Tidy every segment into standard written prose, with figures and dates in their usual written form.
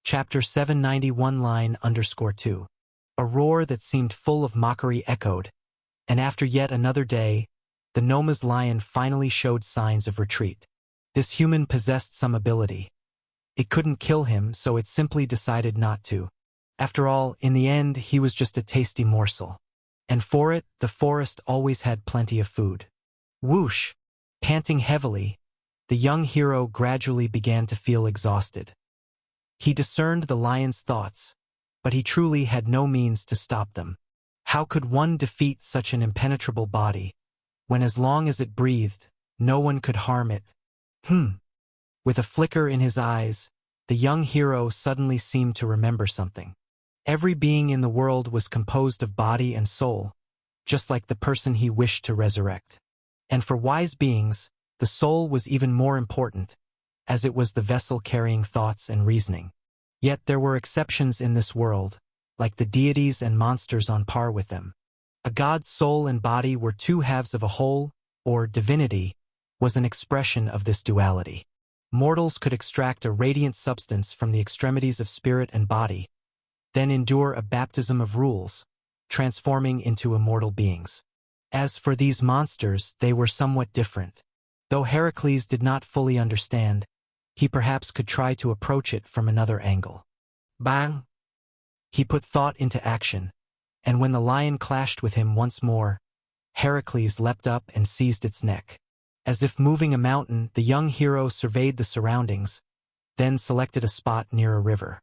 Chapter 791 line_2. A roar that seemed full of mockery echoed, and after yet another day, the Noma's lion finally showed signs of retreat. This human possessed some ability. It couldn't kill him, so it simply decided not to. After all, in the end, he was just a tasty morsel. And for it, the forest always had plenty of food. Whoosh! Panting heavily, the young hero gradually began to feel exhausted. He discerned the lion's thoughts, but he truly had no means to stop them. How could one defeat such an impenetrable body, when as long as it breathed, no one could harm it? With a flicker in his eyes, the young hero suddenly seemed to remember something. Every being in the world was composed of body and soul, just like the person he wished to resurrect. And for wise beings, the soul was even more important, as it was the vessel carrying thoughts and reasoning. Yet there were exceptions in this world, like the deities and monsters on par with them. A god's soul and body were two halves of a whole, or divinity, was an expression of this duality. Mortals could extract a radiant substance from the extremities of spirit and body, then endure a baptism of rules, transforming into immortal beings. As for these monsters, they were somewhat different. Though Heracles did not fully understand, he perhaps could try to approach it from another angle. Bang! He put thought into action, and when the lion clashed with him once more, Heracles leapt up and seized its neck. As if moving a mountain, the young hero surveyed the surroundings, then selected a spot near a river.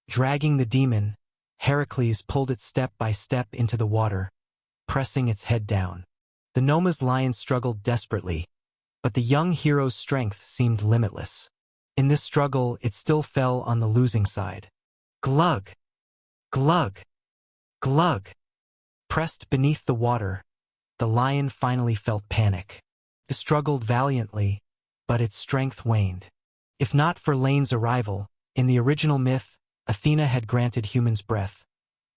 Dragging the demon, Heracles pulled it step by step into the water, pressing its head down. The Noma's lion struggled desperately, but the young hero's strength seemed limitless. In this struggle, it still fell on the losing side. Glug! Glug! Glug! Pressed beneath the water, the lion finally felt panic. It struggled valiantly, but its strength waned. If not for Lane's arrival, in the original myth, Athena had granted humans breath,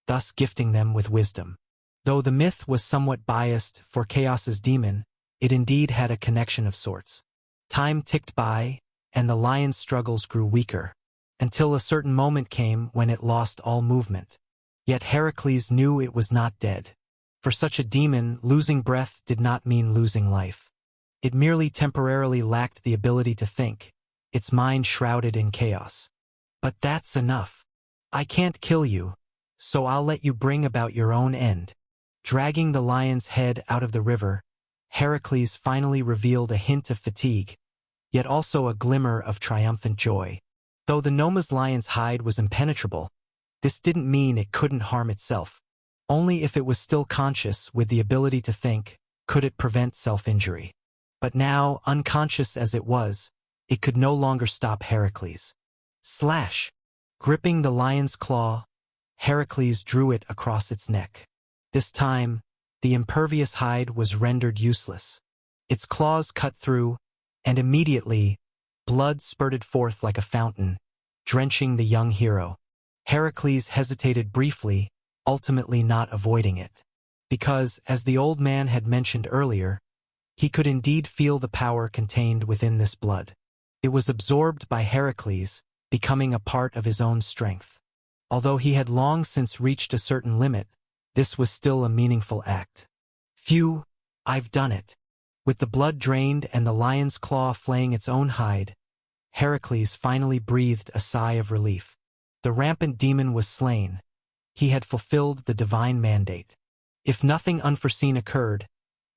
thus gifting them with wisdom. Though the myth was somewhat biased for Chaos's demon, it indeed had a connection of sorts. Time ticked by, and the lion's struggles grew weaker, until a certain moment came when it lost all movement. Yet Heracles knew it was not dead. For such a demon, losing breath did not mean losing life. It merely temporarily lacked the ability to think, its mind shrouded in chaos. But that's enough. I can't kill you, so I'll let you bring about your own end. Dragging the lion's head out of the river, Heracles finally revealed a hint of fatigue, yet also a glimmer of triumphant joy. Though the Noma's lion's hide was impenetrable, this didn't mean it couldn't harm itself. Only if it was still conscious with the ability to think, could it prevent self-injury. But now, unconscious as it was, it could no longer stop Heracles. Slash! Gripping the lion's claw, Heracles drew it across its neck. This time, the impervious hide was rendered useless. Its claws cut through, and immediately, blood spurted forth like a fountain, drenching the young hero. Heracles hesitated briefly, ultimately not avoiding it. Because, as the old man had mentioned earlier, he could indeed feel the power contained within this blood. It was absorbed by Heracles, becoming a part of his own strength. Although he had long since reached a certain limit, this was still a meaningful act. Phew, I've done it. With the blood drained and the lion's claw flaying its own hide, Heracles finally breathed a sigh of relief. The rampant demon was slain. He had fulfilled the divine mandate. If nothing unforeseen occurred,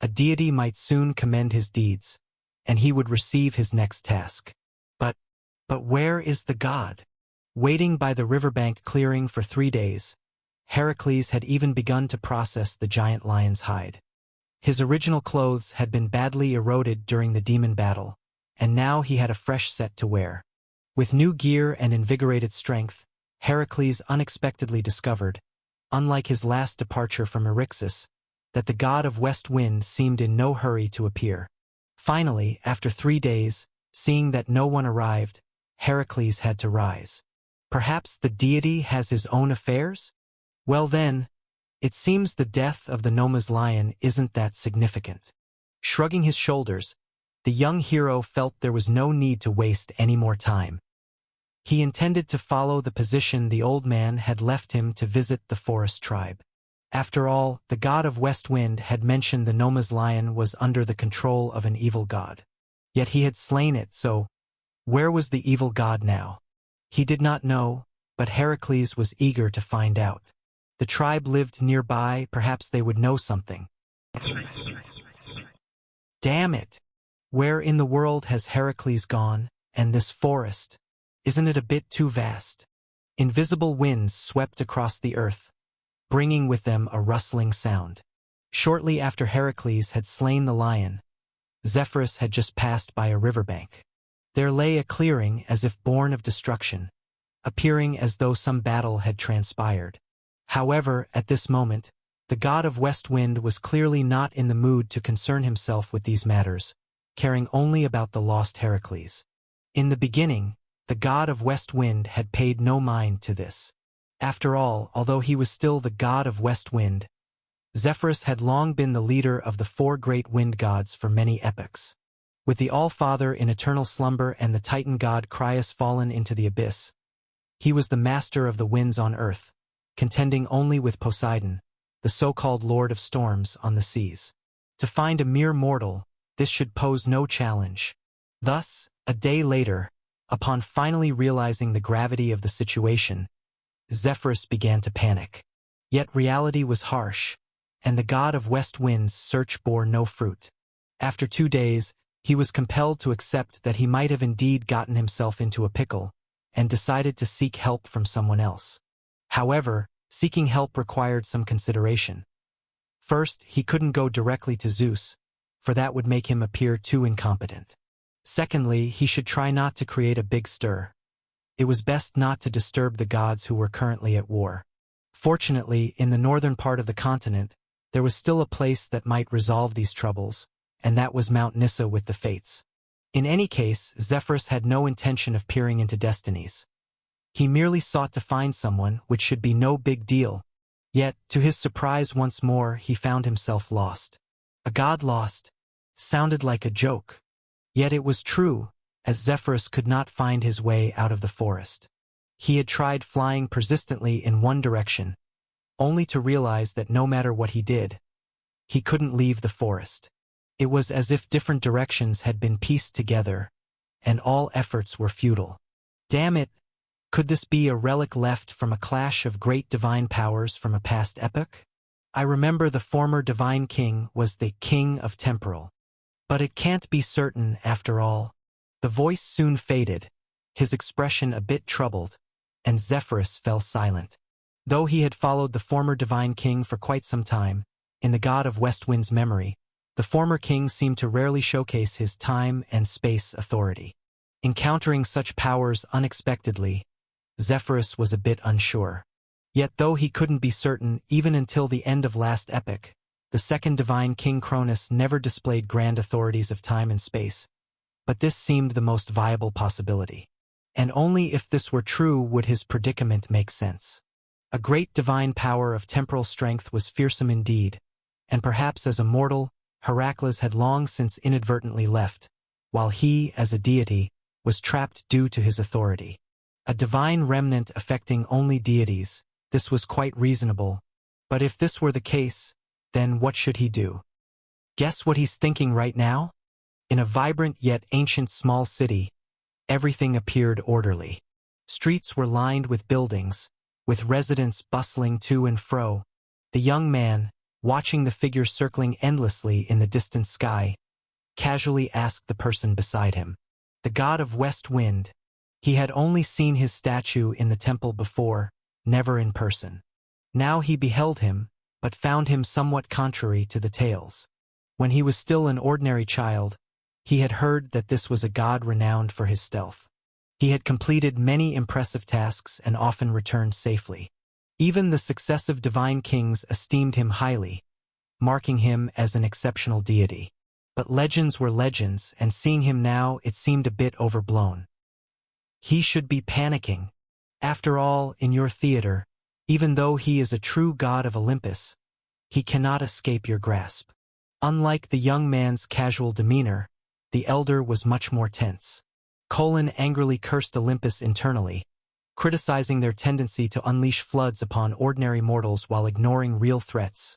a deity might soon commend his deeds, and he would receive his next task. But where is the god? Waiting by the riverbank clearing for 3 days, Heracles had even begun to process the giant lion's hide. His original clothes had been badly eroded during the demon battle, and now he had a fresh set to wear. With new gear and invigorated strength, Heracles unexpectedly discovered, unlike his last departure from Eryxis, that the god of west wind seemed in no hurry to appear. Finally, after 3 days, seeing that no one arrived, Heracles had to rise. Perhaps the deity has his own affairs? Well then, it seems the death of the Noma's lion isn't that significant. Shrugging his shoulders, the young hero felt there was no need to waste any more time. He intended to follow the position the old man had left him to visit the forest tribe. After all, the god of West Wind had mentioned the Noma's lion was under the control of an evil god. Yet he had slain it, so where was the evil god now? He did not know, but Heracles was eager to find out. The tribe lived nearby, perhaps they would know something. Damn it! Where in the world has Heracles gone, and this forest? Isn't it a bit too vast? Invisible winds swept across the earth, bringing with them a rustling sound. Shortly after Heracles had slain the lion, Zephyrus had just passed by a riverbank. There lay a clearing as if born of destruction, appearing as though some battle had transpired. However, at this moment, the god of West Wind was clearly not in the mood to concern himself with these matters, caring only about the lost Heracles. In the beginning, the god of West Wind had paid no mind to this. After all, although he was still the god of West Wind, Zephyrus had long been the leader of the four great wind gods for many epochs. With the All-Father in eternal slumber and the Titan god Crius fallen into the abyss, he was the master of the winds on earth, contending only with Poseidon, the so-called Lord of Storms on the seas. To find a mere mortal, this should pose no challenge. Thus, a day later, upon finally realizing the gravity of the situation, Zephyrus began to panic. Yet reality was harsh, and the god of West Wind's search bore no fruit. After 2 days, he was compelled to accept that he might have indeed gotten himself into a pickle, and decided to seek help from someone else. However, seeking help required some consideration. First, he couldn't go directly to Zeus, for that would make him appear too incompetent. Secondly, he should try not to create a big stir. It was best not to disturb the gods who were currently at war. Fortunately, in the northern part of the continent, there was still a place that might resolve these troubles, and that was Mount Nysa with the Fates. In any case, Zephyrus had no intention of peering into destinies. He merely sought to find someone, which should be no big deal. Yet, to his surprise once more, he found himself lost. A god lost sounded like a joke. Yet it was true, as Zephyrus could not find his way out of the forest. He had tried flying persistently in one direction, only to realize that no matter what he did, he couldn't leave the forest. It was as if different directions had been pieced together, and all efforts were futile. Damn it! Could this be a relic left from a clash of great divine powers from a past epoch? I remember the former divine king was the king of temporal. But it can't be certain after all. The voice soon faded, his expression a bit troubled, and Zephyrus fell silent. Though he had followed the former divine king for quite some time, in the god of West Wind's memory, the former king seemed to rarely showcase his time and space authority. Encountering such powers unexpectedly, Zephyrus was a bit unsure. Yet though he couldn't be certain even until the end of last epoch, the second divine king Cronus never displayed grand authorities of time and space. But this seemed the most viable possibility. And only if this were true would his predicament make sense. A great divine power of temporal strength was fearsome indeed, and perhaps as a mortal, Heracles had long since inadvertently left, while he, as a deity, was trapped due to his authority. A divine remnant affecting only deities, this was quite reasonable, but if this were the case, then what should he do? Guess what he's thinking right now? In a vibrant yet ancient small city, everything appeared orderly. Streets were lined with buildings, with residents bustling to and fro. The young man, watching the figure circling endlessly in the distant sky, casually asked the person beside him. The god of West Wind. He had only seen his statue in the temple before, never in person. Now he beheld him, but found him somewhat contrary to the tales. When he was still an ordinary child, he had heard that this was a god renowned for his stealth. He had completed many impressive tasks and often returned safely. Even the successive divine kings esteemed him highly, marking him as an exceptional deity. But legends were legends, and seeing him now, it seemed a bit overblown. He should be panicking. After all, in your theater, even though he is a true god of Olympus, he cannot escape your grasp. Unlike the young man's casual demeanor, the elder was much more tense. Colin angrily cursed Olympus internally, criticizing their tendency to unleash floods upon ordinary mortals while ignoring real threats.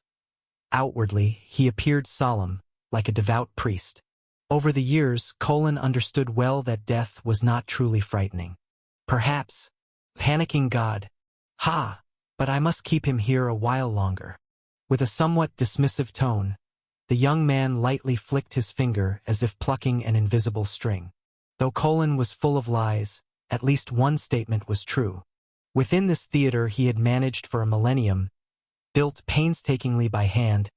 Outwardly, he appeared solemn, like a devout priest. Over the years, Colin understood well that death was not truly frightening. Perhaps, panicking God, but I must keep him here a while longer. With a somewhat dismissive tone, the young man lightly flicked his finger as if plucking an invisible string. Though Colin was full of lies, at least one statement was true. Within this theater he had managed for a millennium, built painstakingly by hand,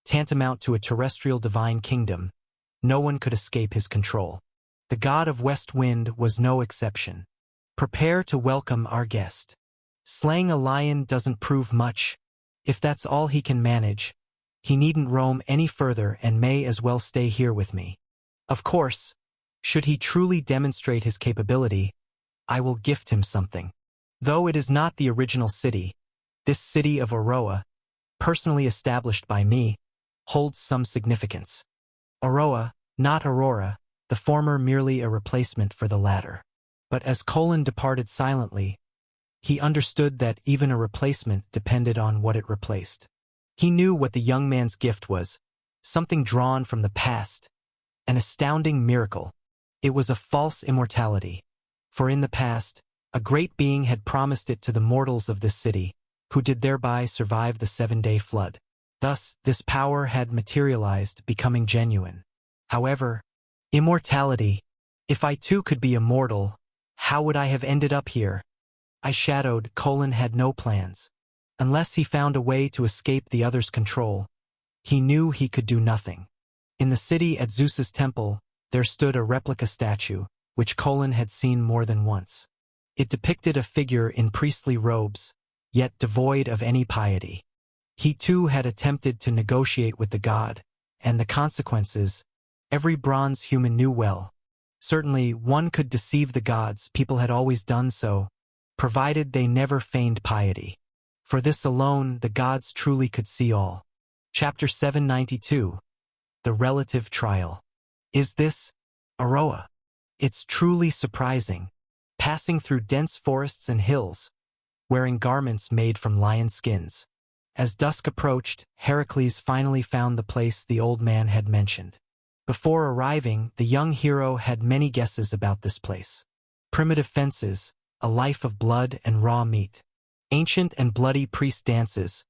tantamount to a terrestrial divine kingdom, no one could escape his control. The god of West Wind was no exception. Prepare to welcome our guest. Slaying a lion doesn't prove much. If that's all he can manage, he needn't roam any further and may as well stay here with me. Of course, should he truly demonstrate his capability, I will gift him something. Though it is not the original city, this city of Aroa, personally established by me, holds some significance. Aroa, not Aurora, the former merely a replacement for the latter. But as Colin departed silently, he understood that even a replacement depended on what it replaced. He knew what the young man's gift was, something drawn from the past, an astounding miracle. It was a false immortality, for in the past, a great being had promised it to the mortals of this city, who did thereby survive the 7-day flood. Thus, this power had materialized, becoming genuine. However, immortality, if I too could be immortal, how would I have ended up here? I shadowed. Colin had no plans. Unless he found a way to escape the other's control, he knew he could do nothing. In the city at Zeus's temple, there stood a replica statue, which Colin had seen more than once. It depicted a figure in priestly robes, yet devoid of any piety. He too had attempted to negotiate with the god, and the consequences, every bronze human knew well. Certainly, one could deceive the gods, people had always done so, provided they never feigned piety. For this alone, the gods truly could see all. Chapter 792. The Relative Trial. Is this Aroa? It's truly surprising. Passing through dense forests and hills, wearing garments made from lion skins. As dusk approached, Heracles finally found the place the old man had mentioned. Before arriving, the young hero had many guesses about this place. Primitive fences, a life of blood and raw meat, ancient and bloody priest dances,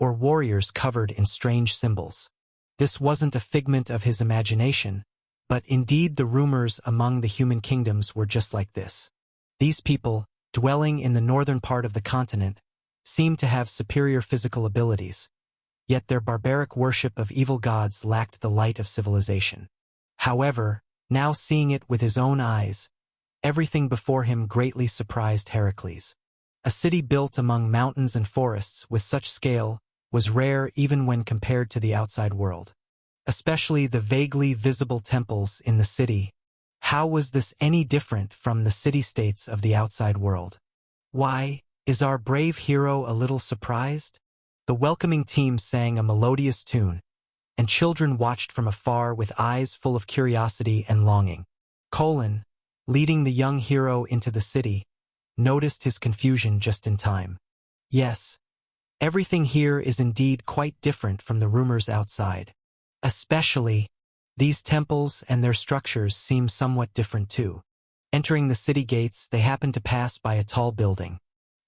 or warriors covered in strange symbols. This wasn't a figment of his imagination, but indeed the rumors among the human kingdoms were just like this. These people, dwelling in the northern part of the continent, seemed to have superior physical abilities, yet their barbaric worship of evil gods lacked the light of civilization. However, now seeing it with his own eyes, everything before him greatly surprised Heracles. A city built among mountains and forests with such scale was rare even when compared to the outside world. Especially the vaguely visible temples in the city. How was this any different from the city-states of the outside world? Why, is our brave hero a little surprised? The welcoming team sang a melodious tune, and children watched from afar with eyes full of curiosity and longing. Colin, leading the young hero into the city, noticed his confusion just in time. Yes, everything here is indeed quite different from the rumors outside. Especially, these temples and their structures seem somewhat different too. Entering the city gates, they happened to pass by a tall building.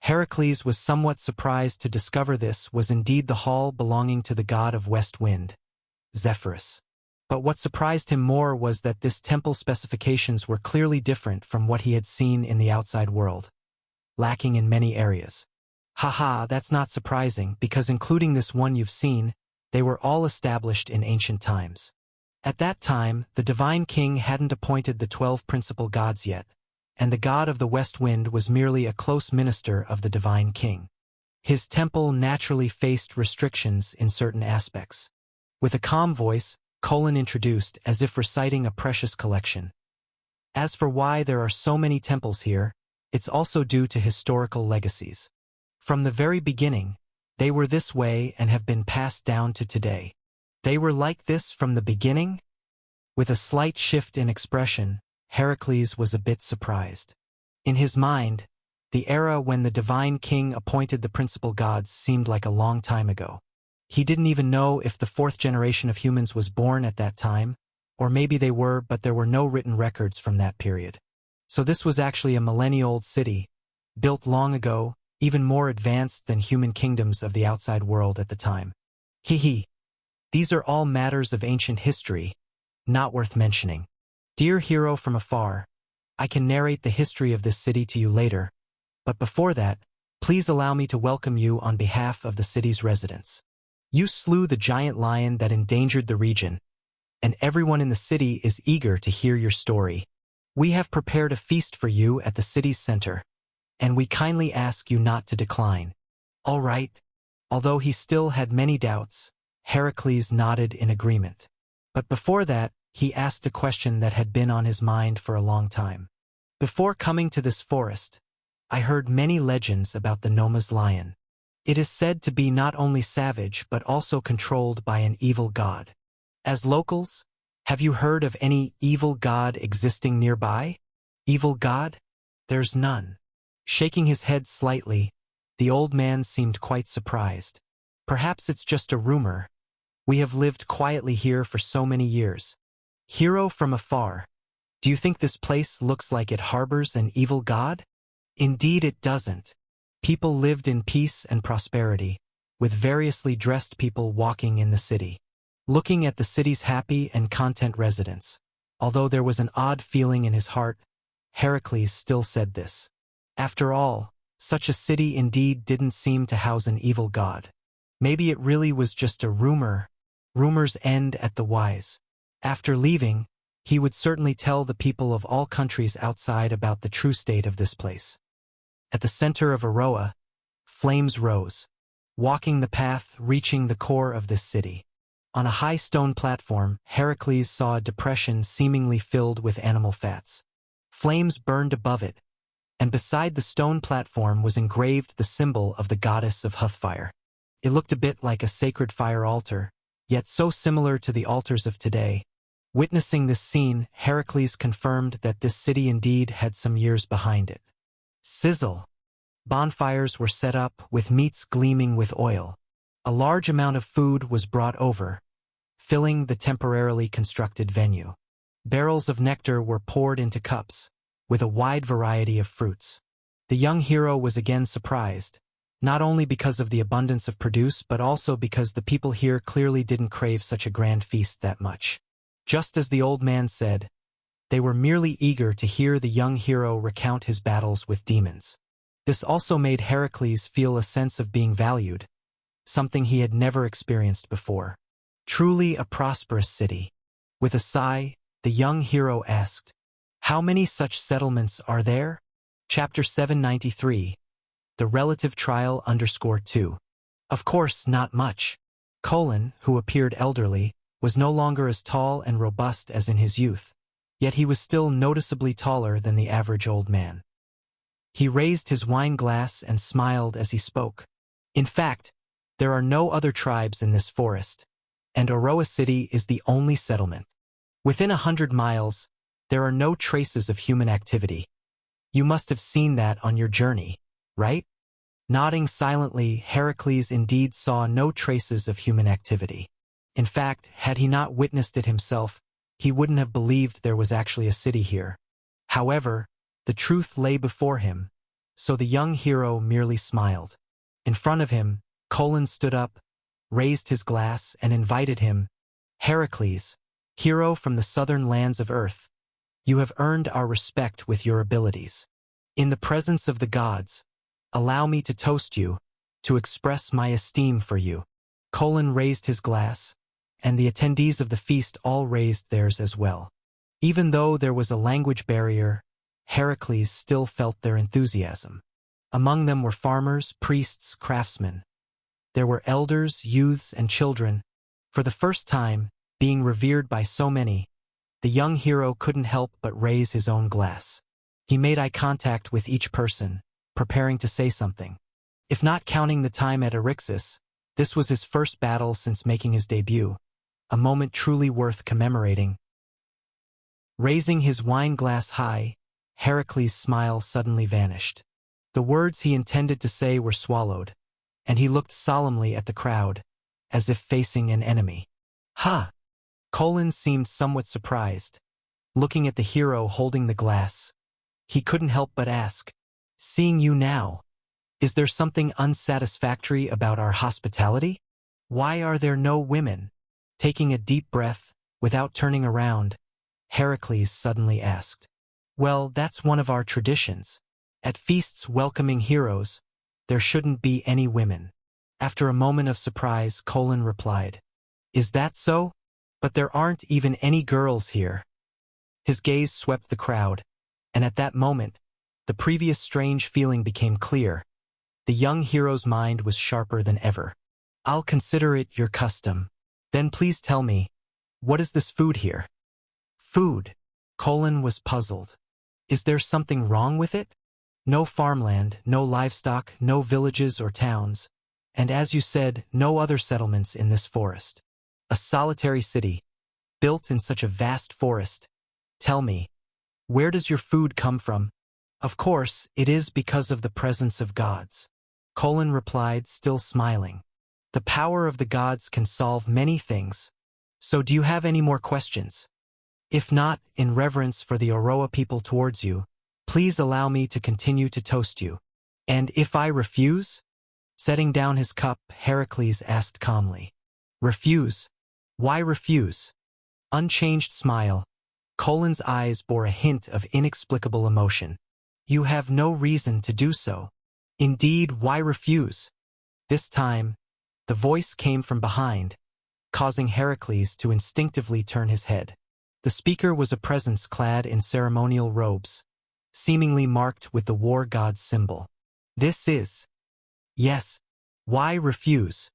Heracles was somewhat surprised to discover this was indeed the hall belonging to the god of West Wind, Zephyrus. But what surprised him more was that this temple specifications were clearly different from what he had seen in the outside world, lacking in many areas. That's not surprising, because including this one you've seen, they were all established in ancient times. At that time, the divine king hadn't appointed the 12 principal gods yet, and the god of the West Wind was merely a close minister of the divine king. His temple naturally faced restrictions in certain aspects. With a calm voice, Colin introduced, as if reciting a precious collection. As for why there are so many temples here, it's also due to historical legacies. From the very beginning, they were this way and have been passed down to today. They were like this from the beginning? With a slight shift in expression, Heracles was a bit surprised. In his mind, the era when the divine king appointed the principal gods seemed like a long time ago. He didn't even know if the fourth generation of humans was born at that time, or maybe they were, but there were no written records from that period. So this was actually a millennia-old city, built long ago, even more advanced than human kingdoms of the outside world at the time. These are all matters of ancient history, not worth mentioning. Dear hero from afar, I can narrate the history of this city to you later, but before that, please allow me to welcome you on behalf of the city's residents. You slew the giant lion that endangered the region, and everyone in the city is eager to hear your story. We have prepared a feast for you at the city's center, and we kindly ask you not to decline. All right. Although he still had many doubts, Heracles nodded in agreement. But before that, he asked a question that had been on his mind for a long time. Before coming to this forest, I heard many legends about the Noma's lion. It is said to be not only savage but also controlled by an evil god. As locals, have you heard of any evil god existing nearby? Evil god? There's none. Shaking his head slightly, the old man seemed quite surprised. Perhaps it's just a rumor. We have lived quietly here for so many years. Hero from afar, do you think this place looks like it harbors an evil god? Indeed it doesn't. People lived in peace and prosperity, with variously dressed people walking in the city. Looking at the city's happy and content residents, although there was an odd feeling in his heart, Heracles still said this. After all, such a city indeed didn't seem to house an evil god. Maybe it really was just a rumor. Rumors end at the wise. After leaving, he would certainly tell the people of all countries outside about the true state of this place. At the center of Aroa, flames rose, walking the path, reaching the core of this city. On a high stone platform, Heracles saw a depression seemingly filled with animal fats. Flames burned above it, and beside the stone platform was engraved the symbol of the goddess of Hearthfire. It looked a bit like a sacred fire altar, yet so similar to the altars of today. Witnessing this scene, Heracles confirmed that this city indeed had some years behind it. Sizzle! Bonfires were set up, with meats gleaming with oil. A large amount of food was brought over, filling the temporarily constructed venue. Barrels of nectar were poured into cups, with a wide variety of fruits. The young hero was again surprised, not only because of the abundance of produce but also because the people here clearly didn't crave such a grand feast that much. Just as the old man said, they were merely eager to hear the young hero recount his battles with demons. This also made Heracles feel a sense of being valued, something he had never experienced before. Truly a prosperous city. With a sigh, the young hero asked, "How many such settlements are there?" Chapter 793. The Relative Trial _2. Of course, not much. Colin, who appeared elderly, was no longer as tall and robust as in his youth, yet he was still noticeably taller than the average old man. He raised his wine glass and smiled as he spoke. In fact, there are no other tribes in this forest, and Aroa City is the only settlement. Within 100 miles, there are no traces of human activity. You must have seen that on your journey, right? Nodding silently, Heracles indeed saw no traces of human activity. In fact, had he not witnessed it himself, he wouldn't have believed there was actually a city here. However, the truth lay before him, so the young hero merely smiled. In front of him, Colin stood up, raised his glass, and invited him. "Heracles, hero from the southern lands of Earth, you have earned our respect with your abilities. In the presence of the gods, allow me to toast you, to express my esteem for you." Colin raised his glass, and the attendees of the feast all raised theirs as well. Even though there was a language barrier, Heracles still felt their enthusiasm. Among them were farmers, priests, craftsmen. There were elders, youths, and children. For the first time, being revered by so many, the young hero couldn't help but raise his own glass. He made eye contact with each person, preparing to say something. If not counting the time at Eryxis, this was his first battle since making his debut, a moment truly worth commemorating. Raising his wine glass high, Heracles' smile suddenly vanished. The words he intended to say were swallowed, and he looked solemnly at the crowd, as if facing an enemy. Ha! Colin seemed somewhat surprised, looking at the hero holding the glass. He couldn't help but ask, "Seeing you now, is there something unsatisfactory about our hospitality? Why are there no women?" Taking a deep breath, without turning around, Heracles suddenly asked. "Well, that's one of our traditions. At feasts welcoming heroes, there shouldn't be any women." After a moment of surprise, Colin replied, "Is that so? But there aren't even any girls here." His gaze swept the crowd, and at that moment, the previous strange feeling became clear. The young hero's mind was sharper than ever. "I'll consider it your custom. Then please tell me, what is this food here?" "Food?" Colin was puzzled. "Is there something wrong with it? No farmland, no livestock, no villages or towns, and as you said, no other settlements in this forest. A solitary city, built in such a vast forest. Tell me, where does your food come from?" "Of course, it is because of the presence of gods," Colin replied, still smiling. "The power of the gods can solve many things. So do you have any more questions? If not, in reverence for the Oroa people towards you, please allow me to continue to toast you. And if I refuse?" Setting down his cup, Heracles asked calmly. "Refuse? Why refuse?" Unchanged smile. Colin's eyes bore a hint of inexplicable emotion. "You have no reason to do so." "Indeed, why refuse?" This time, the voice came from behind, causing Heracles to instinctively turn his head. The speaker was a presence clad in ceremonial robes, seemingly marked with the war god's symbol. "This is..." "Yes, why refuse?"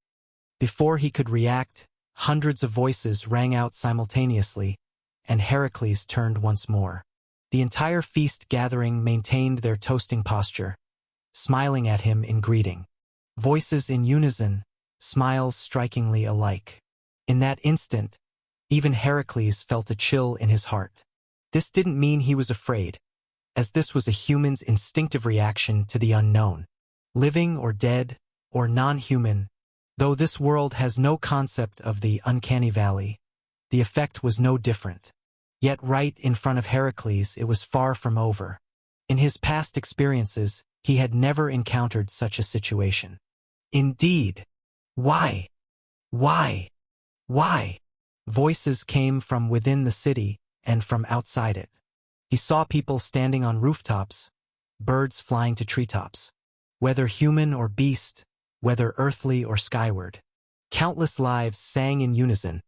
Before he could react, hundreds of voices rang out simultaneously, and Heracles turned once more. The entire feast gathering maintained their toasting posture, smiling at him in greeting. Voices in unison, smiles strikingly alike. In that instant, even Heracles felt a chill in his heart. This didn't mean he was afraid, as this was a human's instinctive reaction to the unknown. Living or dead, or non-human, though this world has no concept of the uncanny valley, the effect was no different. Yet right in front of Heracles it was far from over. In his past experiences, he had never encountered such a situation. "Indeed. Why? Why? Why?" Voices came from within the city and from outside it. He saw people standing on rooftops, birds flying to treetops. Whether human or beast, whether earthly or skyward. Countless lives sang in unison,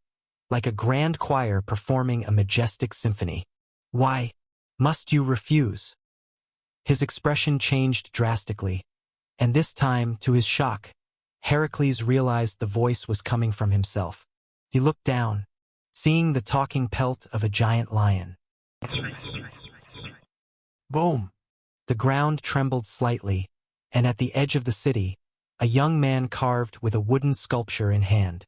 like a grand choir performing a majestic symphony. "Why must you refuse?" His expression changed drastically, and this time, to his shock, Heracles realized the voice was coming from himself. He looked down, seeing the talking pelt of a giant lion. Boom! The ground trembled slightly, and at the edge of the city, a young man carved with a wooden sculpture in hand.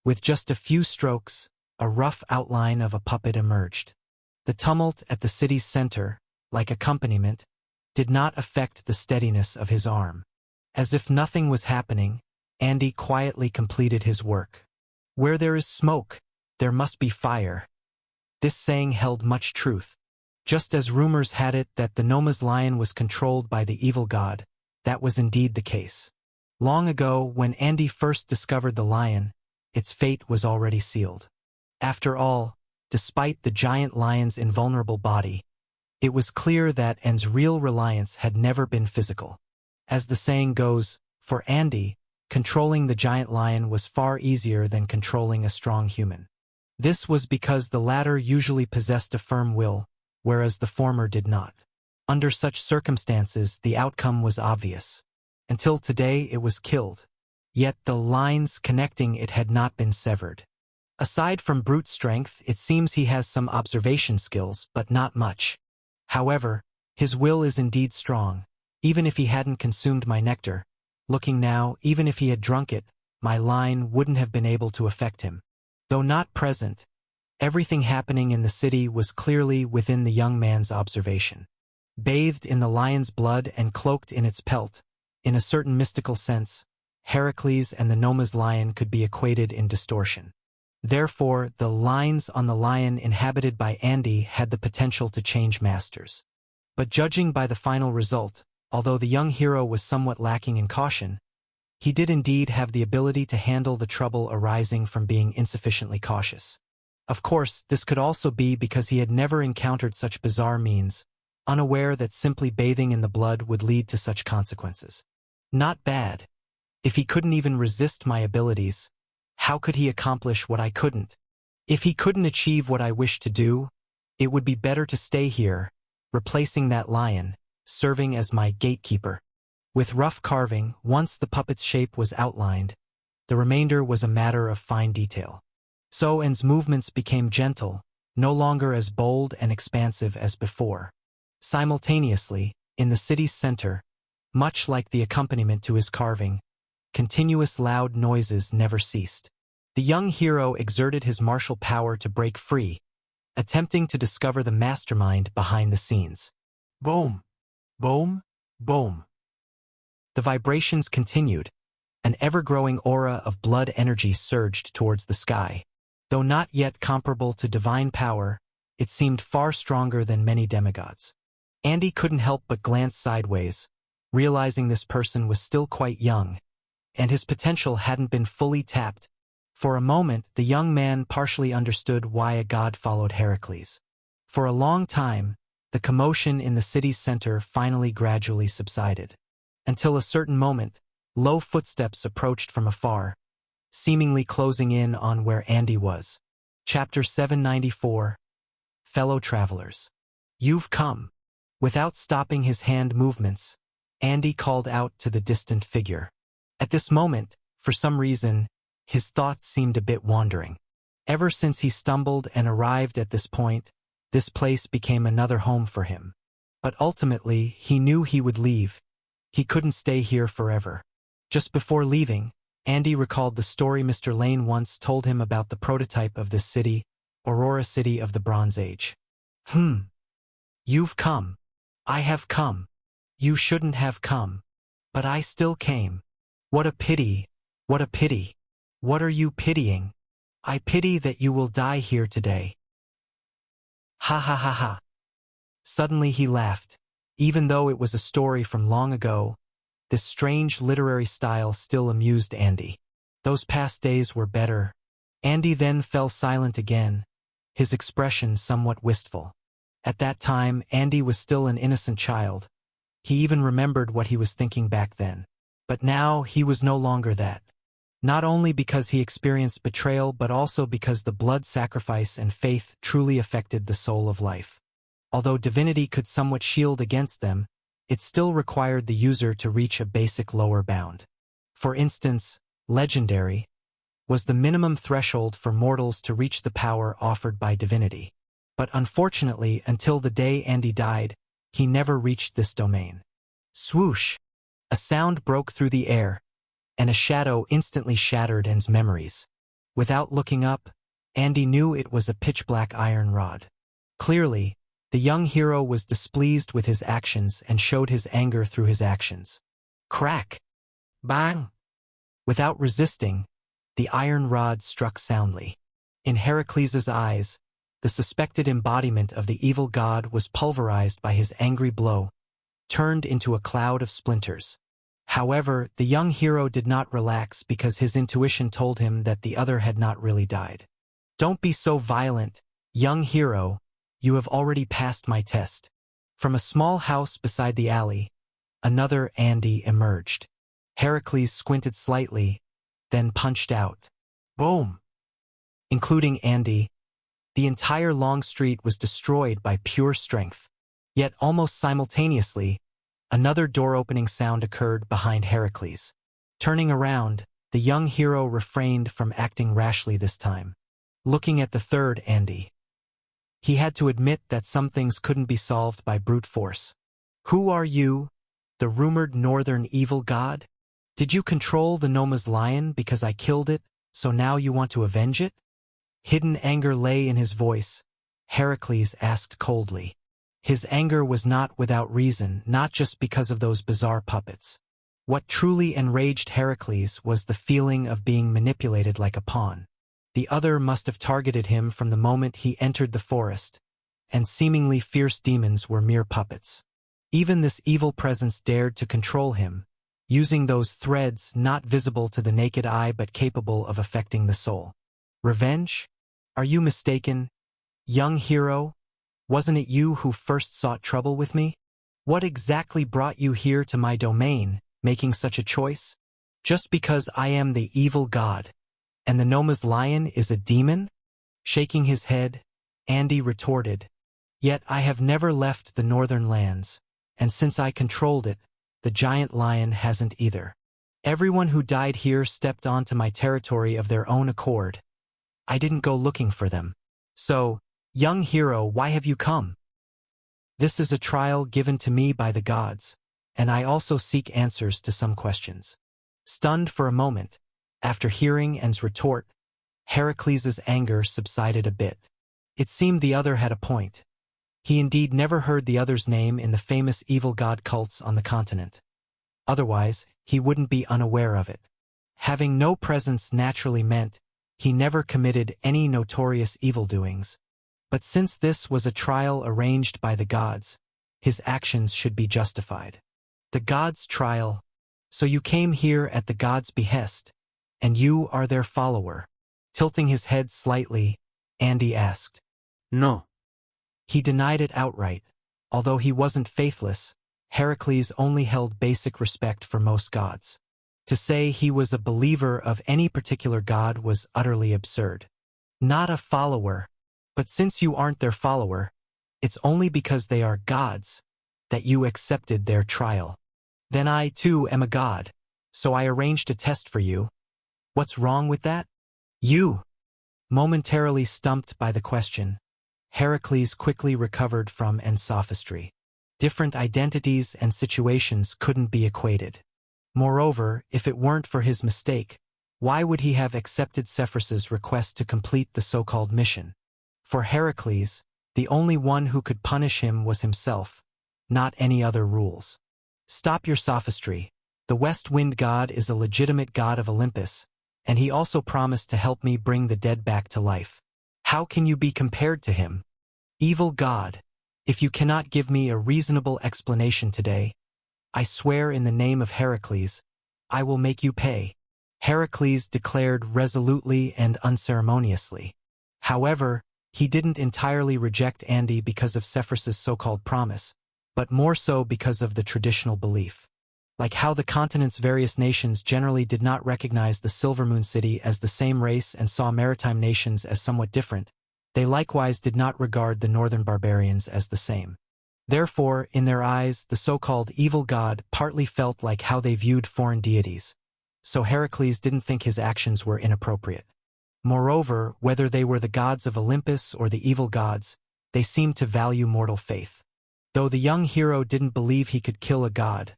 With just a few strokes, a rough outline of a puppet emerged. The tumult at the city's center, like accompaniment, did not affect the steadiness of his arm. As if nothing was happening, Andy quietly completed his work. "Where there is smoke, there must be fire." This saying held much truth. Just as rumors had it that the Noma's lion was controlled by the evil god, that was indeed the case. Long ago, when Andy first discovered the lion, its fate was already sealed. After all, despite the giant lion's invulnerable body, it was clear that Andy's real reliance had never been physical. As the saying goes, for Andy, controlling the giant lion was far easier than controlling a strong human. This was because the latter usually possessed a firm will, whereas the former did not. Under such circumstances, the outcome was obvious. Until today, it was killed. Yet the lines connecting it had not been severed. Aside from brute strength, it seems he has some observation skills, but not much. However, his will is indeed strong. Even if he hadn't consumed my nectar, looking now, even if he had drunk it, my line wouldn't have been able to affect him. Though not present, Everything happening in the city was clearly within the young man's observation. Bathed in the lion's blood and cloaked in its pelt, in a certain mystical sense, Heracles and the Noma's lion could be equated in distortion. Therefore, the lines on the lion inhabited by Andy had the potential to change masters. But judging by the final result, although the young hero was somewhat lacking in caution, he did indeed have the ability to handle the trouble arising from being insufficiently cautious. Of course, this could also be because he had never encountered such bizarre means, unaware that simply bathing in the blood would lead to such consequences. Not bad. If he couldn't even resist my abilities, how could he accomplish what I couldn't? If he couldn't achieve what I wished to do, it would be better to stay here, replacing that lion, serving as my gatekeeper. With rough carving, once the puppet's shape was outlined, the remainder was a matter of fine detail. Soen's movements became gentle, no longer as bold and expansive as before. Simultaneously, in the city's center, much like the accompaniment to his carving, continuous loud noises never ceased. The young hero exerted his martial power to break free, attempting to discover the mastermind behind the scenes. Boom! Boom! Boom! The vibrations continued. An ever-growing aura of blood energy surged towards the sky. Though not yet comparable to divine power, it seemed far stronger than many demigods. Andy couldn't help but glance sideways, realizing this person was still quite young, and his potential hadn't been fully tapped. For a moment, the young man partially understood why a god followed Heracles. For a long time, the commotion in the city's center finally gradually subsided. Until a certain moment, low footsteps approached from afar, seemingly closing in on where Andy was. Chapter 794. Fellow Travelers. You've come. Without stopping his hand movements, Andy called out to the distant figure. At this moment, for some reason, his thoughts seemed a bit wandering. Ever since he stumbled and arrived at this point, this place became another home for him. But ultimately, he knew he would leave. He couldn't stay here forever. Just before leaving, Andy recalled the story Mr. Lane once told him about the prototype of this city, Aurora City of the Bronze Age. You've come. I have come. You shouldn't have come. But I still came. What a pity. What a pity. What are you pitying? I pity that you will die here today. Ha ha ha ha. Suddenly he laughed. Even though it was a story from long ago, this strange literary style still amused Andy. Those past days were better. Andy then fell silent again, his expression somewhat wistful. At that time, Andy was still an innocent child. He even remembered what he was thinking back then. But now he was no longer that. Not only because he experienced betrayal but also because the blood sacrifice and faith truly affected the soul of life. Although divinity could somewhat shield against them, it still required the user to reach a basic lower bound. For instance, legendary was the minimum threshold for mortals to reach the power offered by divinity. But unfortunately, until the day Andy died, he never reached this domain. Swoosh! A sound broke through the air, and a shadow instantly shattered Andy's memories. Without looking up, Andy knew it was a pitch-black iron rod. Clearly, the young hero was displeased with his actions and showed his anger through his actions. Crack! Bang! Without resisting, the iron rod struck soundly. In Heracles' eyes, the suspected embodiment of the evil god was pulverized by his angry blow, turned into a cloud of splinters. However, the young hero did not relax because his intuition told him that the other had not really died. Don't be so violent, young hero, you have already passed my test. From a small house beside the alley, another Andy emerged. Heracles squinted slightly, then punched out. Boom! Including Andy, the entire long street was destroyed by pure strength. Yet almost simultaneously, another door-opening sound occurred behind Heracles. Turning around, the young hero refrained from acting rashly this time. Looking at the third Andy, he had to admit that some things couldn't be solved by brute force. Who are you, the rumored northern evil god? Did you control the Noma's lion because I killed it, so now you want to avenge it? Hidden anger lay in his voice, Heracles asked coldly. His anger was not without reason, not just because of those bizarre puppets. What truly enraged Heracles was the feeling of being manipulated like a pawn. The other must have targeted him from the moment he entered the forest, and seemingly fierce demons were mere puppets. Even this evil presence dared to control him, using those threads not visible to the naked eye but capable of affecting the soul. Revenge? Are you mistaken, young hero? Wasn't it you who first sought trouble with me? What exactly brought you here to my domain, making such a choice? Just because I am the evil god, and the Noma's lion is a demon? Shaking his head, Andy retorted, Yet I have never left the northern lands, and since I controlled it, the giant lion hasn't either. Everyone who died here stepped onto my territory of their own accord. I didn't go looking for them. So, young hero, why have you come? This is a trial given to me by the gods, and I also seek answers to some questions. Stunned for a moment, after hearing An's retort, Heracles' anger subsided a bit. It seemed the other had a point. He indeed never heard the other's name in the famous evil god cults on the continent. Otherwise, he wouldn't be unaware of it. Having no presence naturally meant he never committed any notorious evildoings. But since this was a trial arranged by the gods, his actions should be justified. The gods' trial? So you came here at the gods' behest, and you are their follower? Tilting his head slightly, Andy asked. No. He denied it outright. Although he wasn't faithless, Heracles only held basic respect for most gods. To say he was a believer of any particular god was utterly absurd. Not a follower, but since you aren't their follower, it's only because they are gods that you accepted their trial. Then I, too, am a god, so I arranged a test for you. What's wrong with that? You! Momentarily stumped by the question, Heracles quickly recovered from An's sophistry. Different identities and situations couldn't be equated. Moreover, if it weren't for his mistake, why would he have accepted Zephyrus's request to complete the so-called mission? For Heracles, the only one who could punish him was himself, not any other rules. Stop your sophistry. The West Wind God is a legitimate god of Olympus, and he also promised to help me bring the dead back to life. How can you be compared to him? Evil god, if you cannot give me a reasonable explanation today, I swear in the name of Heracles, I will make you pay. Heracles declared resolutely and unceremoniously. However, he didn't entirely reject Andy because of Zephyrus's so-called promise, but more so because of the traditional belief. Like how the continent's various nations generally did not recognize the Silvermoon City as the same race and saw maritime nations as somewhat different, they likewise did not regard the northern barbarians as the same. Therefore, in their eyes, the so-called evil god partly felt like how they viewed foreign deities. So Heracles didn't think his actions were inappropriate. Moreover, whether they were the gods of Olympus or the evil gods, they seemed to value mortal faith. Though the young hero didn't believe he could kill a god,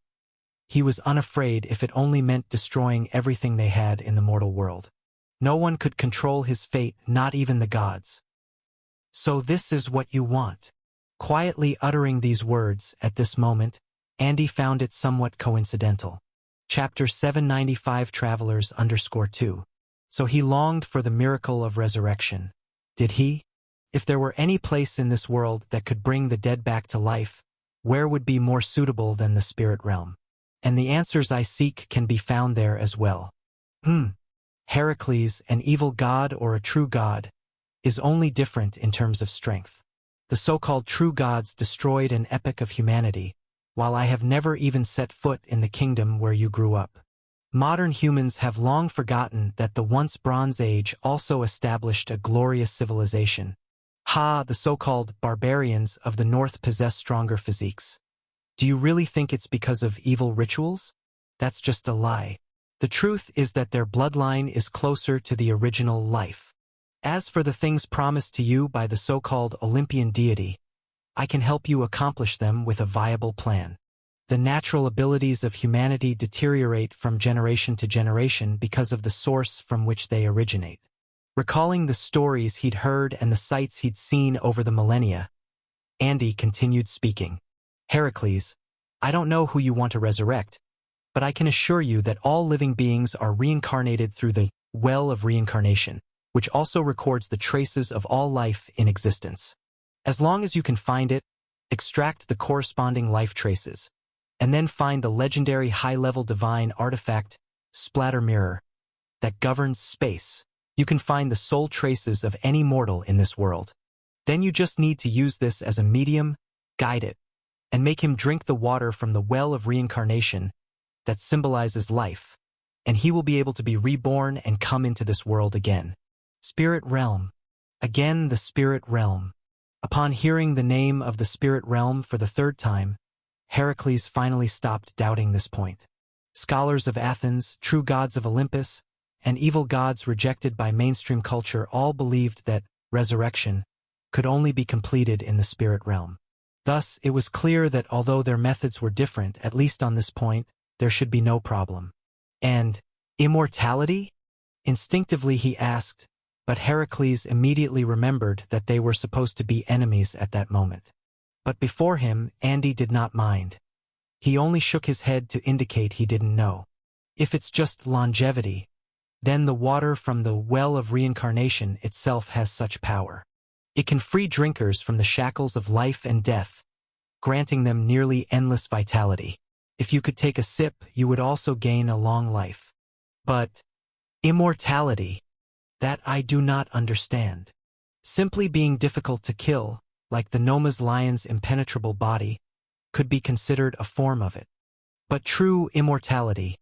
he was unafraid if it only meant destroying everything they had in the mortal world. No one could control his fate, not even the gods. So this is what you want. Quietly uttering these words at this moment, Andy found it somewhat coincidental. Chapter 795 Travelers _2. So he longed for the miracle of resurrection. Did he? If there were any place in this world that could bring the dead back to life, where would be more suitable than the spirit realm? And the answers I seek can be found there as well. Heracles, an evil god or a true god, is only different in terms of strength. The so-called true gods destroyed an epoch of humanity, while I have never even set foot in the kingdom where you grew up. Modern humans have long forgotten that the once Bronze Age also established a glorious civilization. The so-called barbarians of the North possess stronger physiques. Do you really think it's because of evil rituals? That's just a lie. The truth is that their bloodline is closer to the original life. As for the things promised to you by the so-called Olympian deity, I can help you accomplish them with a viable plan. The natural abilities of humanity deteriorate from generation to generation because of the source from which they originate. Recalling the stories he'd heard and the sights he'd seen over the millennia, Andy continued speaking. Heracles, I don't know who you want to resurrect, but I can assure you that all living beings are reincarnated through the well of reincarnation, which also records the traces of all life in existence. As long as you can find it, extract the corresponding life traces, and then find the legendary high-level divine artifact, Splatter Mirror, that governs space. You can find the soul traces of any mortal in this world. Then you just need to use this as a medium, guide it, and make him drink the water from the well of reincarnation that symbolizes life, and he will be able to be reborn and come into this world again. Spirit Realm. Again, the Spirit Realm. Upon hearing the name of the Spirit Realm for the third time, Heracles finally stopped doubting this point. Scholars of Athens, true gods of Olympus, and evil gods rejected by mainstream culture all believed that resurrection could only be completed in the spirit realm. Thus, it was clear that although their methods were different, at least on this point, there should be no problem. And immortality? Instinctively he asked, but Heracles immediately remembered that they were supposed to be enemies at that moment. But before him, Andy did not mind. He only shook his head to indicate he didn't know. If it's just longevity, then the water from the well of reincarnation itself has such power. It can free drinkers from the shackles of life and death, granting them nearly endless vitality. If you could take a sip, you would also gain a long life. But immortality, that I do not understand. Simply being difficult to kill, like the Noma's lion's impenetrable body, could be considered a form of it. But true immortality,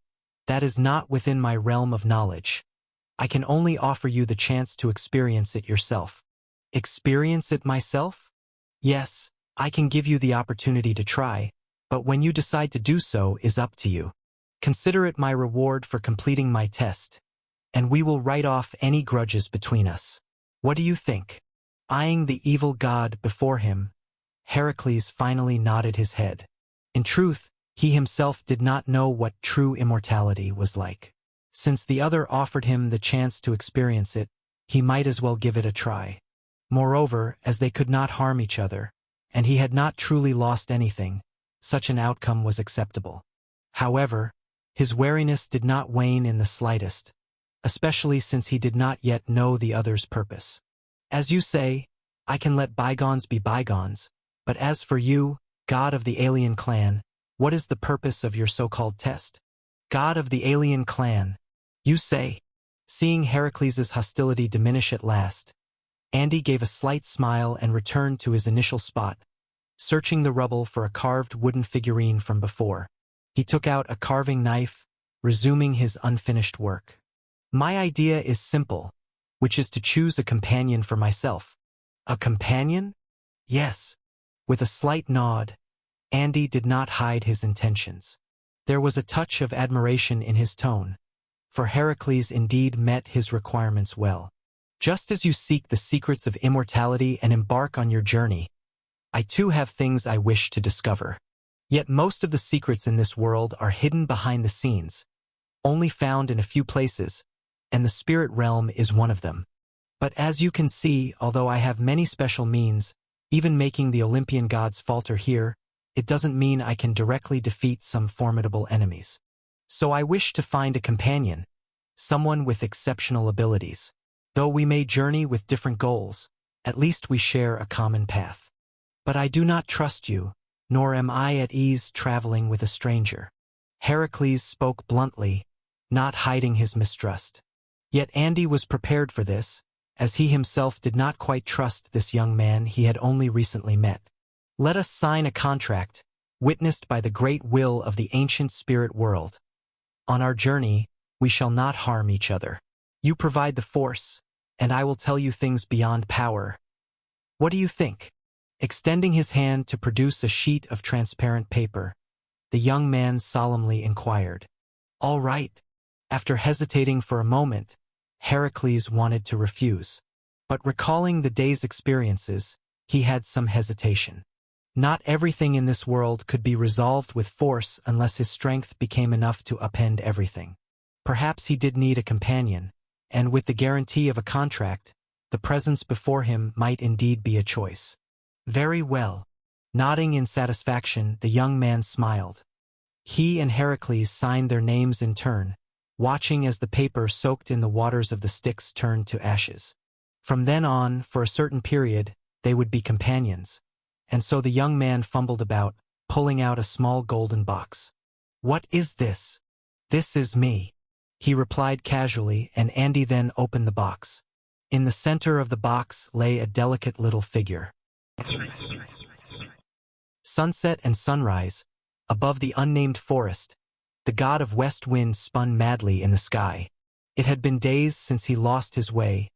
that is not within my realm of knowledge. I can only offer you the chance to experience it yourself. Experience it myself? Yes, I can give you the opportunity to try, but when you decide to do so is up to you. Consider it my reward for completing my test, and we will write off any grudges between us. What do you think? Eyeing the evil god before him, Heracles finally nodded his head. In truth, he himself did not know what true immortality was like. Since the other offered him the chance to experience it, he might as well give it a try. Moreover, as they could not harm each other, and he had not truly lost anything, such an outcome was acceptable. However, his wariness did not wane in the slightest, especially since he did not yet know the other's purpose. As you say, I can let bygones be bygones, but as for you, god of the alien clan, what is the purpose of your so-called test? God of the alien clan, you say? Seeing Heracles' hostility diminish at last, Andy gave a slight smile and returned to his initial spot, searching the rubble for a carved wooden figurine from before. He took out a carving knife, resuming his unfinished work. My idea is simple, which is to choose a companion for myself. A companion? Yes. With a slight nod, Andy did not hide his intentions. There was a touch of admiration in his tone, for Heracles indeed met his requirements well. Just as you seek the secrets of immortality and embark on your journey, I too have things I wish to discover. Yet most of the secrets in this world are hidden behind the scenes, only found in a few places, and the spirit realm is one of them. But as you can see, although I have many special means, even making the Olympian gods falter here, it doesn't mean I can directly defeat some formidable enemies. So I wish to find a companion, someone with exceptional abilities. Though we may journey with different goals, at least we share a common path. But I do not trust you, nor am I at ease traveling with a stranger. Heracles spoke bluntly, not hiding his mistrust. Yet Andy was prepared for this, as he himself did not quite trust this young man he had only recently met. Let us sign a contract, witnessed by the great will of the ancient spirit world. On our journey, we shall not harm each other. You provide the force, and I will tell you things beyond power. What do you think? Extending his hand to produce a sheet of transparent paper, the young man solemnly inquired. All right. After hesitating for a moment, Heracles wanted to refuse. But recalling the day's experiences, he had some hesitation. Not everything in this world could be resolved with force unless his strength became enough to upend everything. Perhaps he did need a companion, and with the guarantee of a contract, the presence before him might indeed be a choice. Very well. Nodding in satisfaction, the young man smiled. He and Heracles signed their names in turn, watching as the paper soaked in the waters of the Styx turned to ashes. From then on, for a certain period, they would be companions. And so the young man fumbled about, pulling out a small golden box. "What is this?" "This is me," he replied casually, and Andy then opened the box. In the center of the box lay a delicate little figure. Sunset and sunrise, above the unnamed forest, the god of west wind spun madly in the sky. It had been days since he lost his way,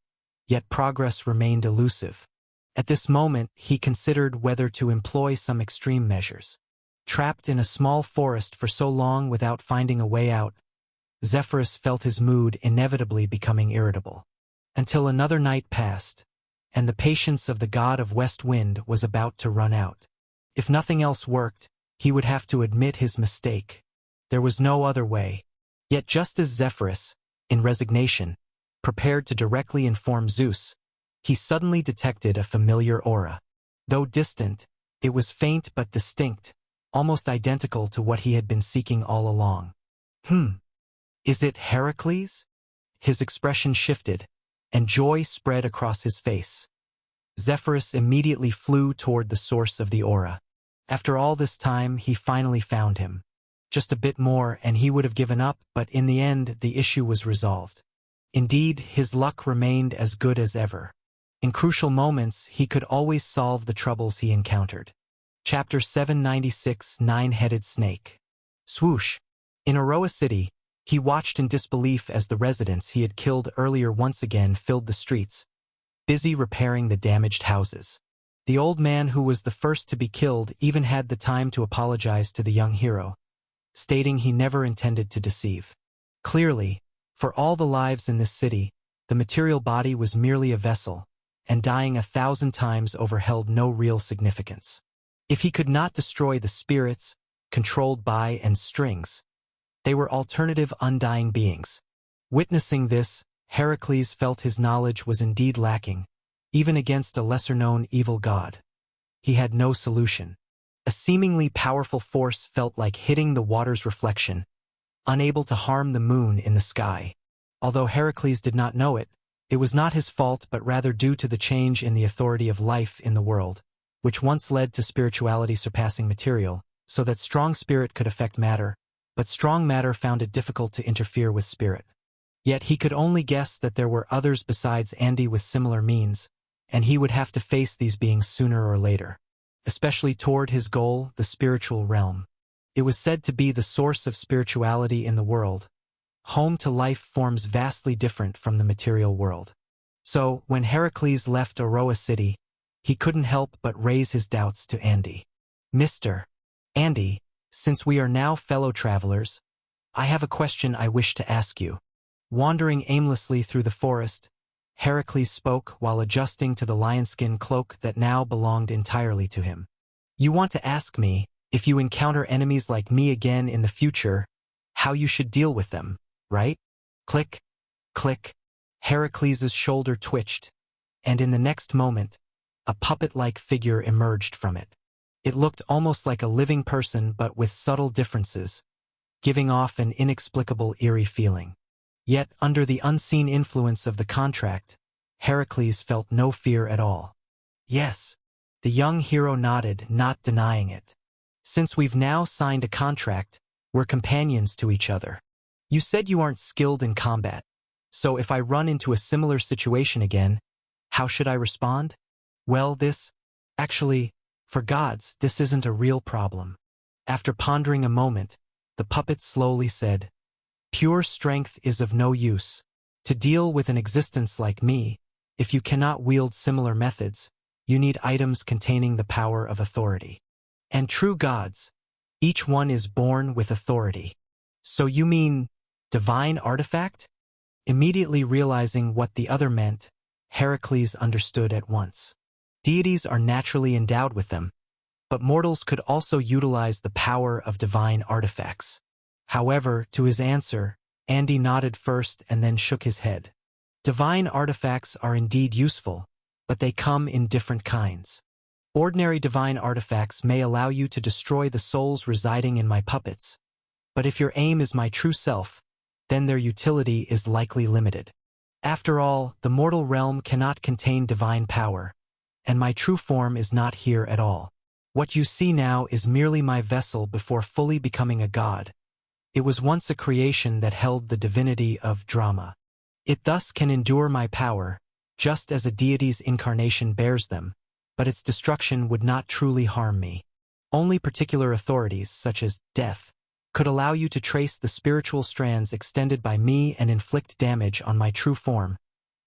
yet progress remained elusive. At this moment, he considered whether to employ some extreme measures. Trapped in a small forest for so long without finding a way out, Zephyrus felt his mood inevitably becoming irritable. Until another night passed, and the patience of the god of west wind was about to run out. If nothing else worked, he would have to admit his mistake. There was no other way. Yet just as Zephyrus, in resignation, prepared to directly inform Zeus, he suddenly detected a familiar aura. Though distant, it was faint but distinct, almost identical to what he had been seeking all along. Is it Heracles? His expression shifted, and joy spread across his face. Zephyrus immediately flew toward the source of the aura. After all this time, he finally found him. Just a bit more and he would have given up, but in the end, the issue was resolved. Indeed, his luck remained as good as ever. In crucial moments, he could always solve the troubles he encountered. Chapter 796, Nine-Headed Snake. Swoosh. In Aroa City, he watched in disbelief as the residents he had killed earlier once again filled the streets, busy repairing the damaged houses. The old man who was the first to be killed even had the time to apologize to the young hero, stating he never intended to deceive. Clearly, for all the lives in this city, the material body was merely a vessel, and dying 1,000 times over held no real significance. If he could not destroy the spirits, controlled by and strings, they were alternative undying beings. Witnessing this, Heracles felt his knowledge was indeed lacking, even against a lesser-known evil god. He had no solution. A seemingly powerful force felt like hitting the water's reflection, unable to harm the moon in the sky. Although Heracles did not know it, it was not his fault but rather due to the change in the authority of life in the world, which once led to spirituality surpassing material, so that strong spirit could affect matter, but strong matter found it difficult to interfere with spirit. Yet he could only guess that there were others besides Andy with similar means, and he would have to face these beings sooner or later, especially toward his goal, the spiritual realm. It was said to be the source of spirituality in the world. Home to life forms vastly different from the material world. So, when Heracles left Aroa City, he couldn't help but raise his doubts to Andy. "Mr. Andy, since we are now fellow travelers, I have a question I wish to ask you." Wandering aimlessly through the forest, Heracles spoke while adjusting to the lionskin cloak that now belonged entirely to him. "You want to ask me, if you encounter enemies like me again in the future, how you should deal with them, right?" Click, click. Heracles' shoulder twitched, and in the next moment, a puppet-like figure emerged from it. It looked almost like a living person but with subtle differences, giving off an inexplicable eerie feeling. Yet, under the unseen influence of the contract, Heracles felt no fear at all. "Yes." The young hero nodded, not denying it. "Since we've now signed a contract, we're companions to each other. You said you aren't skilled in combat, so if I run into a similar situation again, how should I respond?" "Well, actually, for gods, this isn't a real problem." After pondering a moment, the puppet slowly said, "Pure strength is of no use. To deal with an existence like me, if you cannot wield similar methods, you need items containing the power of authority. And true gods, each one is born with authority." "So you mean divine artifact?" Immediately realizing what the other meant, Heracles understood at once. Deities are naturally endowed with them, but mortals could also utilize the power of divine artifacts. However, to his answer, Andy nodded first and then shook his head. Divine artifacts are indeed useful, but they come in different kinds. Ordinary divine artifacts may allow you to destroy the souls residing in my puppets, but if your aim is my true self, then their utility is likely limited. After all, the mortal realm cannot contain divine power, and my true form is not here at all. What you see now is merely my vessel before fully becoming a god. It was once a creation that held the divinity of drama. It thus can endure my power, just as a deity's incarnation bears them, but its destruction would not truly harm me. Only particular authorities, such as death, could allow you to trace the spiritual strands extended by me and inflict damage on my true form,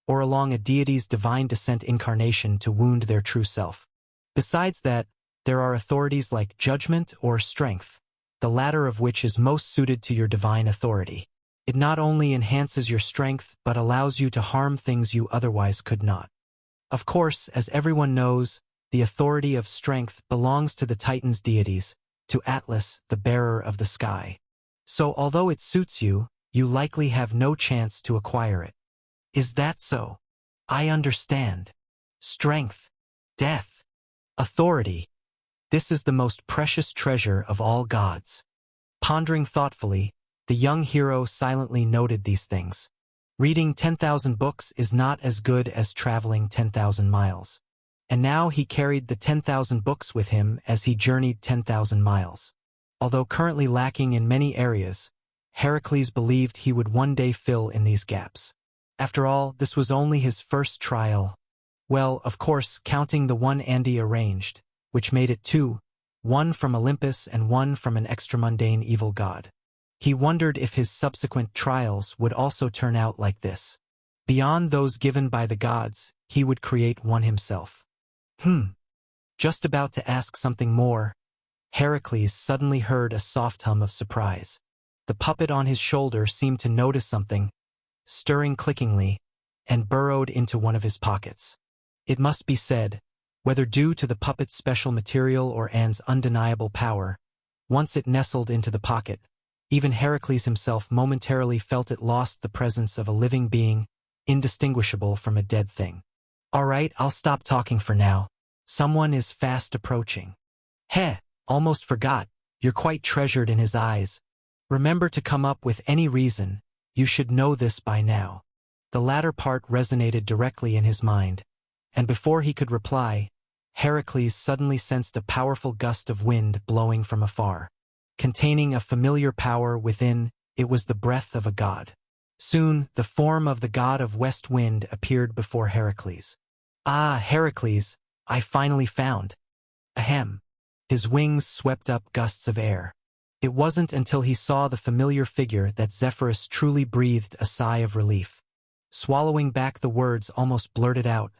or along a deity's divine descent incarnation to wound their true self. Besides that, there are authorities like judgment or strength, the latter of which is most suited to your divine authority. It not only enhances your strength but allows you to harm things you otherwise could not. Of course, as everyone knows, the authority of strength belongs to the Titans deities, to Atlas, the bearer of the sky. So although it suits you, you likely have no chance to acquire it. Is that so? I understand. Strength, death, authority. This is the most precious treasure of all gods. Pondering thoughtfully, the young hero silently noted these things. Reading 10,000 books is not as good as traveling 10,000 miles. And now he carried the 10,000 books with him as he journeyed 10,000 miles. Although currently lacking in many areas, Heracles believed he would one day fill in these gaps. After all, this was only his first trial. Well, of course, counting the one Andy arranged, which made it two, one from Olympus and one from an extramundane evil god. He wondered if his subsequent trials would also turn out like this. Beyond those given by the gods, he would create one himself. Just about to ask something more, Heracles suddenly heard a soft hum of surprise. The puppet on his shoulder seemed to notice something, stirring clickingly, and burrowed into one of his pockets. It must be said, whether due to the puppet's special material or Anne's undeniable power, once it nestled into the pocket, even Heracles himself momentarily felt it lost the presence of a living being, indistinguishable from a dead thing. All right, I'll stop talking for now. Someone is fast approaching. Heh, almost forgot, you're quite treasured in his eyes. Remember to come up with any reason, you should know this by now. The latter part resonated directly in his mind, and before he could reply, Heracles suddenly sensed a powerful gust of wind blowing from afar. Containing a familiar power within, it was the breath of a god. Soon, the form of the god of West Wind appeared before Heracles. Ah, Heracles, I finally found. Ahem. His wings swept up gusts of air. It wasn't until he saw the familiar figure that Zephyrus truly breathed a sigh of relief. Swallowing back the words almost blurted out,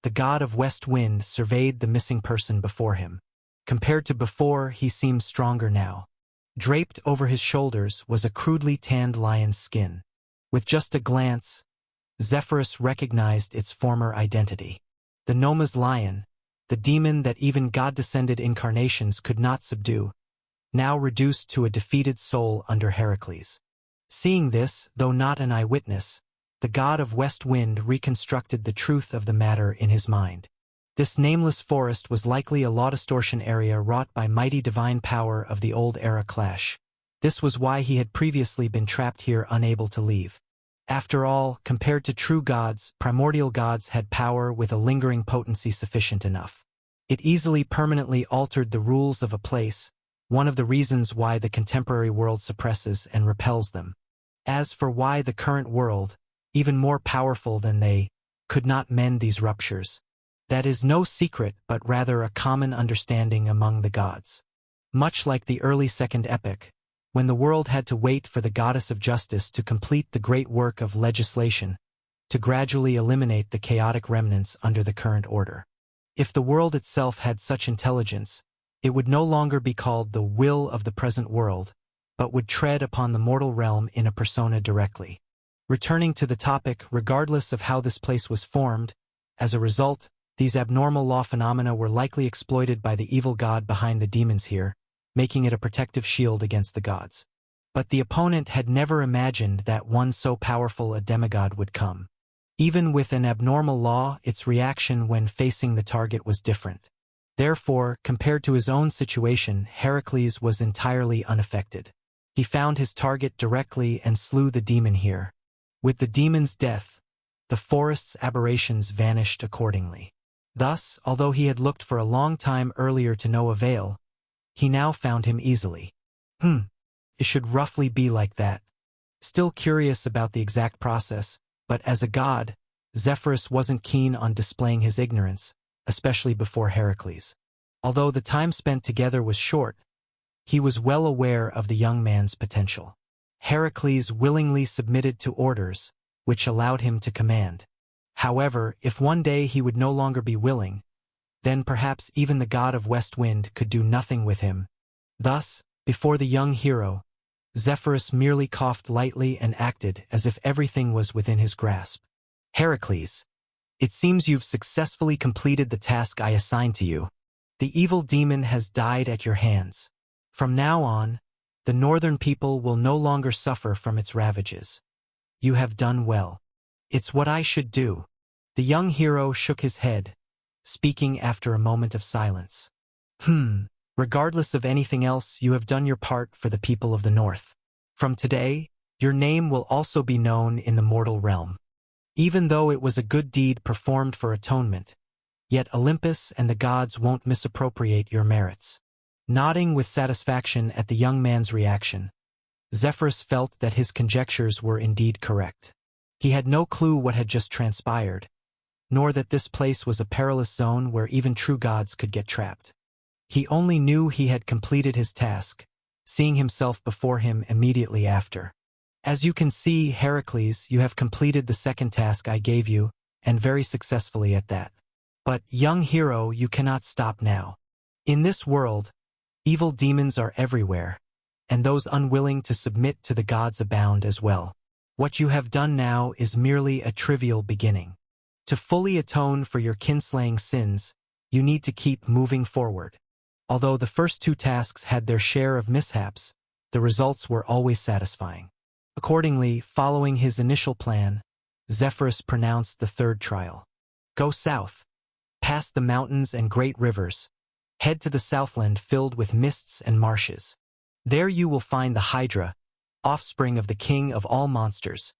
the god of West Wind surveyed the missing person before him. Compared to before, he seemed stronger now. Draped over his shoulders was a crudely tanned lion's skin. With just a glance, Zephyrus recognized its former identity. The Noma's lion, the demon that even god-descended incarnations could not subdue, now reduced to a defeated soul under Heracles. Seeing this, though not an eyewitness, the god of West Wind reconstructed the truth of the matter in his mind. This nameless forest was likely a law distortion area wrought by mighty divine power of the old era clash. This was why he had previously been trapped here unable to leave. After all, compared to true gods, primordial gods had power with a lingering potency sufficient enough. It easily permanently altered the rules of a place, one of the reasons why the contemporary world suppresses and repels them. As for why the current world, even more powerful than they, could not mend these ruptures, that is no secret but rather a common understanding among the gods. Much like the early Second Epoch, when the world had to wait for the goddess of justice to complete the great work of legislation, to gradually eliminate the chaotic remnants under the current order. If the world itself had such intelligence, it would no longer be called the will of the present world, but would tread upon the mortal realm in a persona directly. Returning to the topic, regardless of how this place was formed, as a result, these abnormal law phenomena were likely exploited by the evil god behind the demons here, making it a protective shield against the gods. But the opponent had never imagined that one so powerful a demigod would come. Even with an abnormal law, its reaction when facing the target was different. Therefore, compared to his own situation, Heracles was entirely unaffected. He found his target directly and slew the demon here. With the demon's death, the forest's aberrations vanished accordingly. Thus, although he had looked for a long time earlier to no avail, he now found him easily. It should roughly be like that. Still curious about the exact process, but as a god, Zephyrus wasn't keen on displaying his ignorance, especially before Heracles. Although the time spent together was short, he was well aware of the young man's potential. Heracles willingly submitted to orders, which allowed him to command. However, if one day he would no longer be willing, then perhaps even the god of West Wind could do nothing with him. Thus, before the young hero, Zephyrus merely coughed lightly and acted as if everything was within his grasp. Heracles, it seems you've successfully completed the task I assigned to you. The evil demon has died at your hands. From now on, the northern people will no longer suffer from its ravages. You have done well. It's what I should do. The young hero shook his head, speaking after a moment of silence. Regardless of anything else, you have done your part for the people of the north. From today, your name will also be known in the mortal realm. Even though it was a good deed performed for atonement, yet Olympus and the gods won't misappropriate your merits. Nodding with satisfaction at the young man's reaction, Zephyrus felt that his conjectures were indeed correct. He had no clue what had just transpired, nor that this place was a perilous zone where even true gods could get trapped. He only knew he had completed his task, seeing himself before him immediately after. As you can see, Heracles, you have completed the second task I gave you, and very successfully at that. But, young hero, you cannot stop now. In this world, evil demons are everywhere, and those unwilling to submit to the gods abound as well. What you have done now is merely a trivial beginning. To fully atone for your kinslaying sins, you need to keep moving forward. Although the first two tasks had their share of mishaps, the results were always satisfying. Accordingly, following his initial plan, Zephyrus pronounced the third trial. Go south, past the mountains and great rivers, head to the southland filled with mists and marshes. There you will find the Hydra, offspring of the king of all monsters,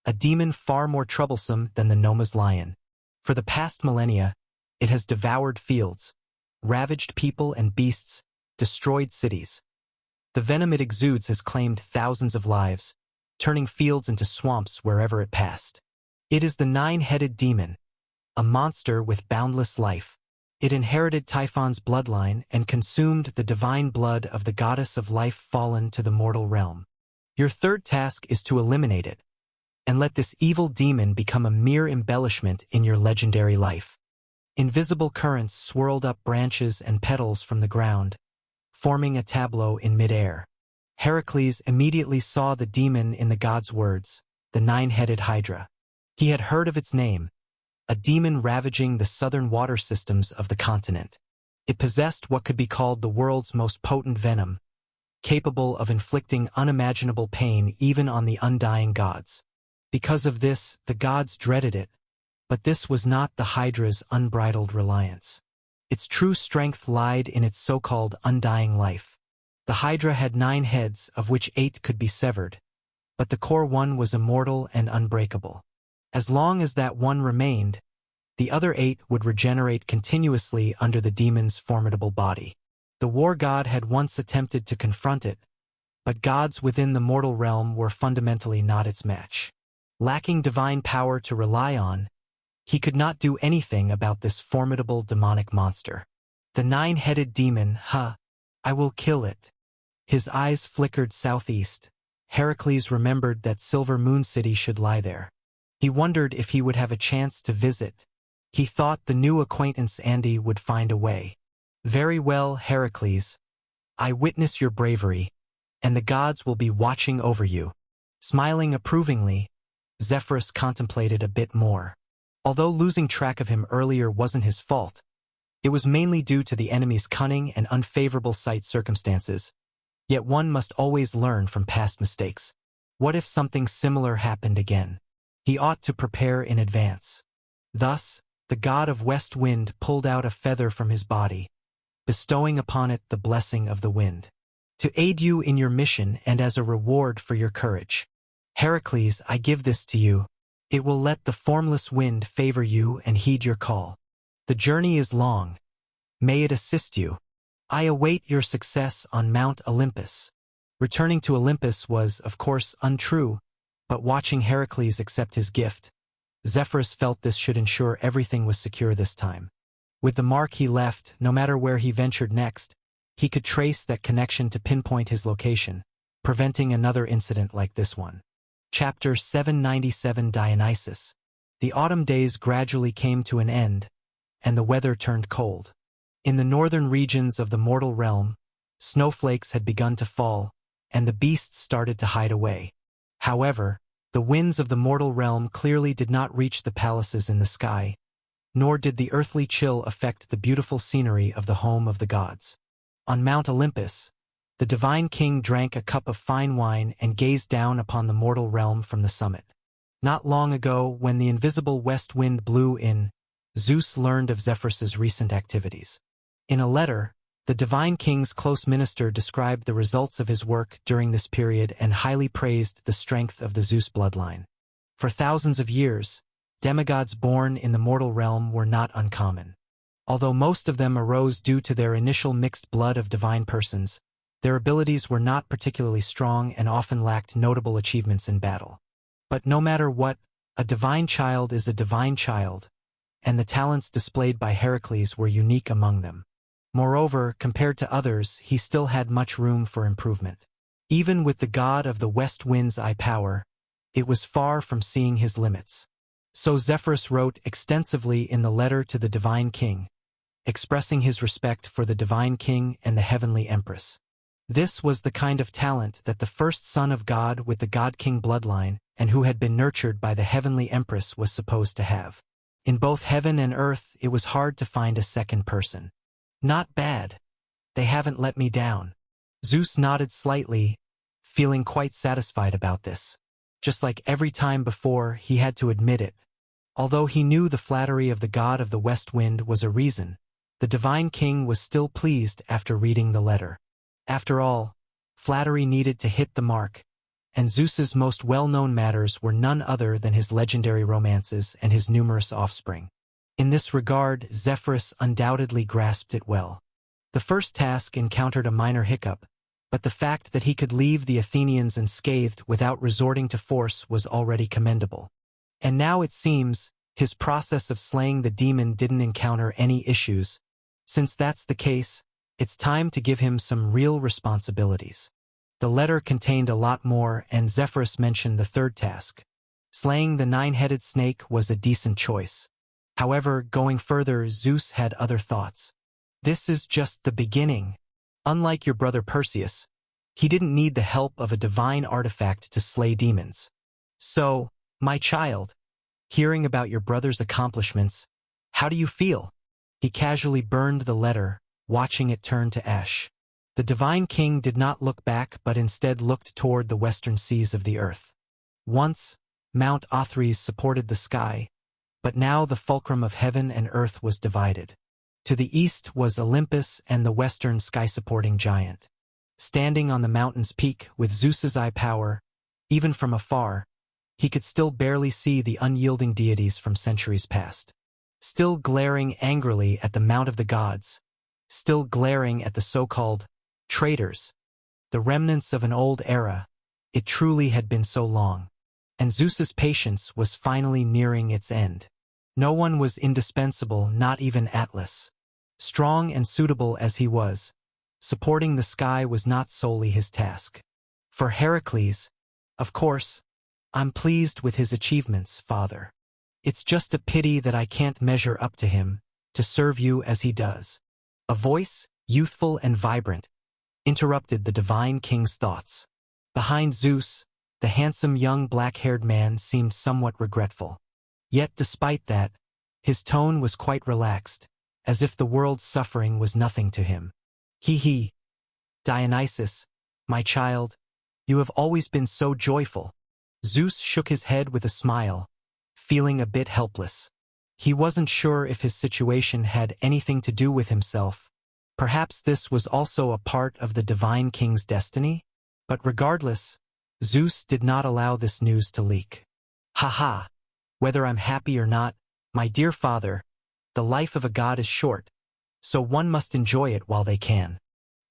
a demon far more troublesome than the Noma's lion. For the past millennia, it has devoured fields, ravaged people and beasts, destroyed cities. The venom it exudes has claimed thousands of lives, turning fields into swamps wherever it passed. It is the nine-headed demon, a monster with boundless life. It inherited Typhon's bloodline and consumed the divine blood of the goddess of life fallen to the mortal realm. Your third task is to eliminate it, and let this evil demon become a mere embellishment in your legendary life. Invisible currents swirled up branches and petals from the ground, forming a tableau in midair. Heracles immediately saw the demon in the god's words, the nine-headed Hydra. He had heard of its name, a demon ravaging the southern water systems of the continent. It possessed what could be called the world's most potent venom, capable of inflicting unimaginable pain even on the undying gods. Because of this, the gods dreaded it, but this was not the Hydra's unbridled reliance. Its true strength lied in its so-called undying life. The Hydra had 9 heads, of which 8 could be severed, but the core one was immortal and unbreakable. As long as that one remained, the other 8 would regenerate continuously under the demon's formidable body. The war god had once attempted to confront it, but gods within the mortal realm were fundamentally not its match. Lacking divine power to rely on, he could not do anything about this formidable demonic monster. The nine-headed demon, I will kill it. His eyes flickered southeast. Heracles remembered that Silver Moon City should lie there. He wondered if he would have a chance to visit. He thought the new acquaintance Andy would find a way. Very well, Heracles. I witness your bravery, and the gods will be watching over you. Smiling approvingly, Zephyrus contemplated a bit more. Although losing track of him earlier wasn't his fault, it was mainly due to the enemy's cunning and unfavorable sight circumstances. Yet one must always learn from past mistakes. What if something similar happened again? He ought to prepare in advance. Thus, the god of west wind pulled out a feather from his body, bestowing upon it the blessing of the wind. To aid you in your mission and as a reward for your courage. Heracles, I give this to you. It will let the formless wind favor you and heed your call. The journey is long. May it assist you. I await your success on Mount Olympus. Returning to Olympus was, of course, untrue, but watching Heracles accept his gift, Zephyrus felt this should ensure everything was secure this time. With the mark he left, no matter where he ventured next, he could trace that connection to pinpoint his location, preventing another incident like this one. Chapter 797 Dionysus. The autumn days gradually came to an end, and the weather turned cold. In the northern regions of the mortal realm, snowflakes had begun to fall, and the beasts started to hide away. However, the winds of the mortal realm clearly did not reach the palaces in the sky, nor did the earthly chill affect the beautiful scenery of the home of the gods. On Mount Olympus, the divine king drank a cup of fine wine and gazed down upon the mortal realm from the summit. Not long ago, when the invisible west wind blew in, Zeus learned of Zephyrus's recent activities. In a letter, the divine king's close minister described the results of his work during this period and highly praised the strength of the Zeus bloodline. For thousands of years, demigods born in the mortal realm were not uncommon. Although most of them arose due to their initial mixed blood of divine persons, their abilities were not particularly strong and often lacked notable achievements in battle. But no matter what, a divine child is a divine child, and the talents displayed by Heracles were unique among them. Moreover, compared to others, he still had much room for improvement. Even with the god of the west wind's eye power, it was far from seeing his limits. So Zephyrus wrote extensively in the letter to the divine king, expressing his respect for the divine king and the heavenly empress. This was the kind of talent that the first son of God with the god-king bloodline and who had been nurtured by the heavenly empress was supposed to have. In both heaven and earth, it was hard to find a second person. Not bad. They haven't let me down. Zeus nodded slightly, feeling quite satisfied about this. Just like every time before, he had to admit it. Although he knew the flattery of the god of the west wind was a reason, the divine king was still pleased after reading the letter. After all, flattery needed to hit the mark, and Zeus's most well-known matters were none other than his legendary romances and his numerous offspring. In this regard, Zephyrus undoubtedly grasped it well. The first task encountered a minor hiccup, but the fact that he could leave the Athenians unscathed without resorting to force was already commendable. And now it seems, his process of slaying the demon didn't encounter any issues. Since that's the case, it's time to give him some real responsibilities. The letter contained a lot more, and Zephyrus mentioned the third task. Slaying the nine-headed snake was a decent choice. However, going further, Zeus had other thoughts. This is just the beginning. Unlike your brother Perseus, he didn't need the help of a divine artifact to slay demons. So, my child, hearing about your brother's accomplishments, how do you feel? He casually burned the letter, watching it turn to ash. The divine king did not look back but instead looked toward the western seas of the earth. Once, Mount Othrys supported the sky, but now the fulcrum of heaven and earth was divided. To the east was Olympus and the western sky-supporting giant. Standing on the mountain's peak with Zeus's eye power, even from afar, he could still barely see the unyielding deities from centuries past. Still glaring angrily at the Mount of the Gods, still glaring at the so-called traitors, the remnants of an old era. It truly had been so long, and Zeus's patience was finally nearing its end. No one was indispensable, not even Atlas. Strong and suitable as he was, supporting the sky was not solely his task. For Heracles, of course, I'm pleased with his achievements, father. It's just a pity that I can't measure up to him, to serve you as he does. A voice, youthful and vibrant, interrupted the divine king's thoughts. Behind Zeus, the handsome young black-haired man seemed somewhat regretful. Yet despite that, his tone was quite relaxed, as if the world's suffering was nothing to him. He, Dionysus, my child, you have always been so joyful. Zeus shook his head with a smile, feeling a bit helpless. He wasn't sure if his situation had anything to do with himself. Perhaps this was also a part of the Divine King's destiny? But regardless, Zeus did not allow this news to leak. "Ha! Whether I'm happy or not, my dear father, the life of a god is short, so one must enjoy it while they can.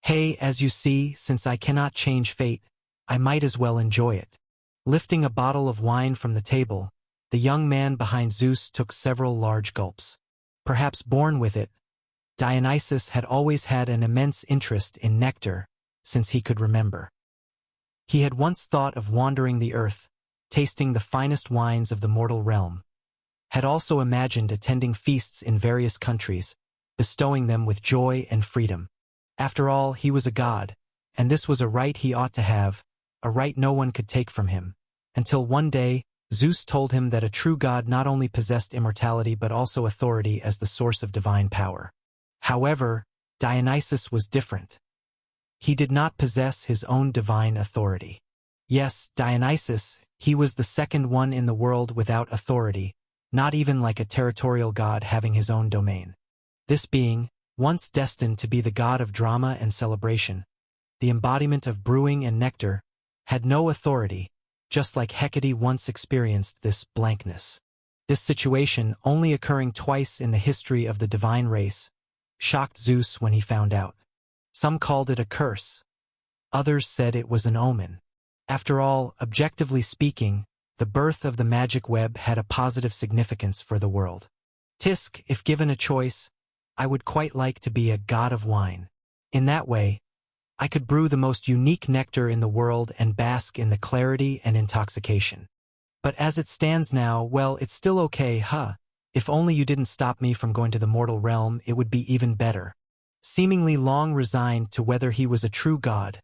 Hey, as you see, since I cannot change fate, I might as well enjoy it." Lifting a bottle of wine from the table, the young man behind Zeus took several large gulps. Perhaps born with it, Dionysus had always had an immense interest in nectar since he could remember. He had once thought of wandering the earth, tasting the finest wines of the mortal realm, had also imagined attending feasts in various countries, bestowing them with joy and freedom. After all, he was a god, and this was a right he ought to have, a right no one could take from him, until one day Zeus told him that a true god not only possessed immortality but also authority as the source of divine power. However, Dionysus was different. He did not possess his own divine authority. Yes, Dionysus, he was the second one in the world without authority, not even like a territorial god having his own domain. This being, once destined to be the god of drama and celebration, the embodiment of brewing and nectar, had no authority, just like Hecate once experienced this blankness. This situation, only occurring twice in the history of the divine race, shocked Zeus when he found out. Some called it a curse. Others said it was an omen. After all, objectively speaking, the birth of the magic web had a positive significance for the world. Tisk, if given a choice, I would quite like to be a god of wine. In that way, I could brew the most unique nectar in the world and bask in the clarity and intoxication. But as it stands now, well, it's still okay, huh? If only you didn't stop me from going to the mortal realm, it would be even better. Seemingly long resigned to whether he was a true god,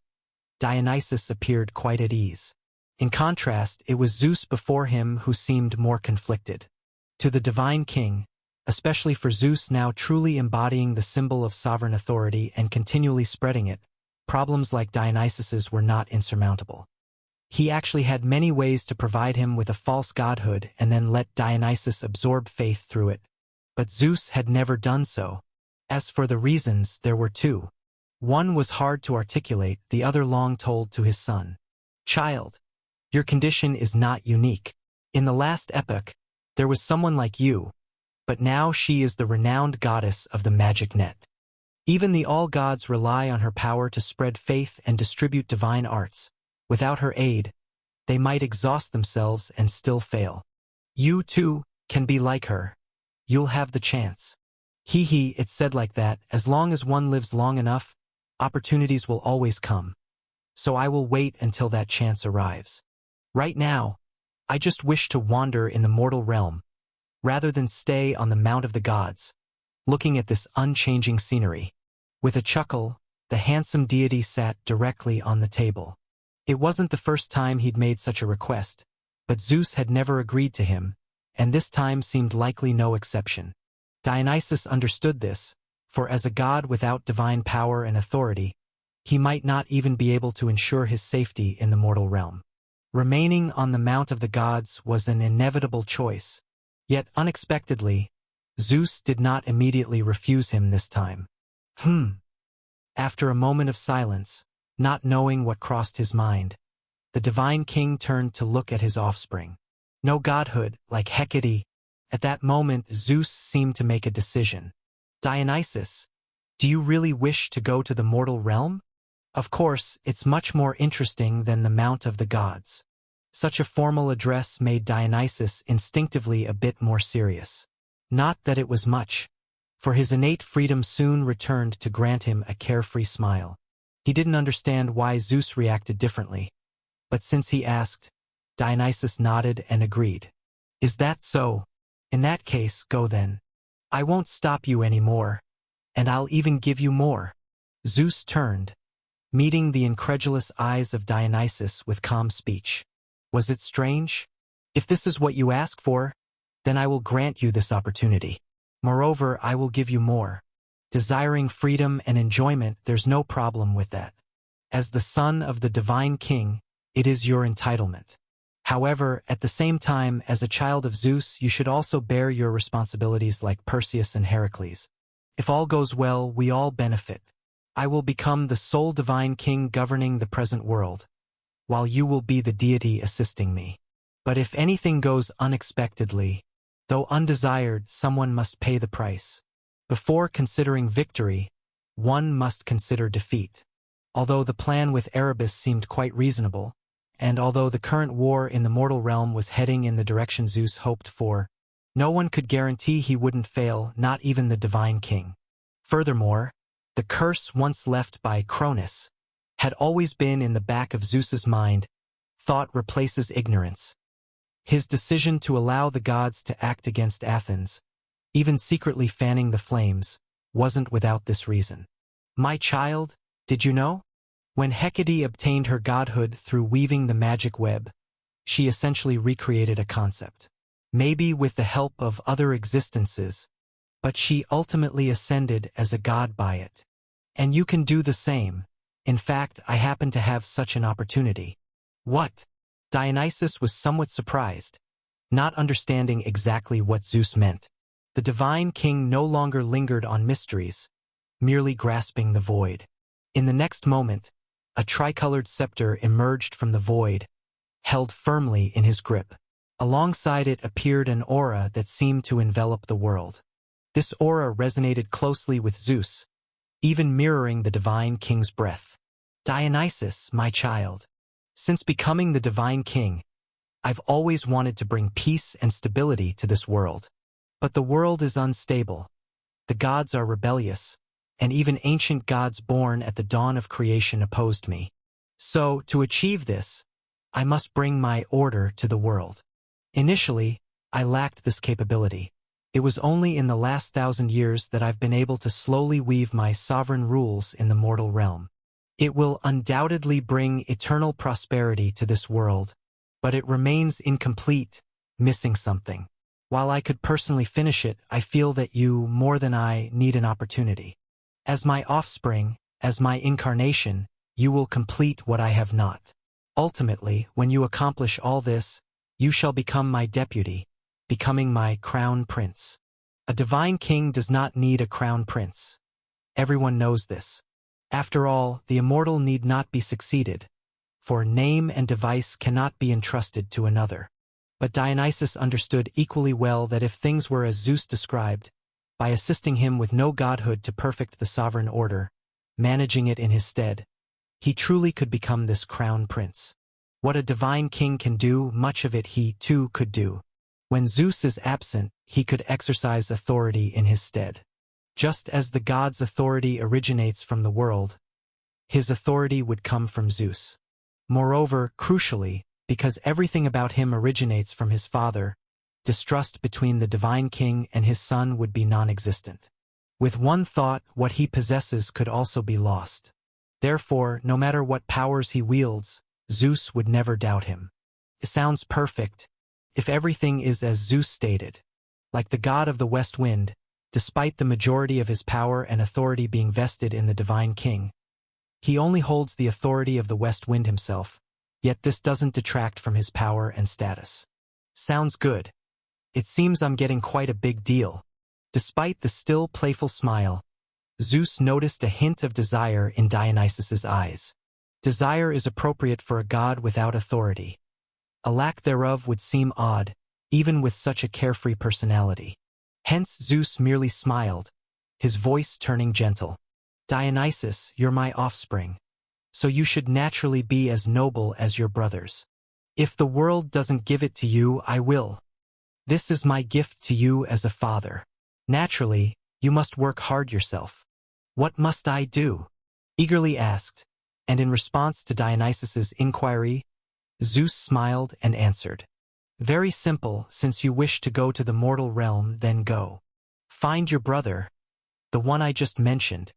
Dionysus appeared quite at ease. In contrast, it was Zeus before him who seemed more conflicted. To the divine king, especially for Zeus now truly embodying the symbol of sovereign authority and continually spreading it, problems like Dionysus's were not insurmountable. He actually had many ways to provide him with a false godhood and then let Dionysus absorb faith through it. But Zeus had never done so. As for the reasons, there were two. One was hard to articulate, the other long told to his son. "Child, your condition is not unique. In the last epoch, there was someone like you, but now she is the renowned goddess of the magic net. Even the all-gods rely on her power to spread faith and distribute divine arts. Without her aid, they might exhaust themselves and still fail. You, too, can be like her. You'll have the chance." It's said like that, as long as one lives long enough, opportunities will always come. So I will wait until that chance arrives. Right now, I just wish to wander in the mortal realm, rather than stay on the Mount of the Gods, looking at this unchanging scenery. With a chuckle, the handsome deity sat directly on the table. It wasn't the first time he'd made such a request, but Zeus had never agreed to him, and this time seemed likely no exception. Dionysus understood this, for as a god without divine power and authority, he might not even be able to ensure his safety in the mortal realm. Remaining on the Mount of the Gods was an inevitable choice, yet unexpectedly, Zeus did not immediately refuse him this time. After a moment of silence, not knowing what crossed his mind, the divine king turned to look at his offspring. No godhood, like Hecate. At that moment, Zeus seemed to make a decision. "Dionysus, do you really wish to go to the mortal realm? Of course, it's much more interesting than the Mount of the Gods." Such a formal address made Dionysus instinctively a bit more serious. Not that it was much, for his innate freedom soon returned to grant him a carefree smile. He didn't understand why Zeus reacted differently, but since he asked, Dionysus nodded and agreed. "Is that so? In that case, go then. I won't stop you anymore, and I'll even give you more." Zeus turned, meeting the incredulous eyes of Dionysus with calm speech. "Was it strange? If this is what you ask for, then I will grant you this opportunity. Moreover, I will give you more. Desiring freedom and enjoyment, there's no problem with that. As the son of the divine king, it is your entitlement. However, at the same time, as a child of Zeus, you should also bear your responsibilities like Perseus and Heracles. If all goes well, we all benefit. I will become the sole divine king governing the present world, while you will be the deity assisting me. But if anything goes unexpectedly, though undesired, someone must pay the price. Before considering victory, one must consider defeat. Although the plan with Erebus seemed quite reasonable, and although the current war in the mortal realm was heading in the direction Zeus hoped for, no one could guarantee he wouldn't fail, not even the divine king. Furthermore, the curse once left by Cronus had always been in the back of Zeus's mind. Thought replaces ignorance. His decision to allow the gods to act against Athens, even secretly fanning the flames, wasn't without this reason. My child, did you know? When Hecate obtained her godhood through weaving the magic web, she essentially recreated a concept. Maybe with the help of other existences, but she ultimately ascended as a god by it. And you can do the same. In fact, I happen to have such an opportunity. What? Dionysus was somewhat surprised, not understanding exactly what Zeus meant. The divine king no longer lingered on mysteries, merely grasping the void. In the next moment, a tricolored scepter emerged from the void, held firmly in his grip. Alongside it appeared an aura that seemed to envelop the world. This aura resonated closely with Zeus, even mirroring the divine king's breath. Dionysus, my child. Since becoming the divine king, I've always wanted to bring peace and stability to this world. But the world is unstable. The gods are rebellious, and even ancient gods born at the dawn of creation opposed me. So, to achieve this, I must bring my order to the world. Initially, I lacked this capability. It was only in the last 1,000 years that I've been able to slowly weave my sovereign rules in the mortal realm. It will undoubtedly bring eternal prosperity to this world, but it remains incomplete, missing something. While I could personally finish it, I feel that you, more than I, need an opportunity. As my offspring, as my incarnation, you will complete what I have not. Ultimately, when you accomplish all this, you shall become my deputy, becoming my crown prince. A divine king does not need a crown prince. Everyone knows this. After all, the immortal need not be succeeded, for name and device cannot be entrusted to another. But Dionysus understood equally well that if things were as Zeus described, by assisting him with no godhood to perfect the sovereign order, managing it in his stead, he truly could become this crown prince. What a divine king can do, much of it he, too, could do. When Zeus is absent, he could exercise authority in his stead. Just as the god's authority originates from the world, his authority would come from Zeus. Moreover, crucially, because everything about him originates from his father, distrust between the divine king and his son would be non-existent. With one thought, what he possesses could also be lost. Therefore, no matter what powers he wields, Zeus would never doubt him. It sounds perfect, if everything is as Zeus stated. Like the god of the west wind, despite the majority of his power and authority being vested in the divine king, he only holds the authority of the west wind himself, yet this doesn't detract from his power and status. Sounds good. It seems I'm getting quite a big deal. Despite the still playful smile, Zeus noticed a hint of desire in Dionysus's eyes. Desire is appropriate for a god without authority. A lack thereof would seem odd, even with such a carefree personality. Hence Zeus merely smiled, his voice turning gentle. Dionysus, you're my offspring, so you should naturally be as noble as your brothers. If the world doesn't give it to you, I will. This is my gift to you as a father. Naturally, you must work hard yourself. What must I do? Eagerly asked, and in response to Dionysus's inquiry, Zeus smiled and answered. Very simple, since you wish to go to the mortal realm, then go. Find your brother, the one I just mentioned.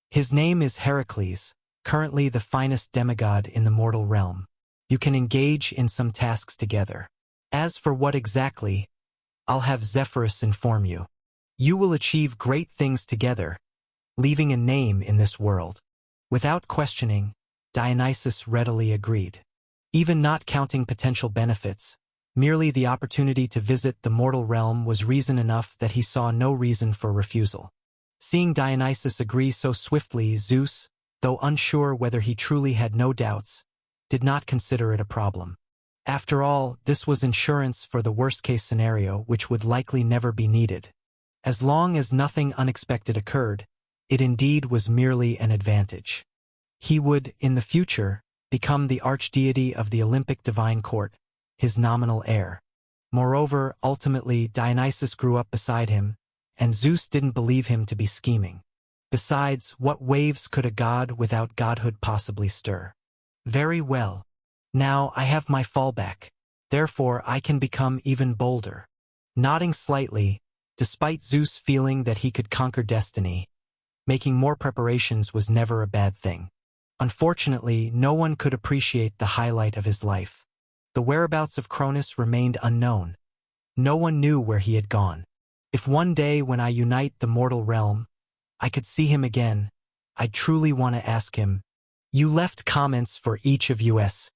His name is Heracles, currently the finest demigod in the mortal realm. You can engage in some tasks together. As for what exactly, I'll have Zephyrus inform you. You will achieve great things together, leaving a name in this world. Without questioning, Dionysus readily agreed. Even not counting potential benefits, merely the opportunity to visit the mortal realm was reason enough that he saw no reason for refusal. Seeing Dionysus agree so swiftly, Zeus, though unsure whether he truly had no doubts, did not consider it a problem. After all, this was insurance for the worst-case scenario which would likely never be needed. As long as nothing unexpected occurred, it indeed was merely an advantage. He would, in the future, become the archdeity of the Olympic divine court, his nominal heir. Moreover, ultimately Dionysus grew up beside him, and Zeus didn't believe him to be scheming. Besides, what waves could a god without godhood possibly stir? Very well. Now I have my fallback. Therefore I can become even bolder. Nodding slightly, despite Zeus feeling that he could conquer destiny, making more preparations was never a bad thing. Unfortunately, no one could appreciate the highlight of his life. The whereabouts of Cronus remained unknown. No one knew where he had gone. If one day when I unite the mortal realm, I could see him again, I'd truly want to ask him, "You left comments for each of us.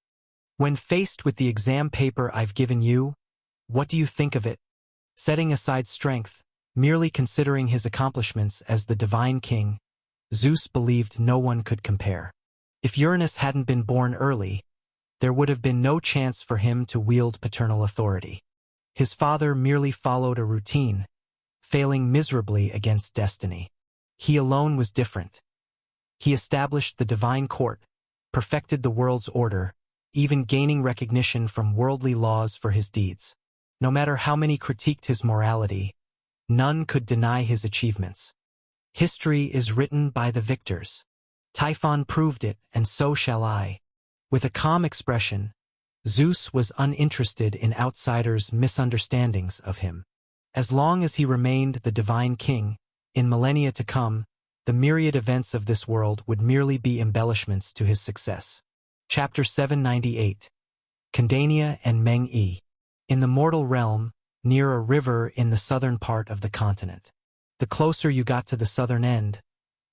When faced with the exam paper I've given you, what do you think of it?" Setting aside strength, merely considering his accomplishments as the divine king, Zeus believed no one could compare. If Uranus hadn't been born early, there would have been no chance for him to wield paternal authority. His father merely followed a routine, failing miserably against destiny. He alone was different. He established the divine court, perfected the world's order, even gaining recognition from worldly laws for his deeds. No matter how many critiqued his morality, none could deny his achievements. History is written by the victors. Typhon proved it, and so shall I. With a calm expression, Zeus was uninterested in outsiders' misunderstandings of him. As long as he remained the divine king, in millennia to come, the myriad events of this world would merely be embellishments to his success. Chapter 798. Kandania and Meng-I. In the mortal realm, near a river in the southern part of the continent. The closer you got to the southern end,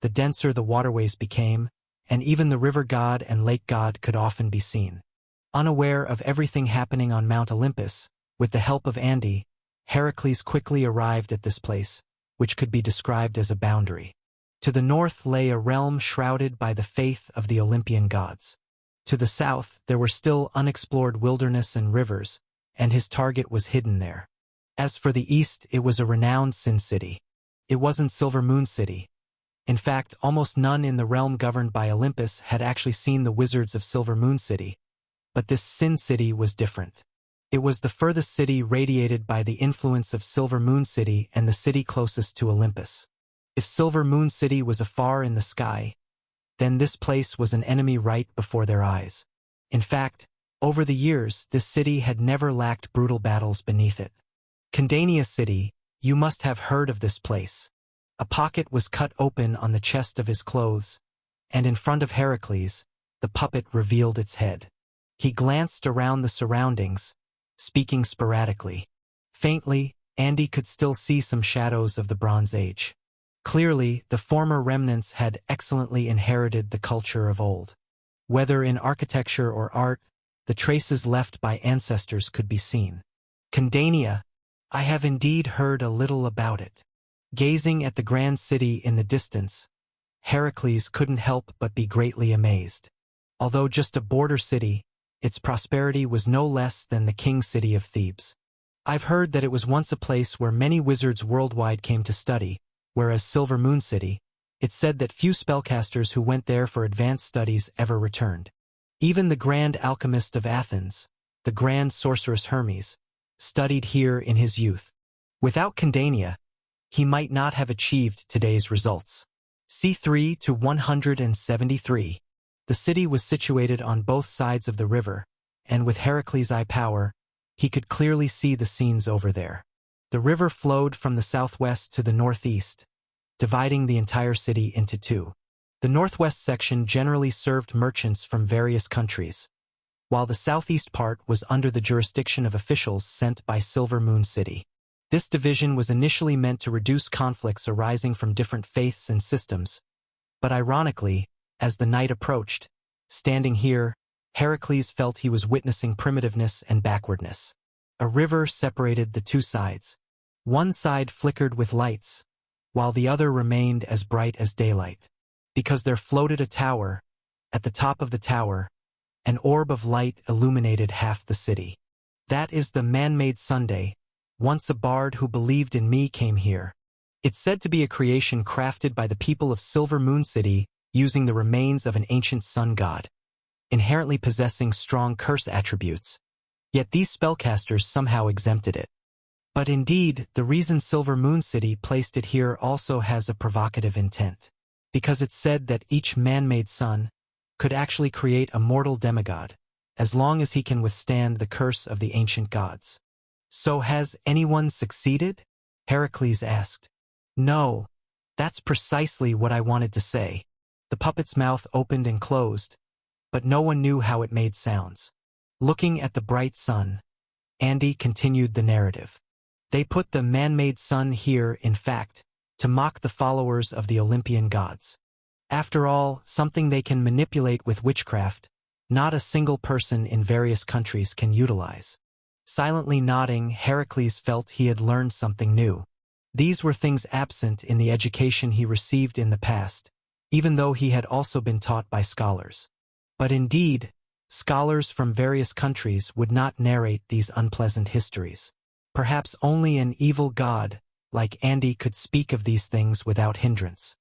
the denser the waterways became, and even the river god and lake god could often be seen. Unaware of everything happening on Mount Olympus, with the help of Andi, Heracles quickly arrived at this place, which could be described as a boundary. To the north lay a realm shrouded by the faith of the Olympian gods. To the south, there were still unexplored wilderness and rivers, and his target was hidden there. As for the east, it was a renowned Sin City. It wasn't Silver Moon City. In fact, almost none in the realm governed by Olympus had actually seen the wizards of Silver Moon City. But this Sin City was different. It was the furthest city radiated by the influence of Silver Moon City and the city closest to Olympus. If Silver Moon City was afar in the sky, then this place was an enemy right before their eyes. In fact, over the years, this city had never lacked brutal battles beneath it. Kandania City, you must have heard of this place. A pocket was cut open on the chest of his clothes, and in front of Heracles, the puppet revealed its head. He glanced around the surroundings, speaking sporadically. Faintly, Andi could still see some shadows of the Bronze Age. Clearly, the former remnants had excellently inherited the culture of old. Whether in architecture or art, the traces left by ancestors could be seen. Kandania, I have indeed heard a little about it. Gazing at the grand city in the distance, Heracles couldn't help but be greatly amazed. Although just a border city, its prosperity was no less than the king city of Thebes. I've heard that it was once a place where many wizards worldwide came to study, whereas Silver Moon City, it's said that few spellcasters who went there for advanced studies ever returned. Even the grand alchemist of Athens, the grand sorceress Hermes, studied here in his youth. Without Kandania, he might not have achieved today's results. C3 to 173. The city was situated on both sides of the river, and with Heracles' eye power, he could clearly see the scenes over there. The river flowed from the southwest to the northeast, dividing the entire city into two. The northwest section generally served merchants from various countries, while the southeast part was under the jurisdiction of officials sent by Silver Moon City. This division was initially meant to reduce conflicts arising from different faiths and systems, but ironically, as the night approached, standing here, Heracles felt he was witnessing primitiveness and backwardness. A river separated the two sides. One side flickered with lights, while the other remained as bright as daylight. Because there floated a tower. At the top of the tower, an orb of light illuminated half the city. That is the man-made Sunday. Once a bard who believed in me came here. It's said to be a creation crafted by the people of Silver Moon City using the remains of an ancient sun god, inherently possessing strong curse attributes. Yet these spellcasters somehow exempted it. But indeed, the reason Silver Moon City placed it here also has a provocative intent. Because it's said that each man-made sun could actually create a mortal demigod, as long as he can withstand the curse of the ancient gods. So has anyone succeeded? Heracles asked. No, that's precisely what I wanted to say. The puppet's mouth opened and closed, but no one knew how it made sounds. Looking at the bright sun, Andy continued the narrative. They put the man-made sun here, in fact, to mock the followers of the Olympian gods. After all, something they can manipulate with witchcraft, not a single person in various countries can utilize. Silently nodding, Heracles felt he had learned something new. These were things absent in the education he received in the past, even though he had also been taught by scholars. But indeed, scholars from various countries would not narrate these unpleasant histories. Perhaps only an evil god, like Andy, could speak of these things without hindrance.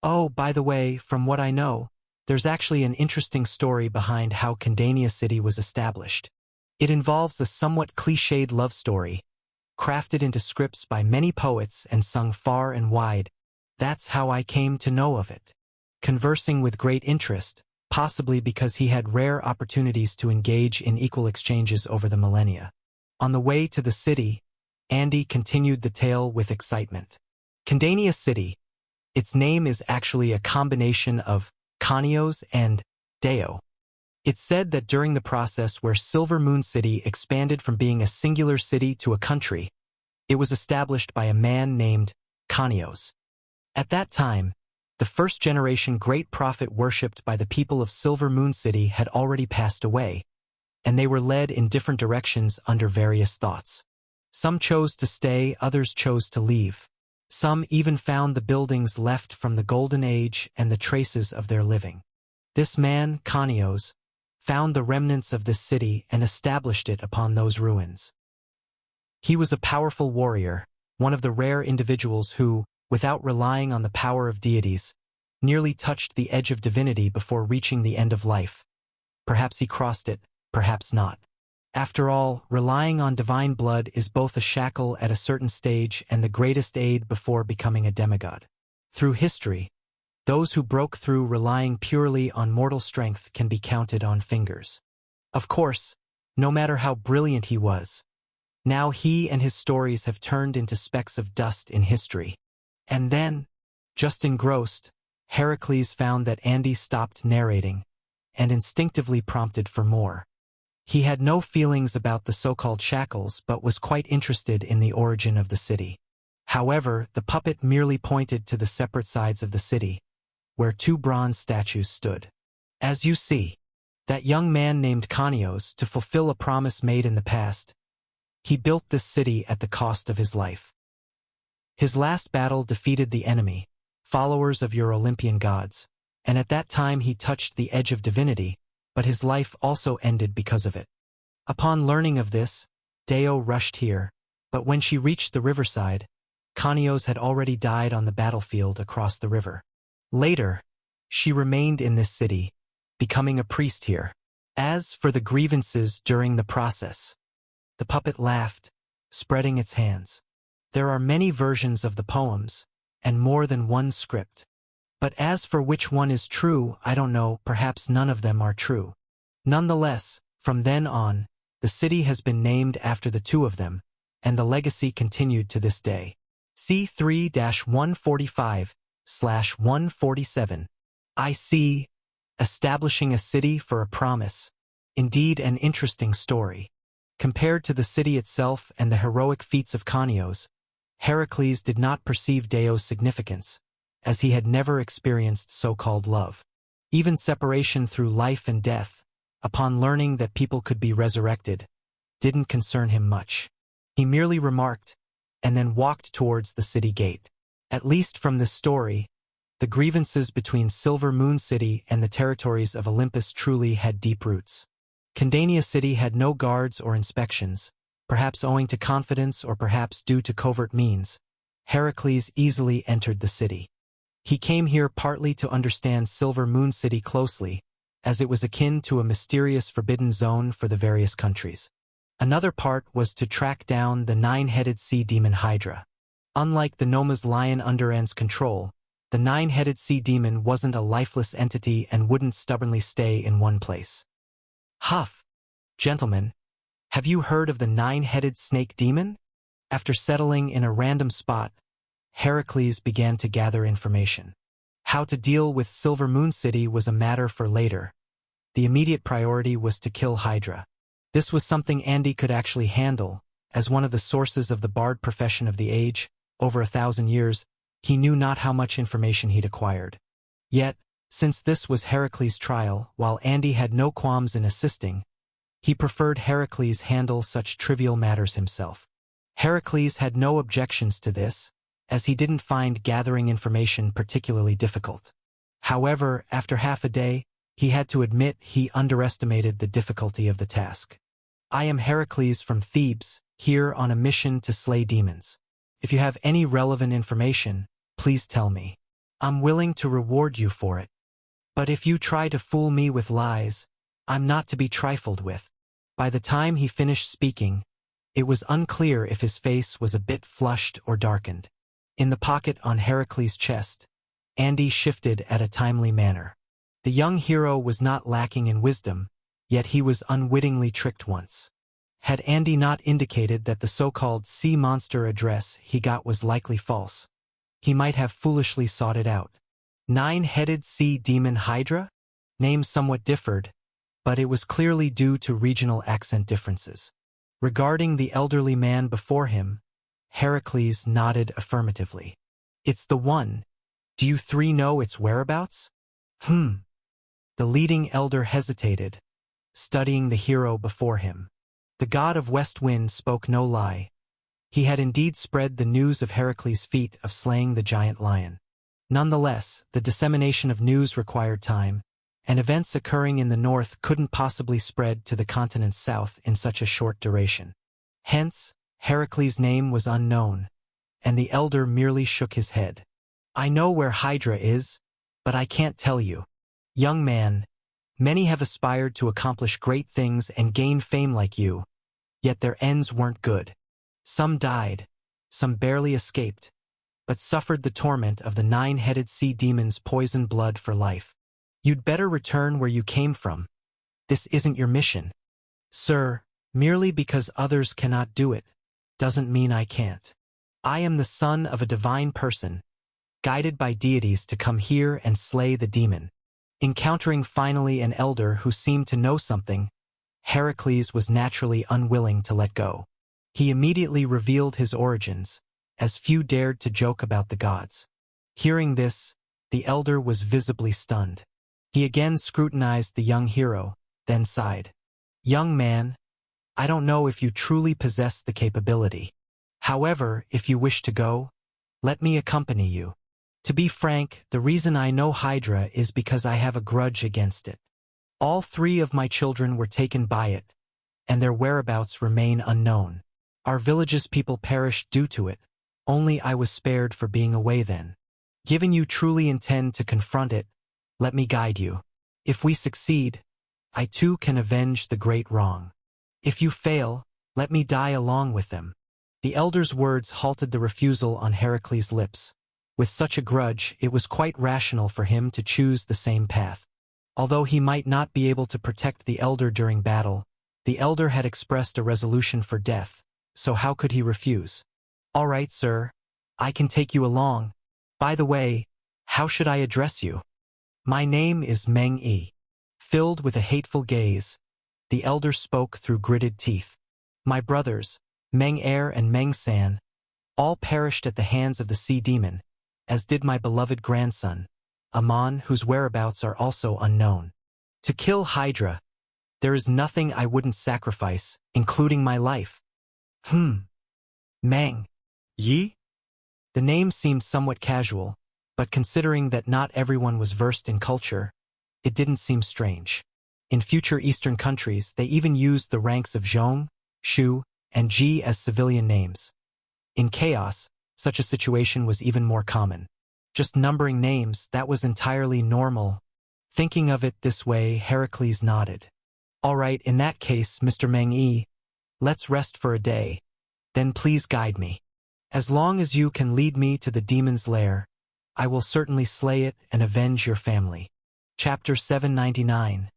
Oh, by the way, from what I know, there's actually an interesting story behind how Condania City was established. It involves a somewhat cliched love story, crafted into scripts by many poets and sung far and wide. That's how I came to know of it. Conversing with great interest, possibly because he had rare opportunities to engage in equal exchanges over the millennia. On the way to the city, Andy continued the tale with excitement. Condania City. Its name is actually a combination of Khanios and Deo. It's said that during the process where Silver Moon City expanded from being a singular city to a country, it was established by a man named Khanios. At that time, the first-generation great prophet worshipped by the people of Silver Moon City had already passed away, and they were led in different directions under various thoughts. Some chose to stay, others chose to leave. Some even found the buildings left from the Golden Age and the traces of their living. This man, Khanios, found the remnants of this city and established it upon those ruins. He was a powerful warrior, one of the rare individuals who, without relying on the power of deities, nearly touched the edge of divinity before reaching the end of life. Perhaps he crossed it, perhaps not. After all, relying on divine blood is both a shackle at a certain stage and the greatest aid before becoming a demigod. Through history, those who broke through relying purely on mortal strength can be counted on fingers. Of course, no matter how brilliant he was, now he and his stories have turned into specks of dust in history. And then, just engrossed, Heracles found that Andy stopped narrating and instinctively prompted for more. He had no feelings about the so-called shackles but was quite interested in the origin of the city. However, the puppet merely pointed to the separate sides of the city, where two bronze statues stood. As you see, that young man named Khanios, to fulfill a promise made in the past, he built this city at the cost of his life. His last battle defeated the enemy, followers of your Olympian gods, and at that time he touched the edge of divinity, but his life also ended because of it. Upon learning of this, Deo rushed here, but when she reached the riverside, Khanios had already died on the battlefield across the river. Later, she remained in this city, becoming a priest here. As for the grievances during the process, the puppet laughed, spreading its hands. There are many versions of the poems, and more than one script. But as for which one is true, I don't know, perhaps none of them are true. Nonetheless, from then on, the city has been named after the two of them, and the legacy continued to this day. See 3-145/147. I see. Establishing a city for a promise. Indeed an interesting story. Compared to the city itself and the heroic feats of Khanios, Heracles did not perceive Deo's significance, as he had never experienced so-called love. Even separation through life and death, upon learning that people could be resurrected, didn't concern him much. He merely remarked, and then walked towards the city gate. At least from this story, the grievances between Silver Moon City and the territories of Olympus truly had deep roots. Condania City had no guards or inspections, perhaps owing to confidence or perhaps due to covert means. Heracles easily entered the city. He came here partly to understand Silver Moon City closely, as it was akin to a mysterious forbidden zone for the various countries. Another part was to track down the nine-headed sea demon Hydra. Unlike the Noma's lion under End's control, the nine-headed sea demon wasn't a lifeless entity and wouldn't stubbornly stay in one place. Huff! Gentlemen, have you heard of the nine-headed snake demon? After settling in a random spot, Heracles began to gather information. How to deal with Silver Moon City was a matter for later. The immediate priority was to kill Hydra. This was something Andy could actually handle. As one of the sources of the bard profession of the age, over 1,000 years, he knew not how much information he'd acquired. Yet, since this was Heracles' trial, while Andy had no qualms in assisting, he preferred Heracles handle such trivial matters himself. Heracles had no objections to this, as he didn't find gathering information particularly difficult. However, after half a day, he had to admit he underestimated the difficulty of the task. I am Heracles from Thebes, here on a mission to slay demons. If you have any relevant information, please tell me. I'm willing to reward you for it. But if you try to fool me with lies, I'm not to be trifled with. By the time he finished speaking, it was unclear if his face was a bit flushed or darkened. In the pocket on Heracles' chest, Andy shifted at a timely manner. The young hero was not lacking in wisdom, yet he was unwittingly tricked once. Had Andy not indicated that the so-called sea monster address he got was likely false, he might have foolishly sought it out. Nine-headed sea demon Hydra? Name somewhat differed, but it was clearly due to regional accent differences. Regarding the elderly man before him, Heracles nodded affirmatively. It's the one. Do you three know its whereabouts? The leading elder hesitated, studying the hero before him. The god of West Wind spoke no lie. He had indeed spread the news of Heracles' feat of slaying the giant lion. Nonetheless, the dissemination of news required time, and events occurring in the north couldn't possibly spread to the continent's south in such a short duration. Hence, Heracles' name was unknown, and the elder merely shook his head. I know where Hydra is, but I can't tell you. Young man, many have aspired to accomplish great things and gain fame like you, yet their ends weren't good. Some died, some barely escaped, but suffered the torment of the nine-headed sea demon's poison blood for life. You'd better return where you came from. This isn't your mission. Sir, merely because others cannot do it, doesn't mean I can't. I am the son of a divine person, guided by deities to come here and slay the demon. Encountering finally an elder who seemed to know something, Heracles was naturally unwilling to let go. He immediately revealed his origins, as few dared to joke about the gods. Hearing this, the elder was visibly stunned. He again scrutinized the young hero, then sighed. Young man, I don't know if you truly possess the capability. However, if you wish to go, let me accompany you. To be frank, the reason I know Hydra is because I have a grudge against it. All three of my children were taken by it, and their whereabouts remain unknown. Our village's people perished due to it, only I was spared for being away then. Given you truly intend to confront it, let me guide you. If we succeed, I too can avenge the great wrong. If you fail, let me die along with them. The elder's words halted the refusal on Heracles' lips. With such a grudge, it was quite rational for him to choose the same path. Although he might not be able to protect the elder during battle, the elder had expressed a resolution for death, so how could he refuse? All right, sir. I can take you along. By the way, how should I address you? My name is Meng Yi. Filled with a hateful gaze, the elder spoke through gritted teeth. My brothers, Meng Er and Meng San, all perished at the hands of the sea demon, as did my beloved grandson, Amon, whose whereabouts are also unknown. To kill Hydra, There is nothing I wouldn't sacrifice, including my life. Meng Yi? The name seemed somewhat casual, but considering that not everyone was versed in culture, it didn't seem strange. In future Eastern countries, they even used the ranks of Zhong, Shu, and Ji as civilian names. In chaos, such a situation was even more common. Just numbering names, that was entirely normal. Thinking of it this way, Heracles nodded. All right, in that case, Mr. Meng Yi, let's rest for a day. Then please guide me. As long as you can lead me to the demon's lair, I will certainly slay it and avenge your family. Chapter 799.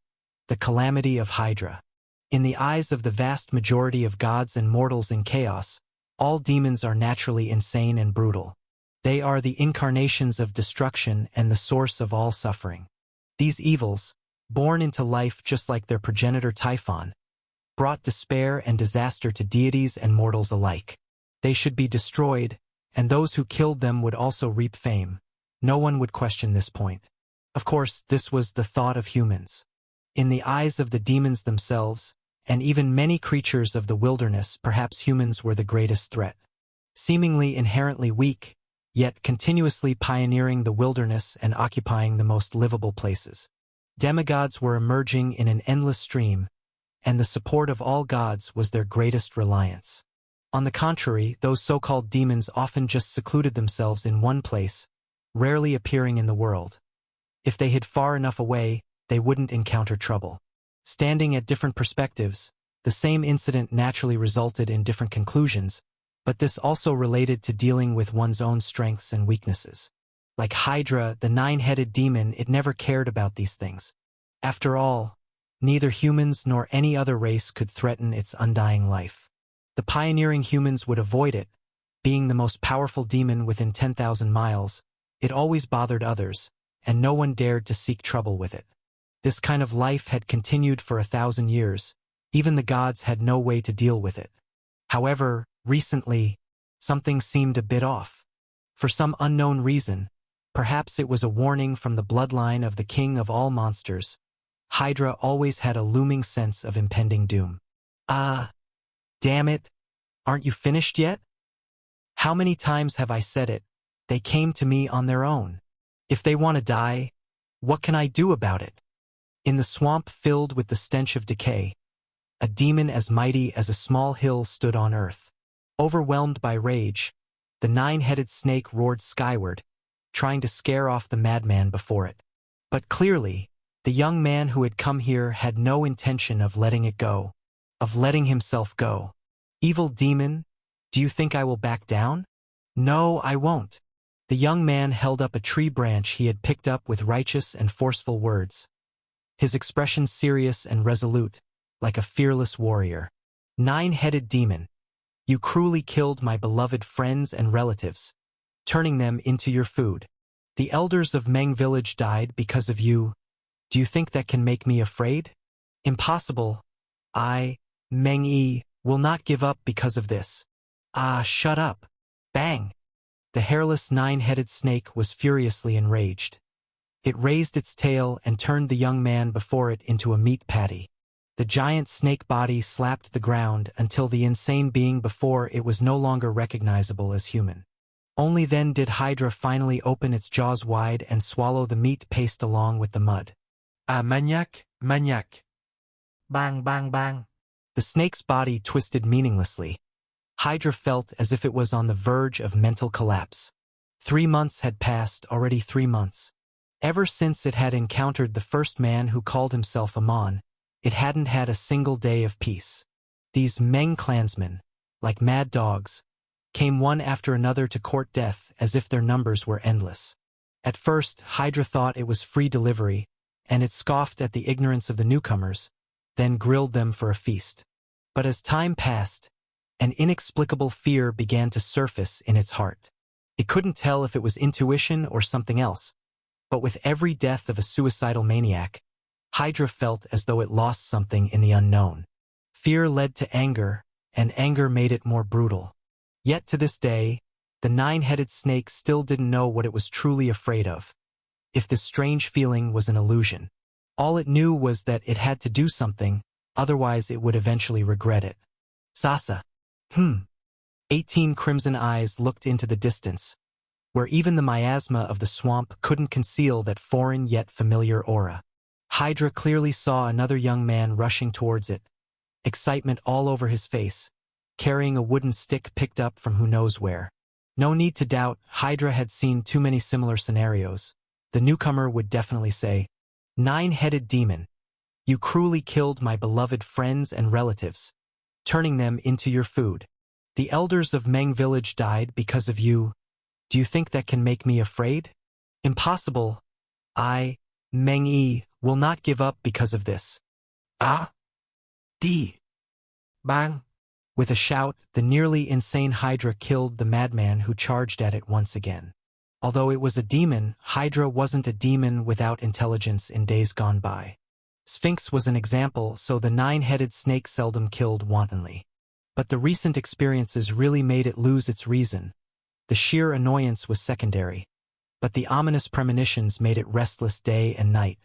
The Calamity of Hydra. In the eyes of the vast majority of gods and mortals in chaos, all demons are naturally insane and brutal. They are the incarnations of destruction and the source of all suffering. These evils, born into life just like their progenitor Typhon, brought despair and disaster to deities and mortals alike. They should be destroyed, and those who killed them would also reap fame. No one would question this point. Of course, this was the thought of humans. In the eyes of the demons themselves, and even many creatures of the wilderness, perhaps humans were the greatest threat. Seemingly inherently weak, yet continuously pioneering the wilderness and occupying the most livable places. Demigods were emerging in an endless stream, and the support of all gods was their greatest reliance. On the contrary, those so-called demons often just secluded themselves in one place, rarely appearing in the world. If they hid far enough away, they wouldn't encounter trouble. Standing at different perspectives, the same incident naturally resulted in different conclusions, but this also related to dealing with one's own strengths and weaknesses. Like Hydra, the nine-headed demon, it never cared about these things. After all, neither humans nor any other race could threaten its undying life. The pioneering humans would avoid it. Being the most powerful demon within 10,000 miles, it always bothered others, and no one dared to seek trouble with it. This kind of life had continued for 1,000 years. Even the gods had no way to deal with it. However, recently, something seemed a bit off. For some unknown reason, perhaps it was a warning from the bloodline of the king of all monsters, Hydra always had a looming sense of impending doom. Damn it! Aren't you finished yet? How many times have I said it? They came to me on their own. If they want to die, what can I do about it? In the swamp filled with the stench of decay, a demon as mighty as a small hill stood on earth. Overwhelmed by rage, the nine-headed snake roared skyward, trying to scare off the madman before it. But clearly, the young man who had come here had no intention of letting it go, of letting himself go. Evil demon, do you think I will back down? No, I won't. The young man held up a tree branch he had picked up with righteous and forceful words. His expression serious and resolute, like a fearless warrior. Nine-headed demon, you cruelly killed my beloved friends and relatives, turning them into your food. The elders of Meng village died because of you. Do you think that can make me afraid? Impossible. I, Meng Yi, will not give up because of this. Shut up. Bang! The hairless nine-headed snake was furiously enraged. It raised its tail and turned the young man before it into a meat patty. The giant snake body slapped the ground until the insane being before it was no longer recognizable as human. Only then did Hydra finally open its jaws wide and swallow the meat paste along with the mud. Maniac, maniac. Bang, bang, bang. The snake's body twisted meaninglessly. Hydra felt as if it was on the verge of mental collapse. 3 months had passed, already 3 months. Ever since it had encountered the first man who called himself Amon, it hadn't had a single day of peace. These Meng clansmen, like mad dogs, came one after another to court death as if their numbers were endless. At first, Hydra thought it was free delivery, and it scoffed at the ignorance of the newcomers, then grilled them for a feast. But as time passed, an inexplicable fear began to surface in its heart. It couldn't tell if it was intuition or something else, but with every death of a suicidal maniac, Hydra felt as though it lost something in the unknown. Fear led to anger, and anger made it more brutal. Yet to this day, the nine-headed snake still didn't know what it was truly afraid of. If this strange feeling was an illusion. All it knew was that it had to do something, otherwise it would eventually regret it. Sasa. 18 crimson eyes looked into the distance, where even the miasma of the swamp couldn't conceal that foreign yet familiar aura. Hydra clearly saw another young man rushing towards it, excitement all over his face, carrying a wooden stick picked up from who knows where. No need to doubt, Hydra had seen too many similar scenarios. The newcomer would definitely say, "Nine-headed demon, you cruelly killed my beloved friends and relatives, turning them into your food. The elders of Meng village died because of you. Do you think that can make me afraid? Impossible. I, Meng Yi, will not give up because of this." Ah! D. Bang! With a shout, the nearly insane Hydra killed the madman who charged at it once again. Although it was a demon, Hydra wasn't a demon without intelligence in days gone by. Sphinx was an example, so the nine-headed snake seldom killed wantonly. But the recent experiences really made it lose its reason. The sheer annoyance was secondary, but the ominous premonitions made it restless day and night.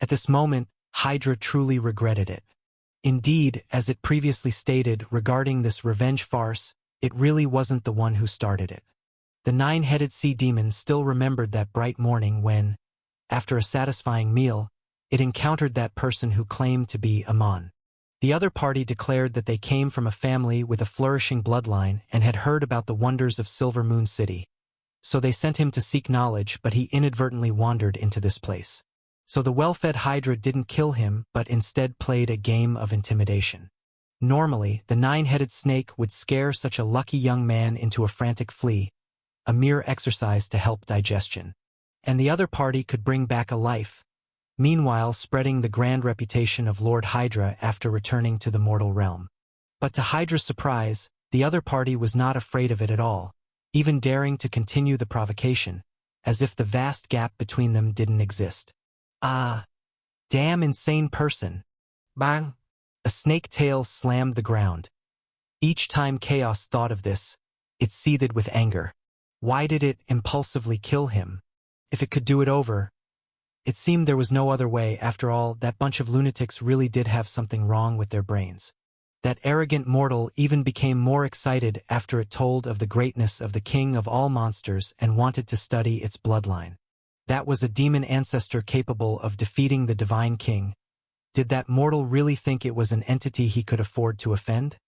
At this moment, Hydra truly regretted it. Indeed, as it previously stated regarding this revenge farce, it really wasn't the one who started it. The nine-headed sea demon still remembered that bright morning when, after a satisfying meal, it encountered that person who claimed to be Amon. The other party declared that they came from a family with a flourishing bloodline and had heard about the wonders of Silver Moon City. So they sent him to seek knowledge, but he inadvertently wandered into this place. So the well-fed Hydra didn't kill him, but instead played a game of intimidation. Normally, the nine-headed snake would scare such a lucky young man into a frantic flee, a mere exercise to help digestion. And the other party could bring back a life, meanwhile spreading the grand reputation of Lord Hydra after returning to the mortal realm. But to Hydra's surprise, the other party was not afraid of it at all, even daring to continue the provocation, as if the vast gap between them didn't exist. Ah, damn insane person. Bang! A snake tail slammed the ground. Each time Chaos thought of this, it seethed with anger. Why did it impulsively kill him? If it could do it over. It seemed there was no other way. After all, that bunch of lunatics really did have something wrong with their brains. That arrogant mortal even became more excited after it told of the greatness of the king of all monsters and wanted to study its bloodline. That was a demon ancestor capable of defeating the divine king. Did that mortal really think it was an entity he could afford to offend?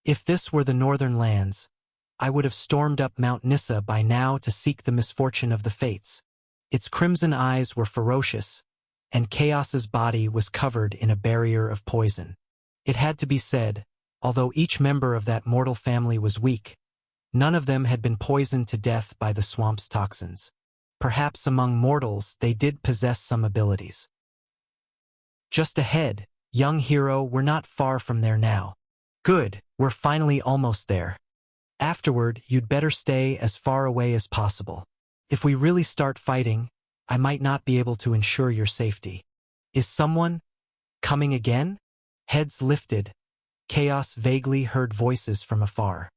If this were the northern lands, I would have stormed up Mount Nissa by now to seek the misfortune of the fates. Its crimson eyes were ferocious, and Chaos's body was covered in a barrier of poison. It had to be said, although each member of that mortal family was weak, none of them had been poisoned to death by the swamp's toxins. Perhaps among mortals they did possess some abilities. Just ahead, young hero, we're not far from there now. Good, we're finally almost there. Afterward, you'd better stay as far away as possible. If we really start fighting, I might not be able to ensure your safety. Is someone coming again? Heads lifted, Chaos vaguely heard voices from afar.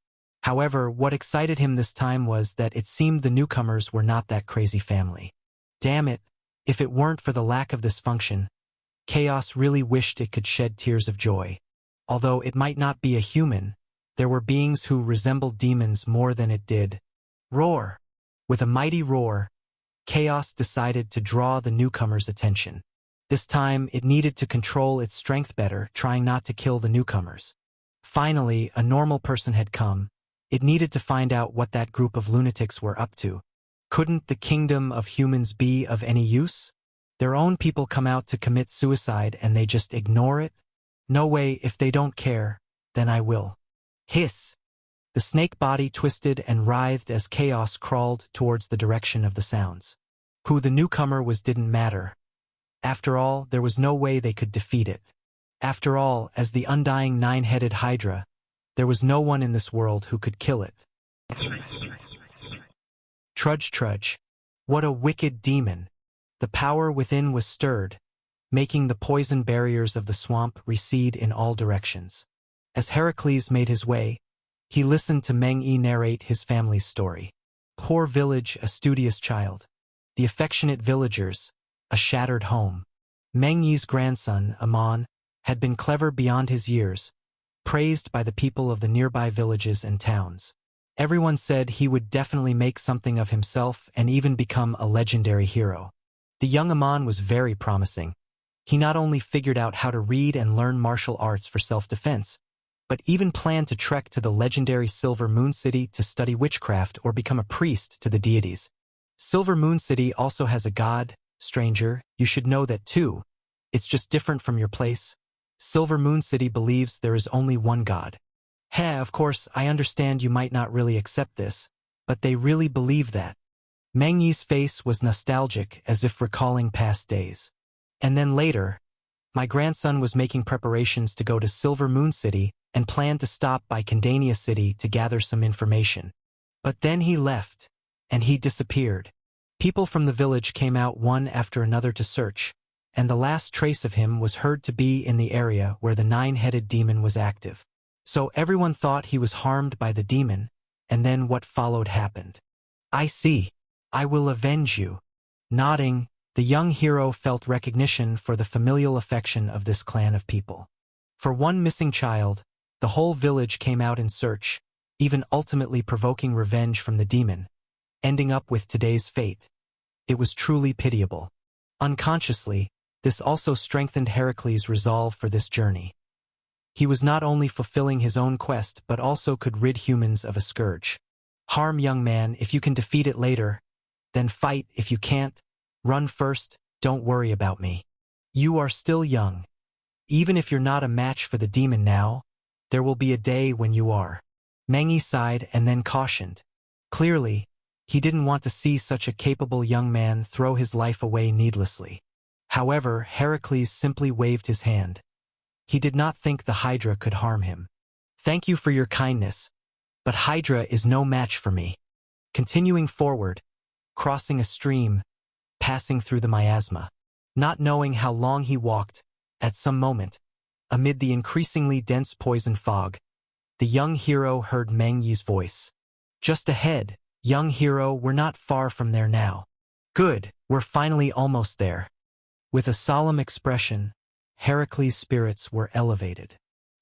However, what excited him this time was that it seemed the newcomers were not that crazy family. Damn it, if it weren't for the lack of this function, Chaos really wished it could shed tears of joy. Although it might not be a human, there were beings who resembled demons more than it did. Roar! With a mighty roar, Chaos decided to draw the newcomers' attention. This time, it needed to control its strength better, trying not to kill the newcomers. Finally, a normal person had come. It needed to find out what that group of lunatics were up to. Couldn't the kingdom of humans be of any use? Their own people come out to commit suicide and they just ignore it? No way. If they don't care, then I will. Hiss! The snake body twisted and writhed as Chaos crawled towards the direction of the sounds. Who the newcomer was didn't matter. After all, there was no way they could defeat it. After all, as the undying nine-headed Hydra, there was no one in this world who could kill it. Trudge, trudge. What a wicked demon. The power within was stirred, making the poison barriers of the swamp recede in all directions. As Heracles made his way, he listened to Meng Yi narrate his family's story. Poor village, a studious child. The affectionate villagers, a shattered home. Meng Yi's grandson, Amon, had been clever beyond his years, praised by the people of the nearby villages and towns. Everyone said he would definitely make something of himself and even become a legendary hero. The young Amon was very promising. He not only figured out how to read and learn martial arts for self-defense, but even planned to trek to the legendary Silver Moon City to study witchcraft or become a priest to the deities. Silver Moon City also has a god, stranger, you should know that too. It's just different from your place. Silver Moon City believes there is only one god. Of course, I understand you might not really accept this, but they really believe that. Meng Yi's face was nostalgic, as if recalling past days. And then later, my grandson was making preparations to go to Silver Moon City and planned to stop by Condania City to gather some information. But then he left, and he disappeared. People from the village came out one after another to search, and the last trace of him was heard to be in the area where the nine-headed demon was active. So everyone thought he was harmed by the demon, and then what followed happened. I see. I will avenge you. Nodding, the young hero felt recognition for the familial affection of this clan of people. For one missing child, the whole village came out in search, even ultimately provoking revenge from the demon, ending up with today's fate. It was truly pitiable. Unconsciously, this also strengthened Heracles' resolve for this journey. He was not only fulfilling his own quest but also could rid humans of a scourge. Harm, young man, if you can defeat it later. Then fight if you can't. Run first, don't worry about me. You are still young. Even if you're not a match for the demon now, there will be a day when you are. Meng Yi sighed and then cautioned. Clearly, he didn't want to see such a capable young man throw his life away needlessly. However, Heracles simply waved his hand. He did not think the Hydra could harm him. Thank you for your kindness, but Hydra is no match for me. Continuing forward, crossing a stream, passing through the miasma. Not knowing how long he walked, at some moment, amid the increasingly dense poison fog, the young hero heard Meng Yi's voice. Just ahead, young hero, we're not far from there now. Good, we're finally almost there. With a solemn expression, Heracles' spirits were elevated.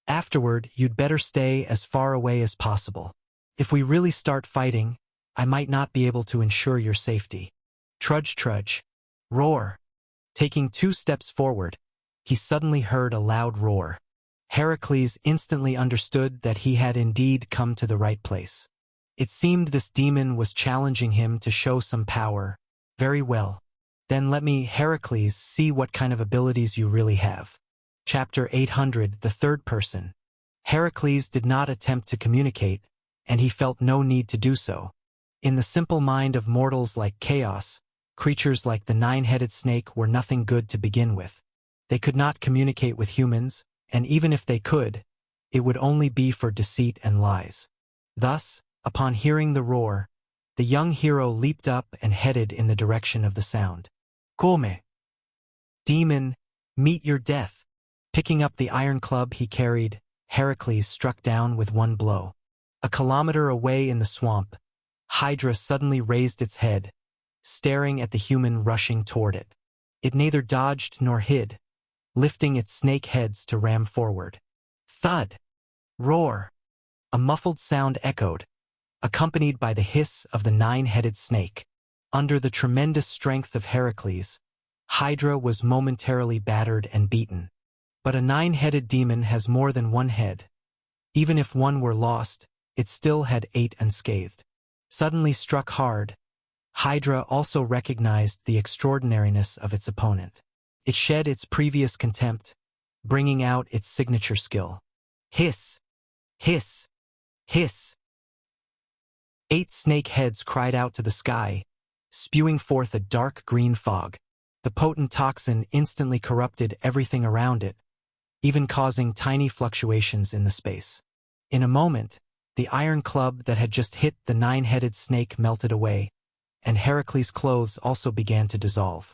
Afterward, you'd better stay as far away as possible. If we really start fighting, I might not be able to ensure your safety. Trudge, trudge. Roar. Taking 2 steps forward, he suddenly heard a loud roar. Heracles instantly understood that he had indeed come to the right place. It seemed this demon was challenging him to show some power. Very well. Then let me, Heracles, see what kind of abilities you really have. Chapter 800, the third person. Heracles did not attempt to communicate, and he felt no need to do so. In the simple mind of mortals like Chaos, creatures like the nine-headed snake were nothing good to begin with. They could not communicate with humans, and even if they could, it would only be for deceit and lies. Thus, upon hearing the roar, the young hero leaped up and headed in the direction of the sound. Come! Demon, meet your death. Picking up the iron club he carried, Heracles struck down with one blow. A kilometer away in the swamp, Hydra suddenly raised its head, staring at the human rushing toward it. It neither dodged nor hid, lifting its snake heads to ram forward. Thud! Roar! A muffled sound echoed, accompanied by the hiss of the nine-headed snake. Under the tremendous strength of Heracles, Hydra was momentarily battered and beaten. But a nine-headed demon has more than one head. Even if one were lost, it still had 8 unscathed. Suddenly struck hard, Hydra also recognized the extraordinariness of its opponent. It shed its previous contempt, bringing out its signature skill. Hiss! Hiss! Hiss! 8 snake heads cried out to the sky, spewing forth a dark green fog. The potent toxin instantly corrupted everything around it, even causing tiny fluctuations in the space. In a moment, the iron club that had just hit the nine-headed snake melted away, and Heracles' clothes also began to dissolve.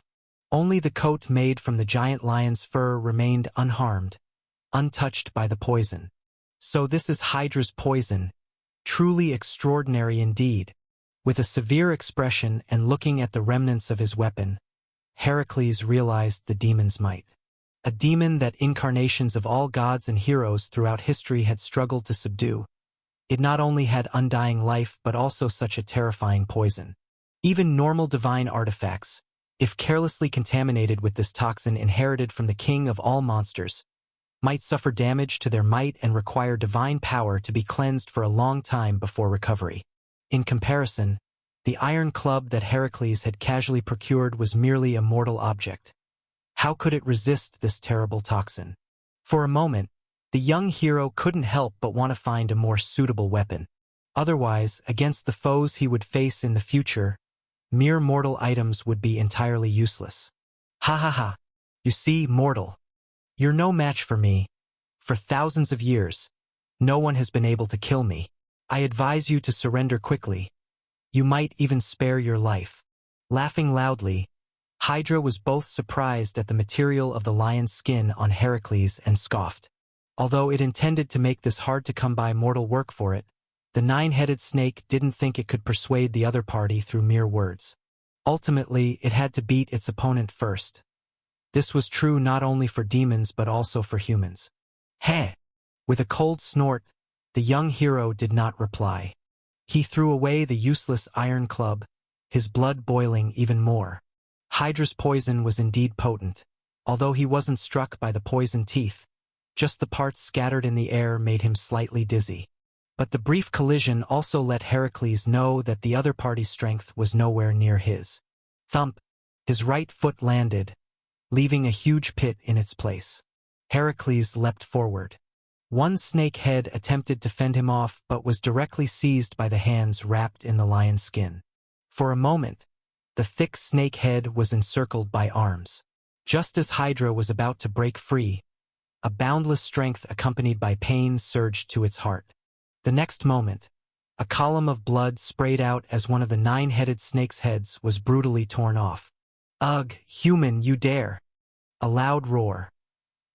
Only the coat made from the giant lion's fur remained unharmed, untouched by the poison. So this is Hydra's poison, truly extraordinary indeed. With a severe expression and looking at the remnants of his weapon, Heracles realized the demon's might. a demon that incarnations of all gods and heroes throughout history had struggled to subdue. It not only had undying life but also such a terrifying poison. Even normal divine artifacts, if carelessly contaminated with this toxin inherited from the king of all monsters, might suffer damage to their might and require divine power to be cleansed for a long time before recovery. In comparison, the iron club that Heracles had casually procured was merely a mortal object. How could it resist this terrible toxin? For a moment, the young hero couldn't help but want to find a more suitable weapon. Otherwise, against the foes he would face in the future, mere mortal items would be entirely useless. Ha ha ha! You see, mortal, you're no match for me. For thousands of years, no one has been able to kill me. I advise you to surrender quickly. You might even spare your life. Laughing loudly, Hydra was both surprised at the material of the lion's skin on Heracles and scoffed. Although it intended to make this hard-to-come-by mortal work for it, the nine-headed snake didn't think it could persuade the other party through mere words. Ultimately, it had to beat its opponent first. This was true not only for demons but also for humans. Heh! With a cold snort, the young hero did not reply. He threw away the useless iron club, his blood boiling even more. Hydra's poison was indeed potent, although he wasn't struck by the poison teeth. Just the parts scattered in the air made him slightly dizzy. But the brief collision also let Heracles know that the other party's strength was nowhere near his. Thump! His right foot landed, leaving a huge pit in its place. Heracles leapt forward. One snake head attempted to fend him off but was directly seized by the hands wrapped in the lion's skin. For a moment, the thick snake head was encircled by arms. Just as Hydra was about to break free, a boundless strength accompanied by pain surged to its heart. The next moment, a column of blood sprayed out as one of the nine-headed snake's heads was brutally torn off. Ugh, human, you dare! A loud roar.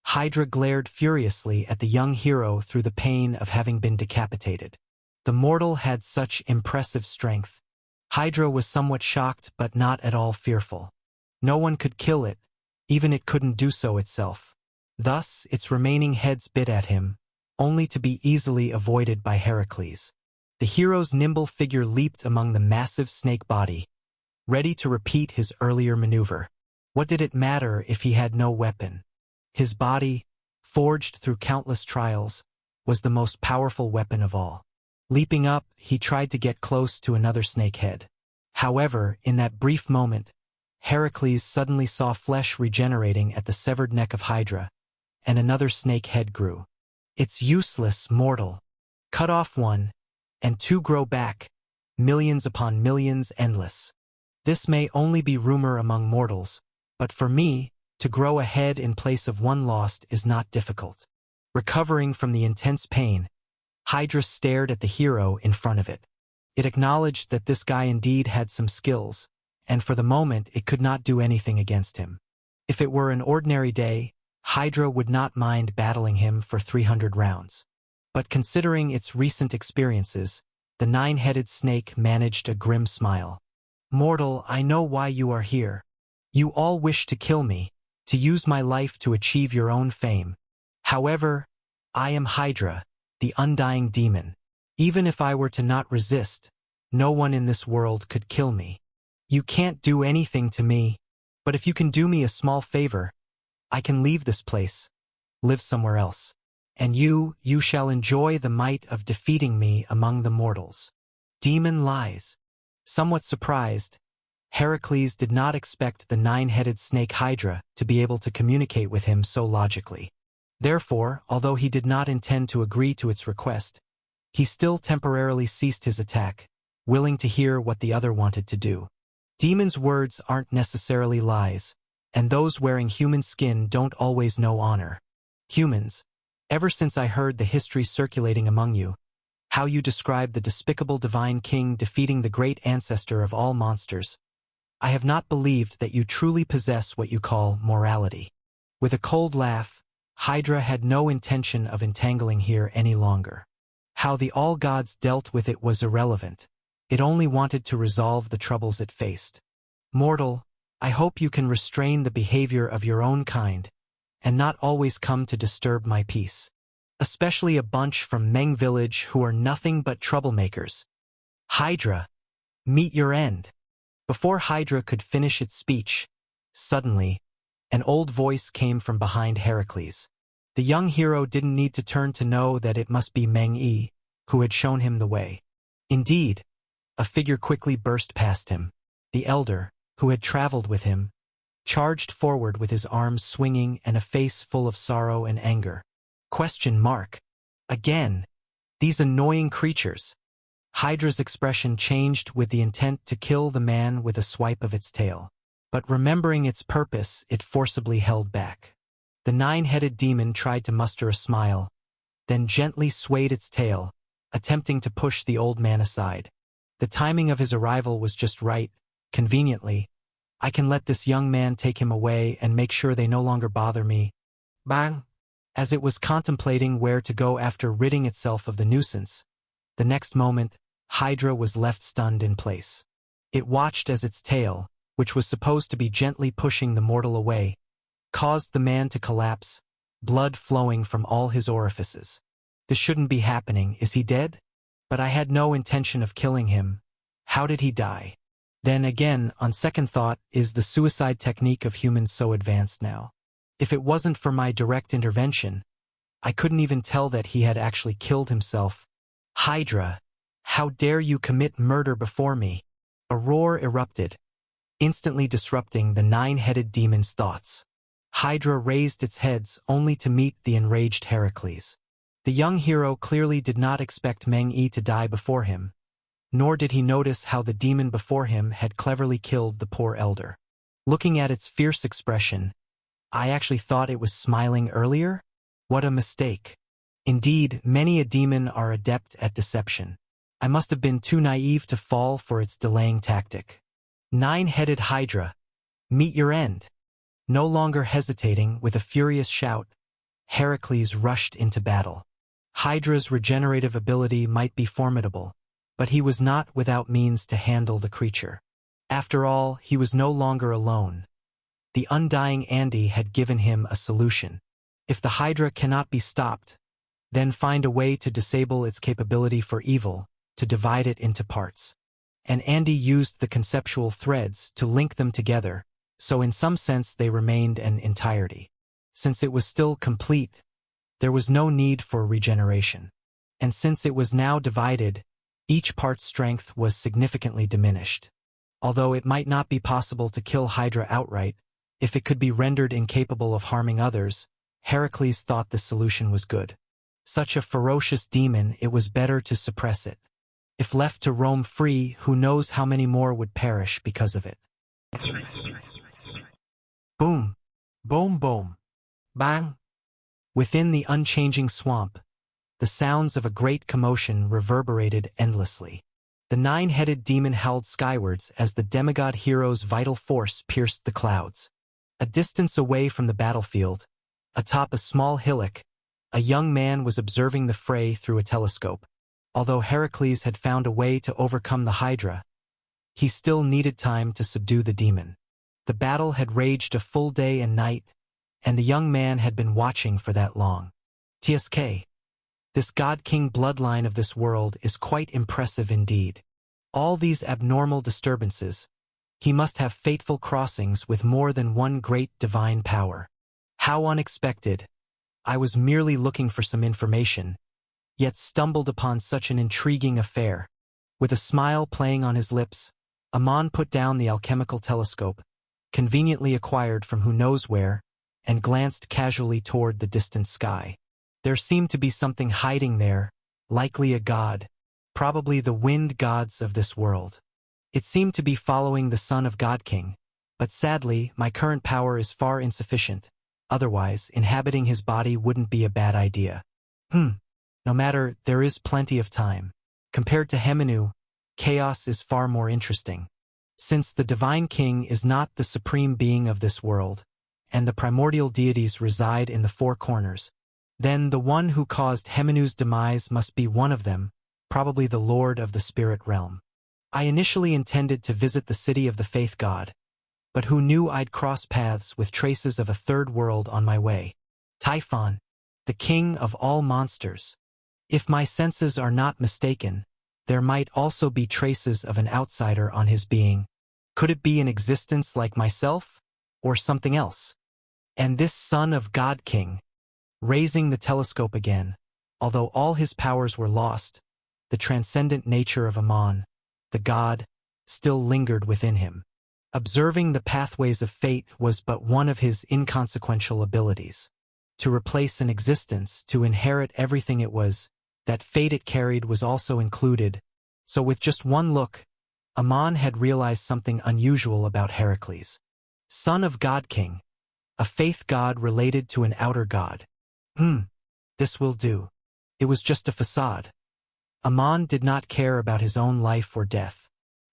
Hydra glared furiously at the young hero through the pain of having been decapitated. The mortal had such impressive strength. Hydra was somewhat shocked but not at all fearful. No one could kill it, even it couldn't do so itself. Thus, its remaining heads bit at him, only to be easily avoided by Heracles. The hero's nimble figure leaped among the massive snake body, ready to repeat his earlier maneuver. What did it matter if he had no weapon? His body, forged through countless trials, was the most powerful weapon of all. Leaping up, he tried to get close to another snake head. However, in that brief moment, Heracles suddenly saw flesh regenerating at the severed neck of Hydra, and another snake head grew. It's useless, mortal. Cut off one, and two grow back, millions upon millions endless. This may only be rumor among mortals, but for me, to grow a head in place of one lost is not difficult. Recovering from the intense pain, Hydra stared at the hero in front of it. It acknowledged that this guy indeed had some skills, and for the moment it could not do anything against him. If it were an ordinary day, Hydra would not mind battling him for 300 rounds. But considering its recent experiences, the nine-headed snake managed a grim smile. Mortal, I know why you are here. You all wish to kill me, to use my life to achieve your own fame. However, I am Hydra, the undying demon. Even if I were to not resist, no one in this world could kill me. You can't do anything to me, but if you can do me a small favor, I can leave this place, live somewhere else. And you shall enjoy the might of defeating me among the mortals. Demon lies. Somewhat surprised, Heracles did not expect the nine-headed snake Hydra to be able to communicate with him so logically. Therefore, although he did not intend to agree to its request, he still temporarily ceased his attack, willing to hear what the other wanted to do. Demons' words aren't necessarily lies, and those wearing human skin don't always know honor. Humans, ever since I heard the history circulating among you, how you describe the despicable divine king defeating the great ancestor of all monsters, I have not believed that you truly possess what you call morality. With a cold laugh, Hydra had no intention of entangling here any longer. How the all-gods dealt with it was irrelevant. It only wanted to resolve the troubles it faced. Mortal, I hope you can restrain the behavior of your own kind, and not always come to disturb my peace. Especially a bunch from Meng village who are nothing but troublemakers. Hydra, meet your end. Before Hydra could finish its speech, suddenly, an old voice came from behind Heracles. The young hero didn't need to turn to know that it must be Meng Yi, who had shown him the way. Indeed, a figure quickly burst past him. The elder, who had traveled with him, charged forward with his arms swinging and a face full of sorrow and anger. Question mark. Again. These annoying creatures. Hydra's expression changed with the intent to kill the man with a swipe of its tail. But remembering its purpose, it forcibly held back. The nine-headed demon tried to muster a smile, then gently swayed its tail, attempting to push the old man aside. The timing of his arrival was just right. Conveniently, I can let this young man take him away and make sure they no longer bother me. Bang! As it was contemplating where to go after ridding itself of the nuisance, the next moment, Hydra was left stunned in place. It watched as its tail, which was supposed to be gently pushing the mortal away, caused the man to collapse, blood flowing from all his orifices. This shouldn't be happening. Is he dead? But I had no intention of killing him. How did he die? Then again, on second thought, is the suicide technique of humans so advanced now? If it wasn't for my direct intervention, I couldn't even tell that he had actually killed himself. Hydra, how dare you commit murder before me? A roar erupted, instantly disrupting the nine-headed demon's thoughts. Hydra raised its heads only to meet the enraged Heracles. The young hero clearly did not expect Meng Yi to die before him, nor did he notice how the demon before him had cleverly killed the poor elder. Looking at its fierce expression, I actually thought it was smiling earlier? What a mistake. Indeed, many a demon are adept at deception. I must have been too naive to fall for its delaying tactic. Nine-headed Hydra, meet your end. No longer hesitating, with a furious shout, Heracles rushed into battle. Hydra's regenerative ability might be formidable, but he was not without means to handle the creature. After all, he was no longer alone. The undying Andy had given him a solution. If the Hydra cannot be stopped, then find a way to disable its capability for evil, to divide it into parts. And Andy used the conceptual threads to link them together, so in some sense they remained an entirety. Since it was still complete, there was no need for regeneration. And since it was now divided, each part's strength was significantly diminished. Although it might not be possible to kill Hydra outright, if it could be rendered incapable of harming others, Heracles thought the solution was good. Such a ferocious demon, it was better to suppress it. If left to roam free, who knows how many more would perish because of it. Boom! Boom boom! Bang! Within the unchanging swamp, the sounds of a great commotion reverberated endlessly. The nine-headed demon howled skywards as the demigod hero's vital force pierced the clouds. A distance away from the battlefield, atop a small hillock, a young man was observing the fray through a telescope. Although Heracles had found a way to overcome the Hydra, he still needed time to subdue the demon. The battle had raged a full day and night, and the young man had been watching for that long. TSK. This God-King bloodline of this world is quite impressive indeed. All these abnormal disturbances, he must have fateful crossings with more than one great divine power. How unexpected. I was merely looking for some information, yet stumbled upon such an intriguing affair. With a smile playing on his lips, Amon put down the alchemical telescope, conveniently acquired from who knows where, and glanced casually toward the distant sky. There seemed to be something hiding there, likely a god, probably the wind gods of this world. It seemed to be following the son of God-King, but sadly, my current power is far insufficient. Otherwise, inhabiting his body wouldn't be a bad idea. No matter, there is plenty of time. Compared to Heminu, chaos is far more interesting. Since the Divine King is not the supreme being of this world, and the primordial deities reside in the four corners, then the one who caused Heminu's demise must be one of them, probably the Lord of the Spirit Realm. I initially intended to visit the city of the Faith God, but who knew I'd cross paths with traces of a third world on my way? Typhon, the king of all monsters. If my senses are not mistaken, there might also be traces of an outsider on his being. Could it be an existence like myself, or something else? And this son of God King, raising the telescope again, although all his powers were lost, the transcendent nature of Amon, the god, still lingered within him. Observing the pathways of fate was but one of his inconsequential abilities. To replace an existence, to inherit everything it was, that fate it carried was also included, so with just one look, Amon had realized something unusual about Heracles. Son of God King, a faith god related to an outer god. This will do. It was just a facade. Amon did not care about his own life or death.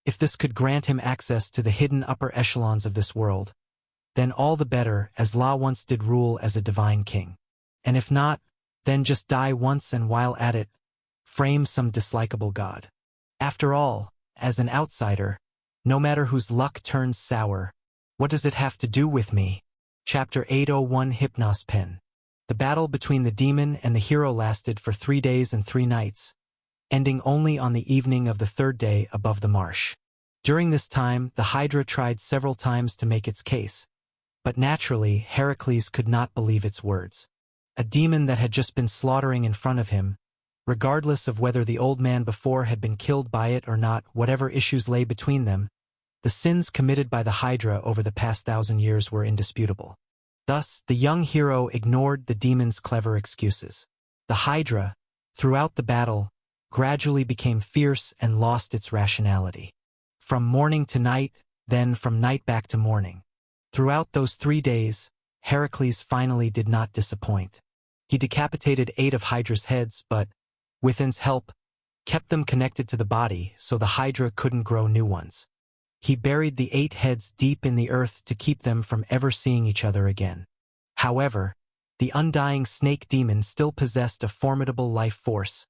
If this could grant him access to the hidden upper echelons of this world, then all the better, as La once did rule as a divine king. And if not, then just die once and while at it, frame some dislikable god. After all, as an outsider, no matter whose luck turns sour, what does it have to do with me? Chapter 801 Hypnos Pen. The battle between the demon and the hero lasted for 3 days and 3 nights, ending only on the evening of the 3rd day above the marsh. During this time, the Hydra tried several times to make its case, but naturally, Heracles could not believe its words. A demon that had just been slaughtering in front of him, regardless of whether the old man before had been killed by it or not, whatever issues lay between them, the sins committed by the Hydra over the past 1,000 years were indisputable. Thus, the young hero ignored the demon's clever excuses. The Hydra, throughout the battle, gradually became fierce and lost its rationality. From morning to night, then from night back to morning. Throughout those 3 days, Heracles finally did not disappoint. He decapitated 8 of Hydra's heads, but, with Within's help, kept them connected to the body so the Hydra couldn't grow new ones. He buried the 8 heads deep in the earth to keep them from ever seeing each other again. However, the undying snake demon still possessed a formidable life force,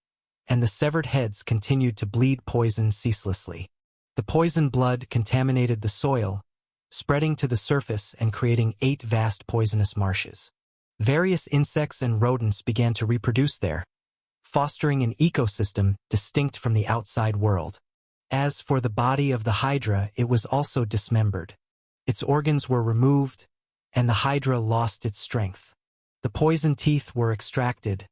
and the severed heads continued to bleed poison ceaselessly. The poison blood contaminated the soil, spreading to the surface and creating 8 vast poisonous marshes. Various insects and rodents began to reproduce there, fostering an ecosystem distinct from the outside world. As for the body of the Hydra, it was also dismembered. Its organs were removed, and the Hydra lost its strength. The poison teeth were extracted,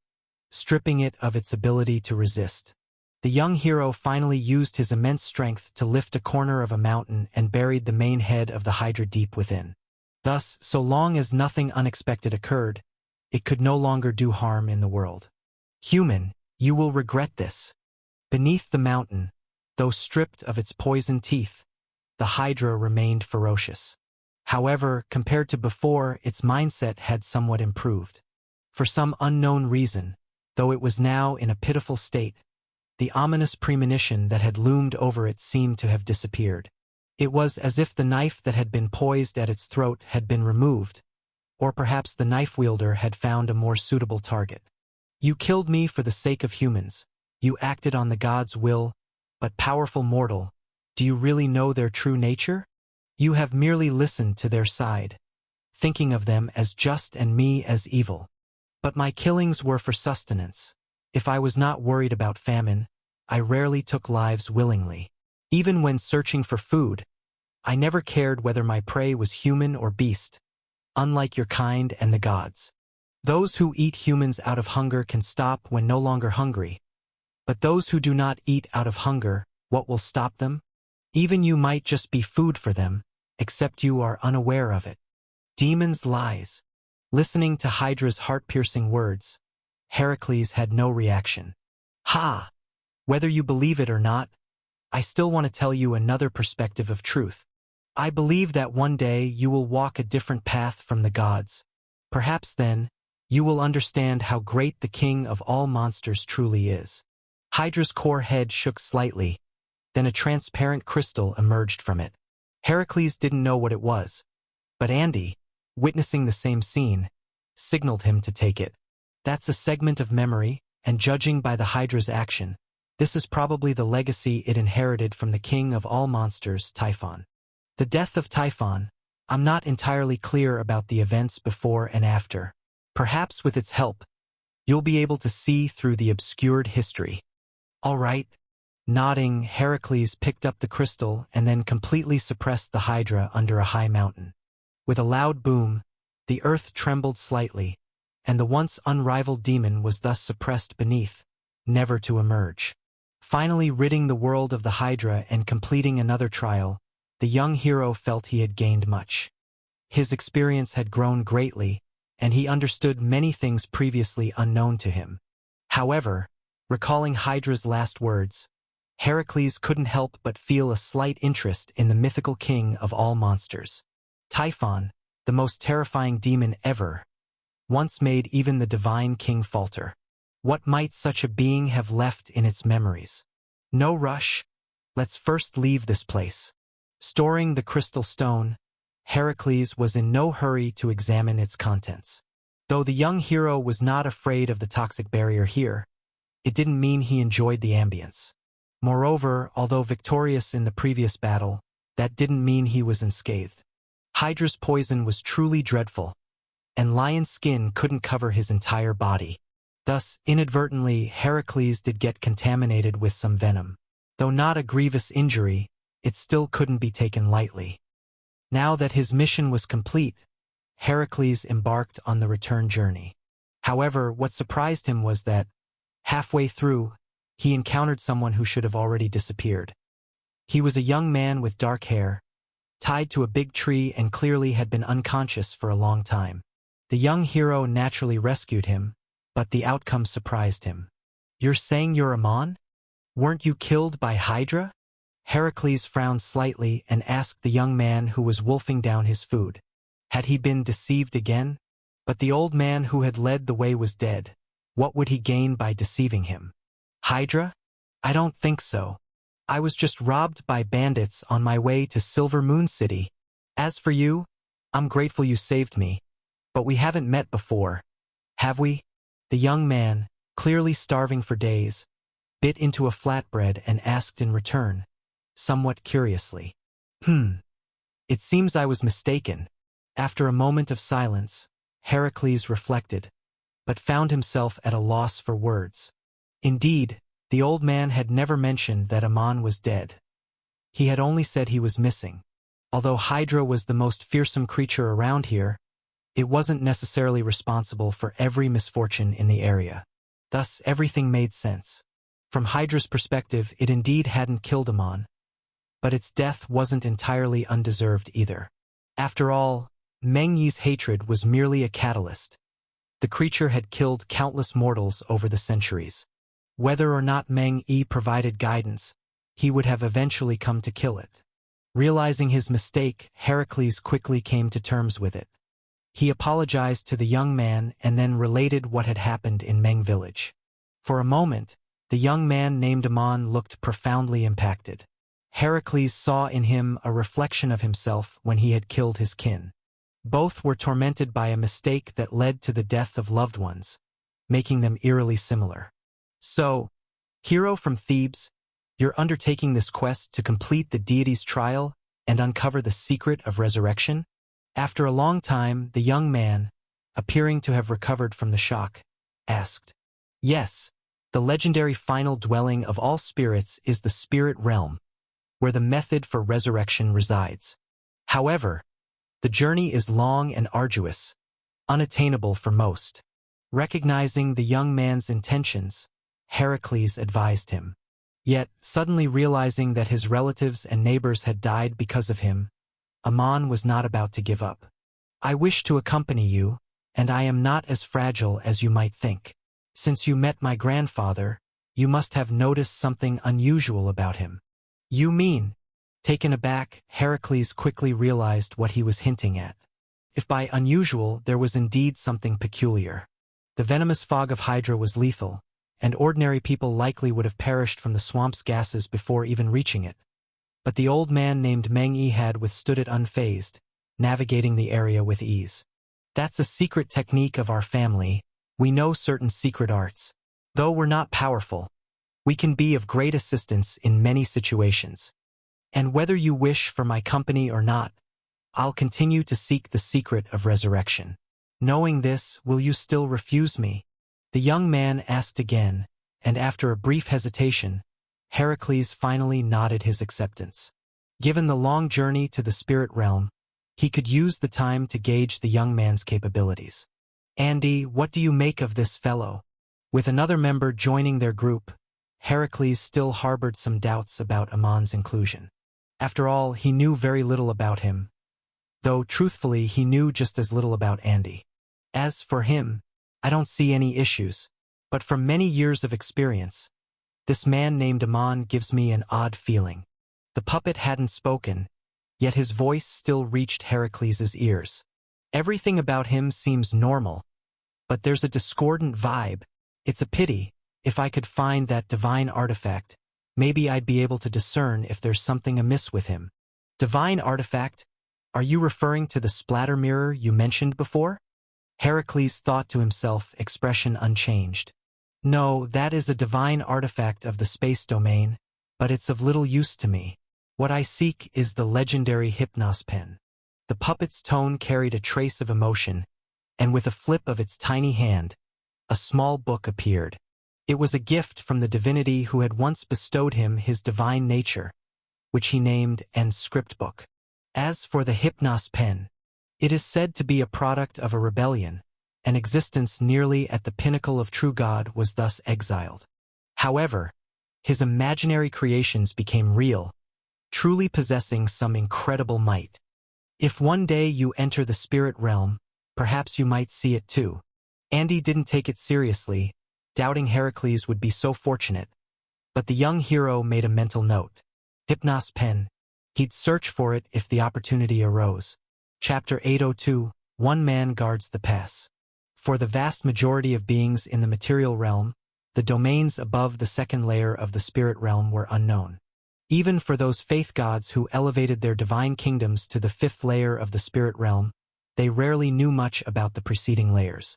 stripping it of its ability to resist. The young hero finally used his immense strength to lift a corner of a mountain and buried the main head of the Hydra deep within. Thus, so long as nothing unexpected occurred, it could no longer do harm in the world. Human, you will regret this. Beneath the mountain, though stripped of its poison teeth, the Hydra remained ferocious. However, compared to before, its mindset had somewhat improved. For some unknown reason, though it was now in a pitiful state, the ominous premonition that had loomed over it seemed to have disappeared. It was as if the knife that had been poised at its throat had been removed, or perhaps the knife wielder had found a more suitable target. You killed me for the sake of humans. You acted on the gods' will, but powerful mortal, do you really know their true nature? You have merely listened to their side, thinking of them as just and me as evil. But my killings were for sustenance. If I was not worried about famine, I rarely took lives willingly. Even when searching for food, I never cared whether my prey was human or beast, unlike your kind and the gods. Those who eat humans out of hunger can stop when no longer hungry. But those who do not eat out of hunger, what will stop them? Even you might just be food for them, except you are unaware of it. Demons' lies. Listening to Hydra's heart-piercing words, Heracles had no reaction. Ha! Whether you believe it or not, I still want to tell you another perspective of truth. I believe that one day you will walk a different path from the gods. Perhaps then, you will understand how great the king of all monsters truly is. Hydra's core head shook slightly, then a transparent crystal emerged from it. Heracles didn't know what it was, but Andy, witnessing the same scene, signaled him to take it. That's a segment of memory, and judging by the Hydra's action, this is probably the legacy it inherited from the king of all monsters, Typhon. The death of Typhon, I'm not entirely clear about the events before and after. Perhaps with its help, you'll be able to see through the obscured history. All right. Nodding, Heracles picked up the crystal and then completely suppressed the Hydra under a high mountain. With a loud boom, the earth trembled slightly, and the once unrivaled demon was thus suppressed beneath, never to emerge. Finally ridding the world of the Hydra and completing another trial, the young hero felt he had gained much. His experience had grown greatly, and he understood many things previously unknown to him. However, recalling Hydra's last words, Heracles couldn't help but feel a slight interest in the mythical king of all monsters. Typhon, the most terrifying demon ever, once made even the divine king falter. What might such a being have left in its memories? No rush. Let's first leave this place. Storing the crystal stone, Heracles was in no hurry to examine its contents. Though the young hero was not afraid of the toxic barrier here, it didn't mean he enjoyed the ambience. Moreover, although victorious in the previous battle, that didn't mean he was unscathed. Hydra's poison was truly dreadful, and lion's skin couldn't cover his entire body. Thus, inadvertently, Heracles did get contaminated with some venom. Though not a grievous injury, it still couldn't be taken lightly. Now that his mission was complete, Heracles embarked on the return journey. However, what surprised him was that, halfway through, he encountered someone who should have already disappeared. He was a young man with dark hair, tied to a big tree and clearly had been unconscious for a long time. The young hero naturally rescued him, but the outcome surprised him. "You're saying you're Ammon? Weren't you killed by Hydra?" Heracles frowned slightly and asked the young man who was wolfing down his food. Had he been deceived again? But the old man who had led the way was dead. What would he gain by deceiving him? "Hydra? I don't think so. I was just robbed by bandits on my way to Silver Moon City. As for you, I'm grateful you saved me. But we haven't met before, have we?" The young man, clearly starving for days, bit into a flatbread and asked in return, somewhat curiously. It seems I was mistaken." After a moment of silence, Heracles reflected, but found himself at a loss for words. Indeed, the old man had never mentioned that Ammon was dead. He had only said he was missing. Although Hydra was the most fearsome creature around here, it wasn't necessarily responsible for every misfortune in the area. Thus, everything made sense. From Hydra's perspective, it indeed hadn't killed Ammon, but its death wasn't entirely undeserved either. After all, Meng Yi's hatred was merely a catalyst. The creature had killed countless mortals over the centuries. Whether or not Meng Yi provided guidance, he would have eventually come to kill it. Realizing his mistake, Heracles quickly came to terms with it. He apologized to the young man and then related what had happened in Meng village. For a moment, the young man named Ammon looked profoundly impacted. Heracles saw in him a reflection of himself when he had killed his kin. Both were tormented by a mistake that led to the death of loved ones, making them eerily similar. "So, hero from Thebes, you're undertaking this quest to complete the deity's trial and uncover the secret of resurrection?" After a long time, the young man, appearing to have recovered from the shock, asked. "Yes, the legendary final dwelling of all spirits is the spirit realm, where the method for resurrection resides. However, the journey is long and arduous, unattainable for most." Recognizing the young man's intentions, Heracles advised him. Yet, suddenly realizing that his relatives and neighbors had died because of him, Ammon was not about to give up. "I wish to accompany you, and I am not as fragile as you might think. Since you met my grandfather, you must have noticed something unusual about him." "You mean?" Taken aback, Heracles quickly realized what he was hinting at. If by unusual there was indeed something peculiar. The venomous fog of Hydra was lethal, and ordinary people likely would have perished from the swamp's gases before even reaching it. But the old man named Meng Yi had withstood it unfazed, navigating the area with ease. "That's a secret technique of our family. We know certain secret arts. Though we're not powerful, we can be of great assistance in many situations. And whether you wish for my company or not, I'll continue to seek the secret of resurrection. Knowing this, will you still refuse me? The young man asked again, and after a brief hesitation, Heracles finally nodded his acceptance. Given the long journey to the spirit realm, he could use the time to gauge the young man's capabilities. Andy, what do you make of this fellow? With another member joining their group, Heracles still harbored some doubts about Amon's inclusion. After all, he knew very little about him, though truthfully he knew just as little about Andy. As for him, I don't see any issues, but from many years of experience, this man named Amon gives me an odd feeling. The puppet hadn't spoken, yet his voice still reached Heracles' ears. Everything about him seems normal, but there's a discordant vibe. It's a pity. If I could find that divine artifact, maybe I'd be able to discern if there's something amiss with him. Divine artifact? Are you referring to the splatter mirror you mentioned before? Heracles thought to himself, expression unchanged. No, that is a divine artifact of the space domain, but it's of little use to me. What I seek is the legendary Hypnos pen. The puppet's tone carried a trace of emotion, and with a flip of its tiny hand, a small book appeared. It was a gift from the divinity who had once bestowed him his divine nature, which he named an script book. As for the Hypnos pen, it is said to be a product of a rebellion. An existence nearly at the pinnacle of true God was thus exiled. However, his imaginary creations became real, truly possessing some incredible might. If one day you enter the spirit realm, perhaps you might see it too. Andy didn't take it seriously, doubting Heracles would be so fortunate, but the young hero made a mental note. Hypnos pen. He'd search for it if the opportunity arose. Chapter 802, One Man Guards the Pass. For the vast majority of beings in the material realm, the domains above the second layer of the spirit realm were unknown. Even for those faith gods who elevated their divine kingdoms to the fifth layer of the spirit realm, they rarely knew much about the preceding layers.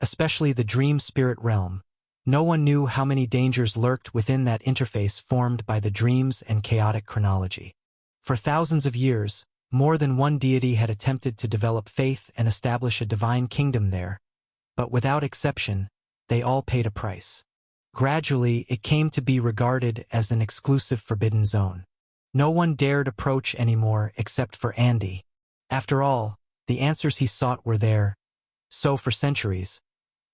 Especially the dream spirit realm. No one knew how many dangers lurked within that interface formed by the dreams and chaotic chronology. For thousands of years, more than one deity had attempted to develop faith and establish a divine kingdom there, but without exception, they all paid a price. Gradually, it came to be regarded as an exclusive forbidden zone. No one dared approach anymore except for Andy. After all, the answers he sought were there. So for centuries,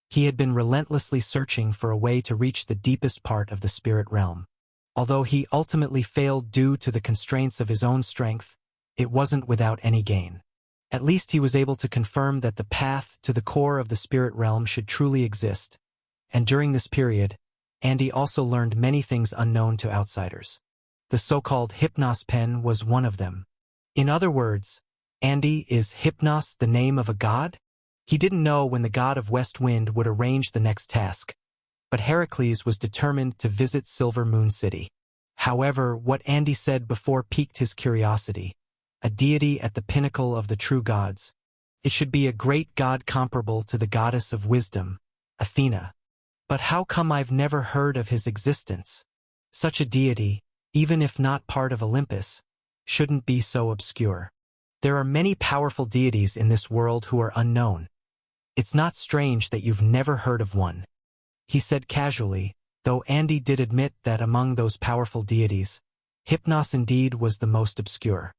he had been relentlessly searching for a way to reach the deepest part of the spirit realm. Although he ultimately failed due to the constraints of his own strength, it wasn't without any gain. At least he was able to confirm that the path to the core of the spirit realm should truly exist. And during this period, Andy also learned many things unknown to outsiders. The so-called Hypnos pen was one of them. In other words, Andy, is Hypnos the name of a god? He didn't know when the god of West Wind would arrange the next task, but Heracles was determined to visit Silver Moon City. However, what Andy said before piqued his curiosity. A deity at the pinnacle of the true gods. It should be a great god comparable to the goddess of wisdom, Athena. But how come I've never heard of his existence? Such a deity, even if not part of Olympus, shouldn't be so obscure. There are many powerful deities in this world who are unknown. It's not strange that you've never heard of one, he said casually, though Andy did admit that among those powerful deities, Hypnos indeed was the most obscure.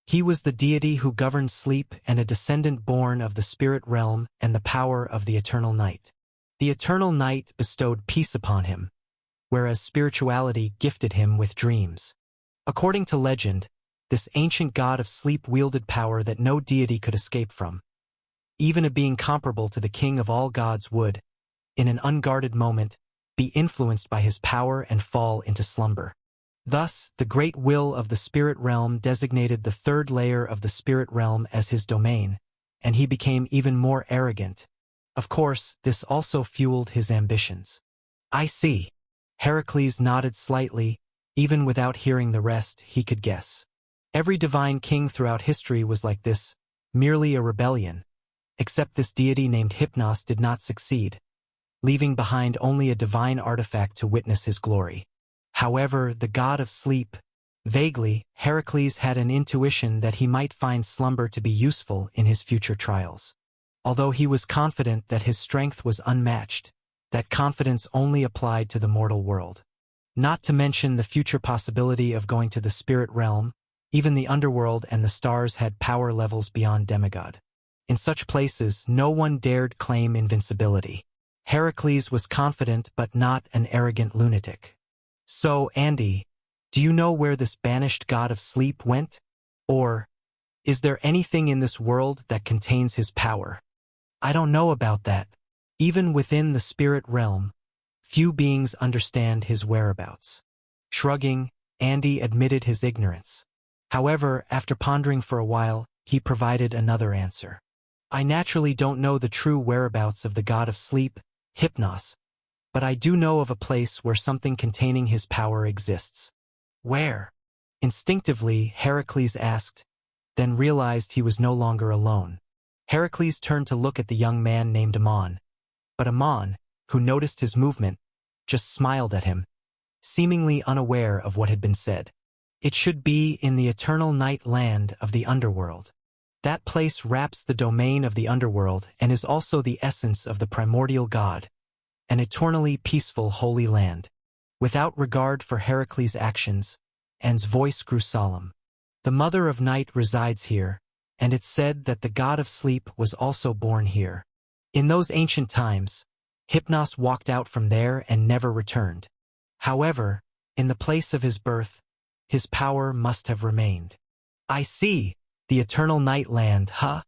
He was the deity who governed sleep and a descendant born of the spirit realm and the power of the eternal night. The eternal night bestowed peace upon him, whereas spirituality gifted him with dreams. According to legend, this ancient god of sleep wielded power that no deity could escape from. Even a being comparable to the king of all gods would, in an unguarded moment, be influenced by his power and fall into slumber. Thus, the great will of the spirit realm designated the third layer of the spirit realm as his domain, and he became even more arrogant. Of course, this also fueled his ambitions. I see. Heracles nodded slightly. Even without hearing the rest, he could guess. Every divine king throughout history was like this, merely a rebellion. Except this deity named Hypnos did not succeed, leaving behind only a divine artifact to witness his glory. However, the god of sleep, Vaguely, Heracles had an intuition that he might find slumber to be useful in his future trials. Although he was confident that his strength was unmatched, that confidence only applied to the mortal world. Not to mention the future possibility of going to the spirit realm, even the underworld and the stars had power levels beyond demigod. In such places, no one dared claim invincibility. Heracles was confident but not an arrogant lunatic. So, Andy, do you know where this banished god of sleep went? Or, is there anything in this world that contains his power? I don't know about that. Even within the spirit realm, few beings understand his whereabouts. Shrugging, Andy admitted his ignorance. However, after pondering for a while, he provided another answer. I naturally don't know the true whereabouts of the god of sleep, Hypnos, but I do know of a place where something containing his power exists. Where? Instinctively, Heracles asked, then realized he was no longer alone. Heracles turned to look at the young man named Ammon, but Ammon, who noticed his movement, just smiled at him, seemingly unaware of what had been said. It should be in the eternal night land of the underworld. That place wraps the domain of the underworld and is also the essence of the primordial god, an eternally peaceful holy land. Without regard for Heracles' actions, Anne's voice grew solemn. The mother of night resides here, and it's said that the god of sleep was also born here. In those ancient times, Hypnos walked out from there and never returned. However, in the place of his birth, his power must have remained. I see, the eternal night land, huh?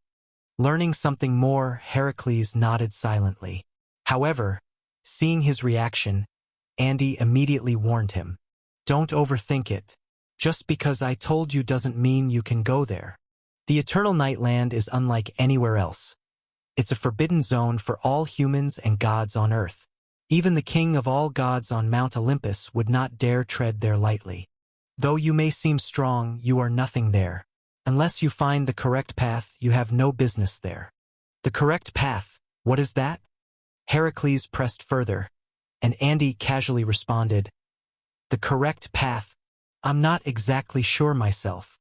Learning something more, Heracles nodded silently. However, seeing his reaction, Andy immediately warned him. Don't overthink it. Just because I told you doesn't mean you can go there. The eternal night land is unlike anywhere else. It's a forbidden zone for all humans and gods on Earth. Even the king of all gods on Mount Olympus would not dare tread there lightly. Though you may seem strong, you are nothing there. Unless you find the correct path, you have no business there. The correct path, what is that? Heracles pressed further, and Andy casually responded, the correct path? I'm not exactly sure myself.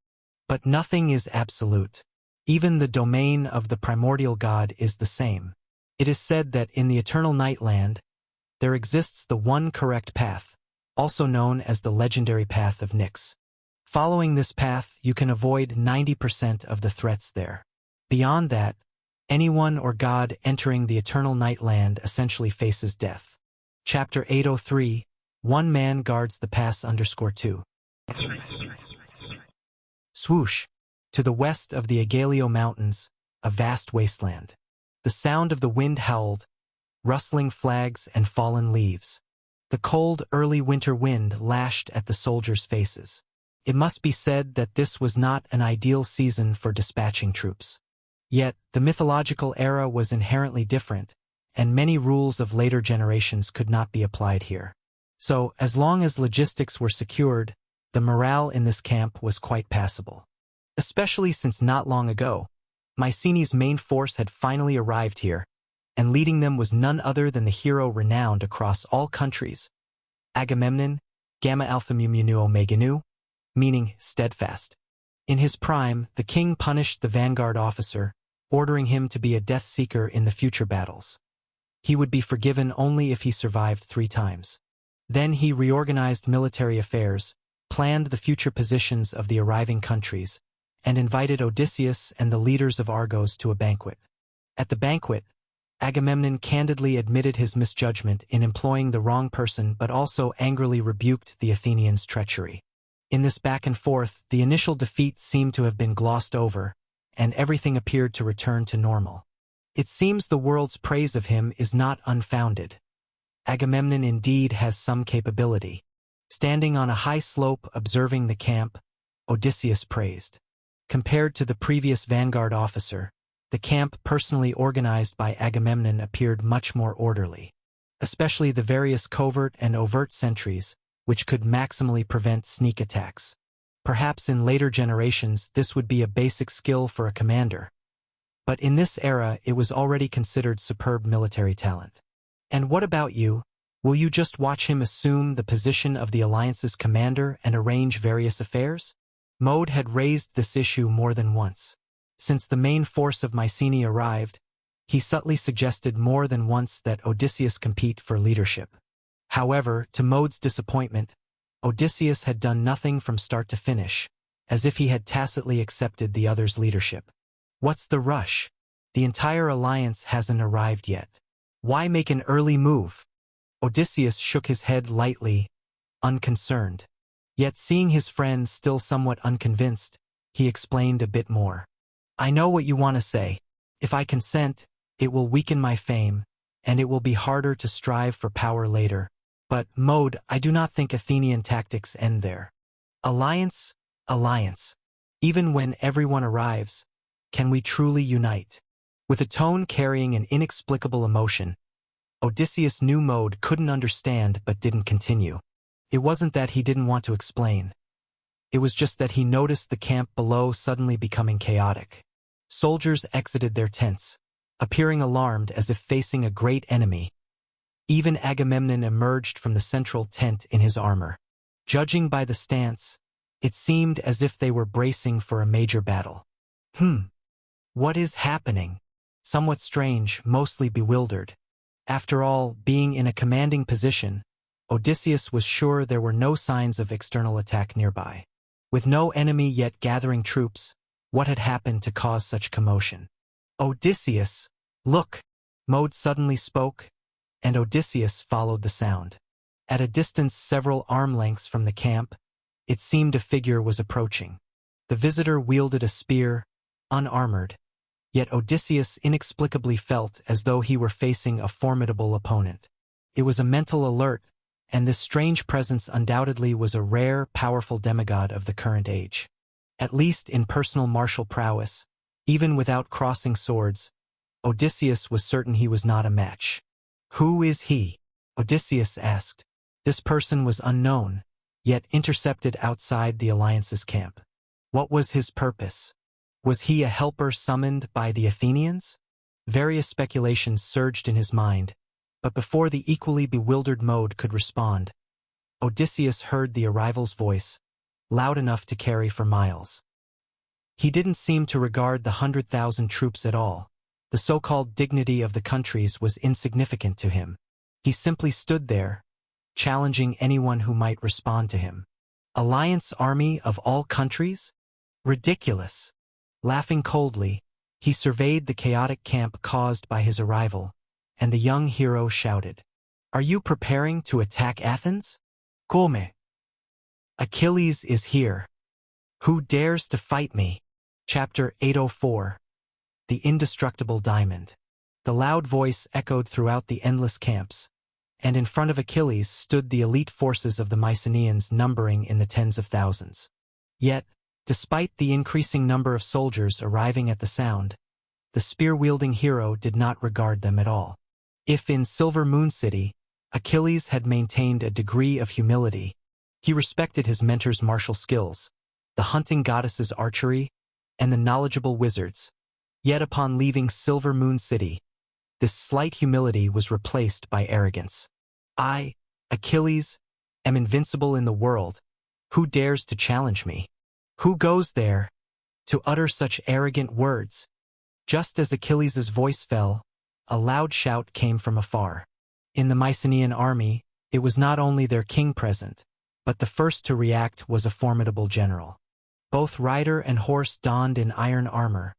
But nothing is absolute. Even the domain of the primordial god is the same. It is said that in the eternal night land, there exists the one correct path, also known as the legendary path of Nyx. Following this path, you can avoid 90% of the threats there. Beyond that, anyone or god entering the eternal night land essentially faces death. Chapter 803, One Man Guards the Pass _2. Swoosh! To the west of the Aigaleo Mountains, a vast wasteland. The sound of the wind howled, rustling flags and fallen leaves. The cold, early winter wind lashed at the soldiers' faces. It must be said that this was not an ideal season for dispatching troops. Yet, the mythological era was inherently different, and many rules of later generations could not be applied here. So, as long as logistics were secured, the morale in this camp was quite passable. Especially since not long ago, Mycenae's main force had finally arrived here, and leading them was none other than the hero renowned across all countries, Agamemnon, Gamma Alpha Mu Mu Nu Omega Nu, meaning steadfast. In his prime, the king punished the vanguard officer, ordering him to be a death seeker in the future battles. He would be forgiven only if he survived 3 times. Then he reorganized military affairs, planned the future positions of the arriving countries, and invited Odysseus and the leaders of Argos to a banquet. At the banquet, Agamemnon candidly admitted his misjudgment in employing the wrong person but also angrily rebuked the Athenians' treachery. In this back and forth, the initial defeat seemed to have been glossed over, and everything appeared to return to normal. It seems the world's praise of him is not unfounded. Agamemnon indeed has some capability. Standing on a high slope observing the camp, Odysseus praised. Compared to the previous vanguard officer, the camp personally organized by Agamemnon appeared much more orderly. Especially the various covert and overt sentries, which could maximally prevent sneak attacks. Perhaps in later generations this would be a basic skill for a commander. But in this era it was already considered superb military talent. And what about you? Will you just watch him assume the position of the alliance's commander and arrange various affairs? Mode had raised this issue more than once. Since the main force of Mycenae arrived, he subtly suggested more than once that Odysseus compete for leadership. However, to Mode's disappointment, Odysseus had done nothing from start to finish, as if he had tacitly accepted the other's leadership. What's the rush? The entire alliance hasn't arrived yet. Why make an early move? Odysseus shook his head lightly, unconcerned. Yet seeing his friend still somewhat unconvinced, he explained a bit more. I know what you want to say. If I consent, it will weaken my fame, and it will be harder to strive for power later. But, Mode, I do not think Athenian tactics end there. Alliance, alliance. Even when everyone arrives, can we truly unite? With a tone carrying an inexplicable emotion, Odysseus knew Mode couldn't understand but didn't continue. It wasn't that he didn't want to explain. It was just that he noticed the camp below suddenly becoming chaotic. Soldiers exited their tents, appearing alarmed as if facing a great enemy. Even Agamemnon emerged from the central tent in his armor. Judging by the stance, it seemed as if they were bracing for a major battle. What is happening? Somewhat strange, mostly bewildered. After all, being in a commanding position, Odysseus was sure there were no signs of external attack nearby. With no enemy yet gathering troops, what had happened to cause such commotion? Odysseus! Look! Mode suddenly spoke, and Odysseus followed the sound. At a distance several arm lengths from the camp, it seemed a figure was approaching. The visitor wielded a spear, unarmored, yet Odysseus inexplicably felt as though he were facing a formidable opponent. It was a mental alert, and this strange presence undoubtedly was a rare, powerful demigod of the current age. At least in personal martial prowess, even without crossing swords, Odysseus was certain he was not a match. Who is he? Odysseus asked. This person was unknown, yet intercepted outside the alliance's camp. What was his purpose? Was he a helper summoned by the Athenians? Various speculations surged in his mind, but before the equally bewildered Mode could respond, Odysseus heard the arrival's voice, loud enough to carry for miles. He didn't seem to regard the 100,000 troops at all. The so-called dignity of the countries was insignificant to him. He simply stood there, challenging anyone who might respond to him. Alliance army of all countries? Ridiculous. Laughing coldly, he surveyed the chaotic camp caused by his arrival, and the young hero shouted, "Are you preparing to attack Athens? Come! Achilles is here. Who dares to fight me?" Chapter 804. The Indestructible Diamond. The loud voice echoed throughout the endless camps, and in front of Achilles stood the elite forces of the Mycenaeans numbering in the tens of thousands. Yet, despite the increasing number of soldiers arriving at the sound, the spear-wielding hero did not regard them at all. If in Silver Moon City, Achilles had maintained a degree of humility, he respected his mentor's martial skills, the hunting goddess's archery, and the knowledgeable wizards. Yet upon leaving Silver Moon City, this slight humility was replaced by arrogance. I, Achilles, am invincible in the world. Who dares to challenge me? Who goes there to utter such arrogant words? Just as Achilles' voice fell, a loud shout came from afar. In the Mycenaean army, it was not only their king present, but the first to react was a formidable general. Both rider and horse donned in iron armor,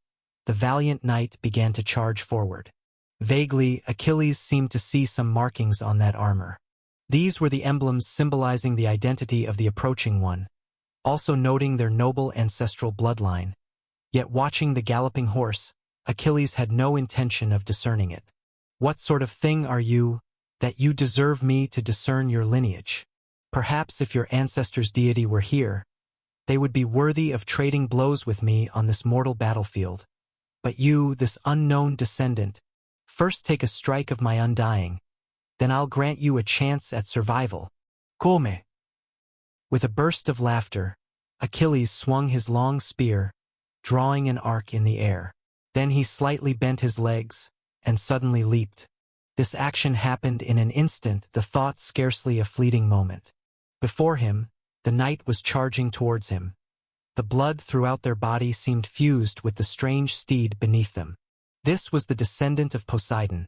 the valiant knight began to charge forward. Vaguely, Achilles seemed to see some markings on that armor. These were the emblems symbolizing the identity of the approaching one, also noting their noble ancestral bloodline. Yet watching the galloping horse, Achilles had no intention of discerning it. What sort of thing are you, that you deserve me to discern your lineage? Perhaps if your ancestors' deity were here, they would be worthy of trading blows with me on this mortal battlefield. But you, this unknown descendant, first take a strike of my undying, then I'll grant you a chance at survival. Come! With a burst of laughter, Achilles swung his long spear, drawing an arc in the air. Then he slightly bent his legs, and suddenly leaped. This action happened in an instant, the thought scarcely a fleeting moment. Before him, the knight was charging towards him. The blood throughout their body seemed fused with the strange steed beneath them. This was the descendant of Poseidon,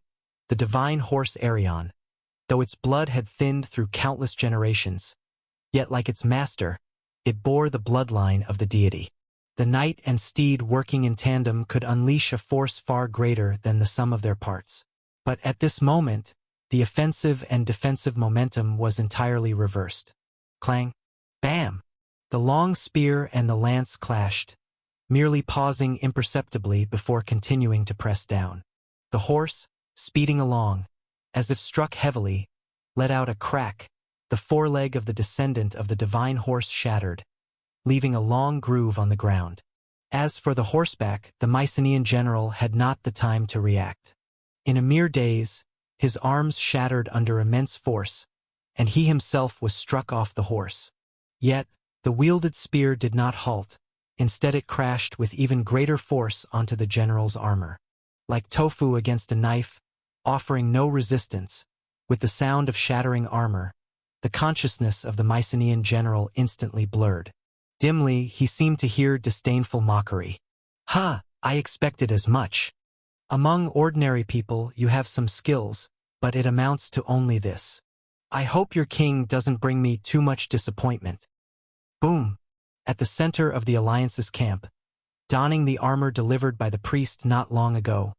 the divine horse Arion. Though its blood had thinned through countless generations, yet like its master, it bore the bloodline of the deity. The knight and steed working in tandem could unleash a force far greater than the sum of their parts. But at this moment, the offensive and defensive momentum was entirely reversed. Clang! Bam! The long spear and the lance clashed, merely pausing imperceptibly before continuing to press down. The horse, speeding along, as if struck heavily, let out a crack. The foreleg of the descendant of the divine horse shattered, leaving a long groove on the ground. As for the horseback, the Mycenaean general had not the time to react. In a mere daze, his arms shattered under immense force, and he himself was struck off the horse. Yet, the wielded spear did not halt. Instead it crashed with even greater force onto the general's armor. Like tofu against a knife, offering no resistance, with the sound of shattering armor, the consciousness of the Mycenaean general instantly blurred. Dimly, he seemed to hear disdainful mockery. "Ha! I expected as much. Among ordinary people you have some skills, but it amounts to only this. I hope your king doesn't bring me too much disappointment." Boom! At the center of the Alliance's camp, donning the armor delivered by the priest not long ago,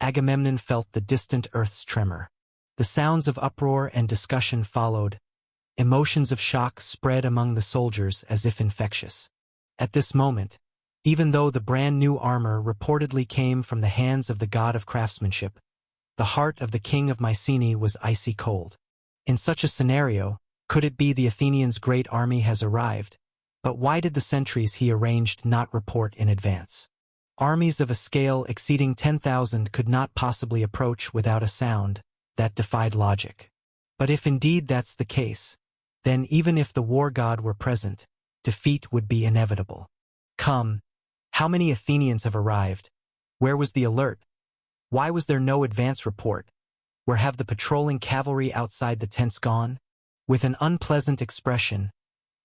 Agamemnon felt the distant earth's tremor. The sounds of uproar and discussion followed. Emotions of shock spread among the soldiers as if infectious. At this moment, even though the brand-new armor reportedly came from the hands of the god of craftsmanship, the heart of the king of Mycenae was icy cold. In such a scenario, could it be the Athenians' great army has arrived? But why did the sentries he arranged not report in advance? Armies of a scale exceeding 10,000 could not possibly approach without a sound that defied logic. But if indeed that's the case, then even if the war god were present, defeat would be inevitable. Come, how many Athenians have arrived? Where was the alert? Why was there no advance report? Where have the patrolling cavalry outside the tents gone? With an unpleasant expression,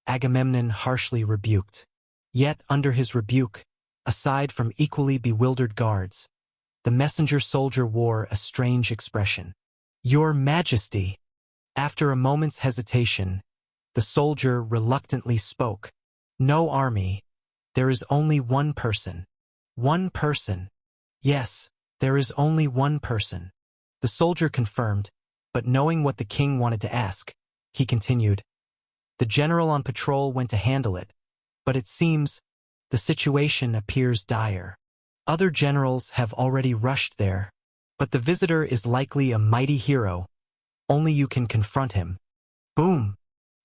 Agamemnon harshly rebuked. Yet under his rebuke, aside from equally bewildered guards, the messenger soldier wore a strange expression. "Your Majesty!" After a moment's hesitation, the soldier reluctantly spoke. "No army. There is only one person. One person. Yes, there is only one person." The soldier confirmed, but knowing what the king wanted to ask, he continued. "The general on patrol went to handle it, but it seems the situation appears dire. Other generals have already rushed there, but the visitor is likely a mighty hero. Only you can confront him." Boom!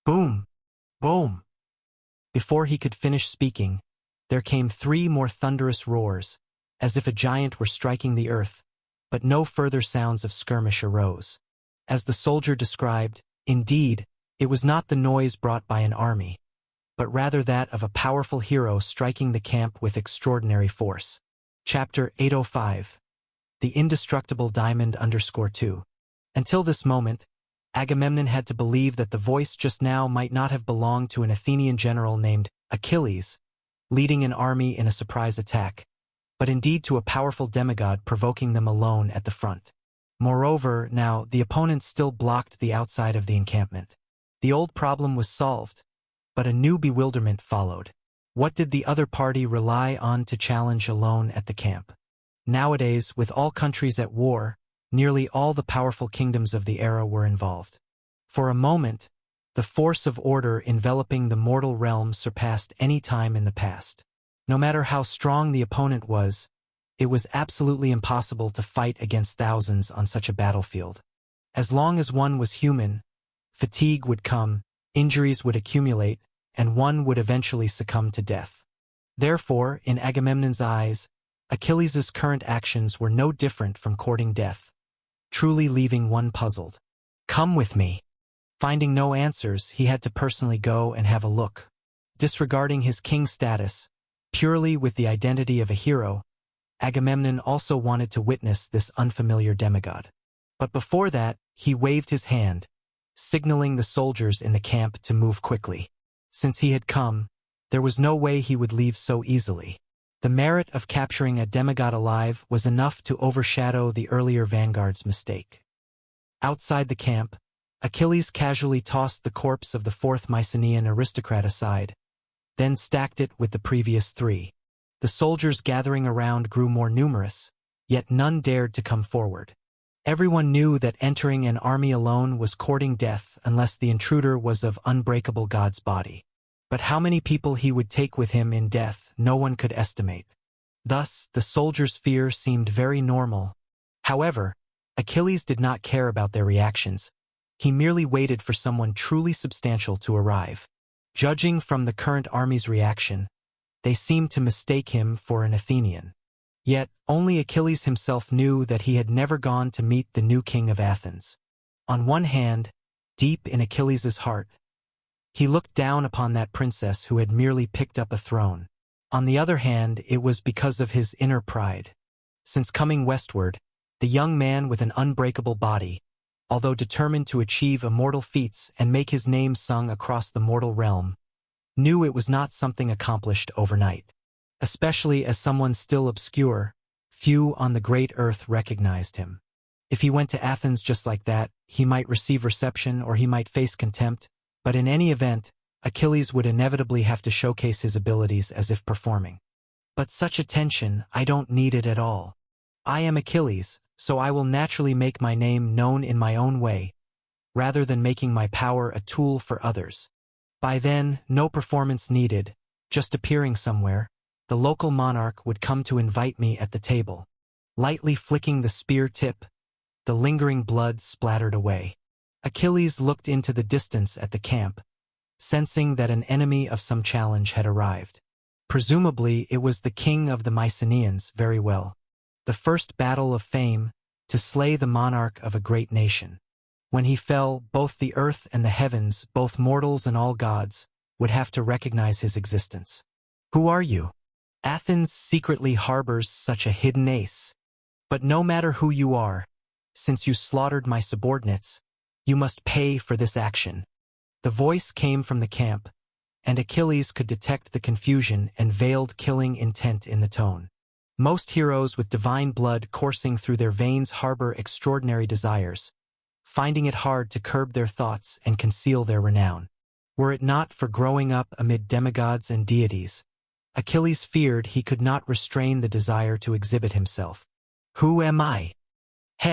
Boom! Boom! Before he could finish speaking, there came 3 more thunderous roars, as if a giant were striking the earth, but no further sounds of skirmish arose. As the soldier described, indeed, it was not the noise brought by an army, but rather that of a powerful hero striking the camp with extraordinary force. Chapter 805. The Indestructible Diamond _2. Until this moment, Agamemnon had to believe that the voice just now might not have belonged to an Athenian general named Achilles, leading an army in a surprise attack, but indeed to a powerful demigod provoking them alone at the front. Moreover, now, the opponents still blocked the outside of the encampment. The old problem was solved, but a new bewilderment followed. What did the other party rely on to challenge alone at the camp? Nowadays, with all countries at war, nearly all the powerful kingdoms of the era were involved. For a moment, the force of order enveloping the mortal realm surpassed any time in the past. No matter how strong the opponent was, it was absolutely impossible to fight against thousands on such a battlefield. As long as one was human, fatigue would come, injuries would accumulate, and one would eventually succumb to death. Therefore, in Agamemnon's eyes, Achilles' current actions were no different from courting death, truly leaving one puzzled. "Come with me." Finding no answers, he had to personally go and have a look. Disregarding his king status, purely with the identity of a hero, Agamemnon also wanted to witness this unfamiliar demigod. But before that, he waved his hand, signaling the soldiers in the camp to move quickly. Since he had come, there was no way he would leave so easily. The merit of capturing a demigod alive was enough to overshadow the earlier vanguard's mistake. Outside the camp, Achilles casually tossed the corpse of the fourth Mycenaean aristocrat aside, then stacked it with the previous three. The soldiers gathering around grew more numerous, yet none dared to come forward. Everyone knew that entering an army alone was courting death unless the intruder was of unbreakable God's body. But how many people he would take with him in death no one could estimate. Thus, the soldiers' fear seemed very normal. However, Achilles did not care about their reactions. He merely waited for someone truly substantial to arrive. Judging from the current army's reaction, they seemed to mistake him for an Athenian. Yet, only Achilles himself knew that he had never gone to meet the new king of Athens. On one hand, deep in Achilles' heart, he looked down upon that princess who had merely picked up a throne. On the other hand, it was because of his inner pride. Since coming westward, the young man with an unbreakable body, although determined to achieve immortal feats and make his name sung across the mortal realm, knew it was not something accomplished overnight. Especially as someone still obscure, few on the great earth recognized him. If he went to Athens just like that, he might receive reception or he might face contempt, but in any event, Achilles would inevitably have to showcase his abilities as if performing. But such attention, I don't need it at all. I am Achilles, so I will naturally make my name known in my own way, rather than making my power a tool for others. By then, no performance needed, just appearing somewhere, the local monarch would come to invite me at the table. Lightly flicking the spear tip, the lingering blood splattered away. Achilles looked into the distance at the camp, sensing that an enemy of some challenge had arrived. Presumably, it was the king of the Mycenaeans. Very well. The first battle of fame, to slay the monarch of a great nation. When he fell, both the earth and the heavens, both mortals and all gods, would have to recognize his existence. Who are you? Athens secretly harbors such a hidden ace. But no matter who you are, since you slaughtered my subordinates, you must pay for this action. The voice came from the camp, and Achilles could detect the confusion and veiled killing intent in the tone. Most heroes with divine blood coursing through their veins harbor extraordinary desires, finding it hard to curb their thoughts and conceal their renown. Were it not for growing up amid demigods and deities, Achilles feared he could not restrain the desire to exhibit himself. Who am I?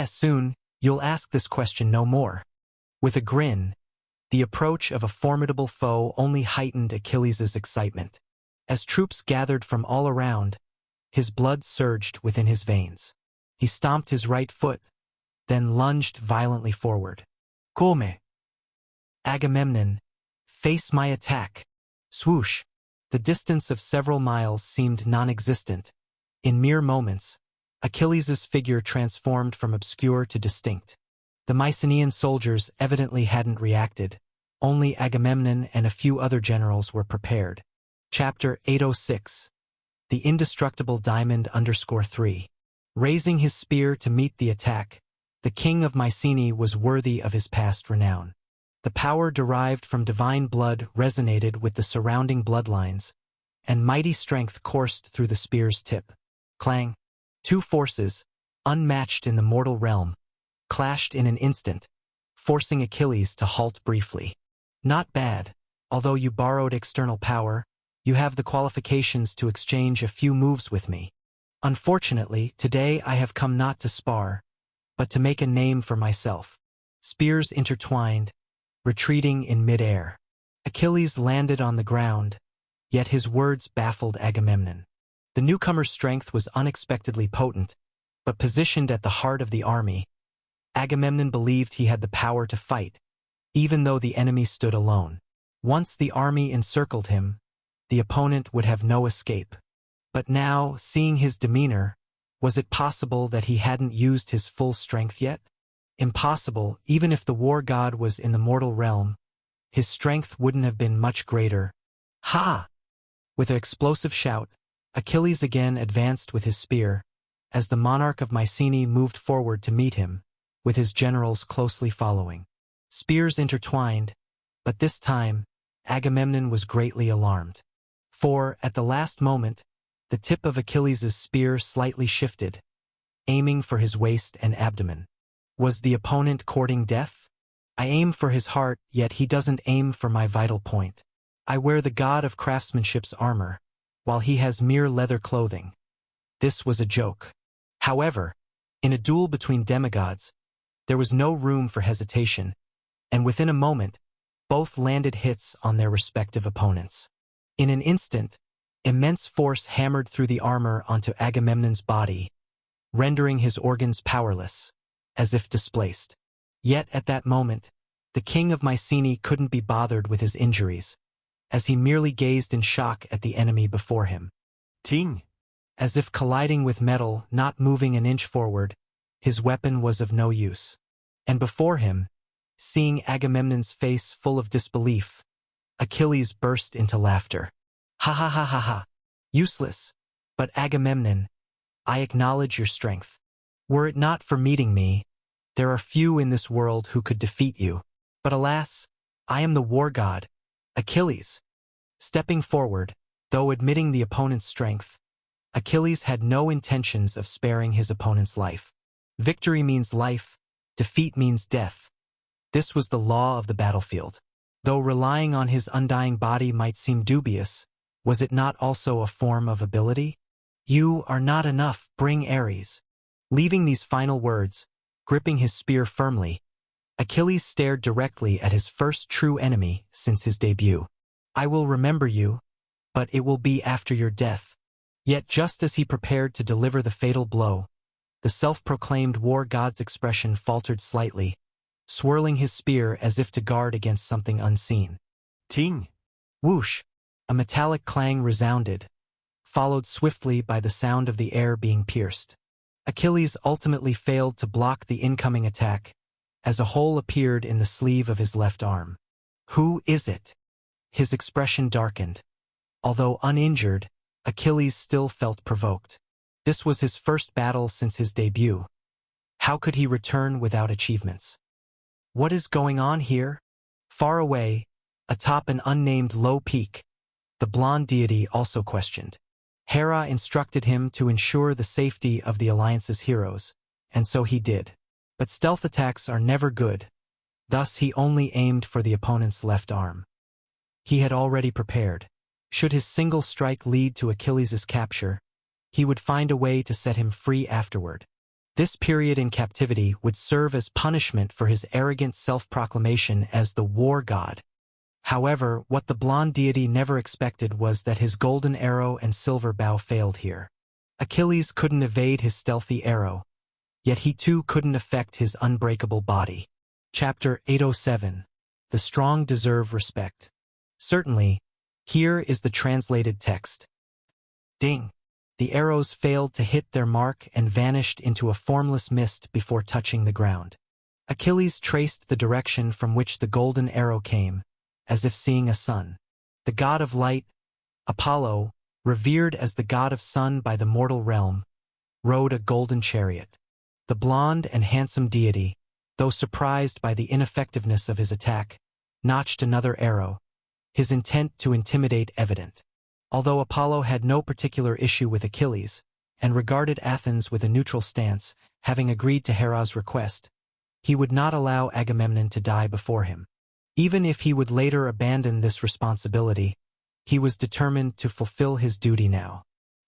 Soon, you'll ask this question no more. With a grin, the approach of a formidable foe only heightened Achilles' excitement. As troops gathered from all around, his blood surged within his veins. He stomped his right foot, then lunged violently forward. Come! Agamemnon, face my attack. Swoosh! The distance of several miles seemed non-existent. In mere moments, Achilles' figure transformed from obscure to distinct. The Mycenaean soldiers evidently hadn't reacted. Only Agamemnon and a few other generals were prepared. Chapter 806. The Indestructible Diamond _3. Raising his spear to meet the attack, the king of Mycenae was worthy of his past renown. The power derived from divine blood resonated with the surrounding bloodlines, and mighty strength coursed through the spear's tip. Clang! Two forces, unmatched in the mortal realm, clashed in an instant, forcing Achilles to halt briefly. Not bad. Although you borrowed external power, you have the qualifications to exchange a few moves with me. Unfortunately, today I have come not to spar, but to make a name for myself. Spears intertwined, retreating in mid-air. Achilles landed on the ground, yet his words baffled Agamemnon. The newcomer's strength was unexpectedly potent, but positioned at the heart of the army, Agamemnon believed he had the power to fight, even though the enemy stood alone. Once the army encircled him, the opponent would have no escape. But now, seeing his demeanor, was it possible that he hadn't used his full strength yet? Impossible. Even if the war god was in the mortal realm, his strength wouldn't have been much greater. Ha! With an explosive shout, Achilles again advanced with his spear. As the monarch of Mycenae moved forward to meet him, with his generals closely following. Spears intertwined, but this time, Agamemnon was greatly alarmed. For, at the last moment, the tip of Achilles' spear slightly shifted, aiming for his waist and abdomen. Was the opponent courting death? I aim for his heart, yet he doesn't aim for my vital point. I wear the god of craftsmanship's armor, while he has mere leather clothing. This was a joke. However, in a duel between demigods, there was no room for hesitation, and within a moment, both landed hits on their respective opponents. In an instant, immense force hammered through the armor onto Agamemnon's body, rendering his organs powerless, as if displaced. Yet at that moment, the king of Mycenae couldn't be bothered with his injuries, as he merely gazed in shock at the enemy before him. Ting! As if colliding with metal, not moving an inch forward, his weapon was of no use. And before him, seeing Agamemnon's face full of disbelief, Achilles burst into laughter. Ha ha ha ha ha! Useless! But Agamemnon, I acknowledge your strength. Were it not for meeting me, there are few in this world who could defeat you. But alas, I am the war god, Achilles. Stepping forward, though admitting the opponent's strength, Achilles had no intentions of sparing his opponent's life. Victory means life, defeat means death. This was the law of the battlefield. Though relying on his undying body might seem dubious, was it not also a form of ability? You are not enough, bring Ares. Leaving these final words, gripping his spear firmly, Achilles stared directly at his first true enemy since his debut. I will remember you, but it will be after your death. Yet just as he prepared to deliver the fatal blow, the self-proclaimed war god's expression faltered slightly, swirling his spear as if to guard against something unseen. Ting! Whoosh! A metallic clang resounded, followed swiftly by the sound of the air being pierced. Achilles ultimately failed to block the incoming attack, as a hole appeared in the sleeve of his left arm. Who is it? His expression darkened. Although uninjured, Achilles still felt provoked. This was his first battle since his debut. How could he return without achievements? What is going on here? Far away, atop an unnamed low peak, the blonde deity also questioned. Hera instructed him to ensure the safety of the Alliance's heroes, and so he did. But stealth attacks are never good, thus he only aimed for the opponent's left arm. He had already prepared. Should his single strike lead to Achilles' capture, he would find a way to set him free afterward. This period in captivity would serve as punishment for his arrogant self-proclamation as the war god. However, what the blonde deity never expected was that his golden arrow and silver bow failed here. Achilles couldn't evade his stealthy arrow, yet he too couldn't affect his unbreakable body. Chapter 807. The strong deserve respect. Certainly, here is the translated text. Ding! The arrows failed to hit their mark and vanished into a formless mist before touching the ground. Achilles traced the direction from which the golden arrow came, as if seeing a sun. The god of light, Apollo, revered as the god of sun by the mortal realm, rode a golden chariot. The blonde and handsome deity, though surprised by the ineffectiveness of his attack, notched another arrow, his intent to intimidate evident. Although Apollo had no particular issue with Achilles, and regarded Athens with a neutral stance, having agreed to Hera's request, he would not allow Agamemnon to die before him. Even if he would later abandon this responsibility, he was determined to fulfill his duty now.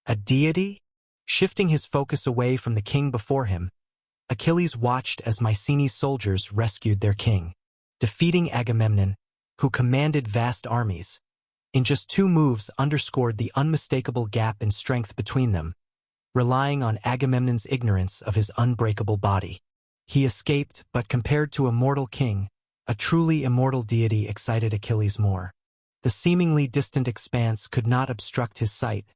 A deity? Shifting his focus away from the king before him, Achilles watched as Mycenae's soldiers rescued their king, defeating Agamemnon, who commanded vast armies. In just 2 moves underscored the unmistakable gap in strength between them, relying on Agamemnon's ignorance of his unbreakable body. He escaped, but compared to a mortal king, a truly immortal deity excited Achilles more. The seemingly distant expanse could not obstruct his sight,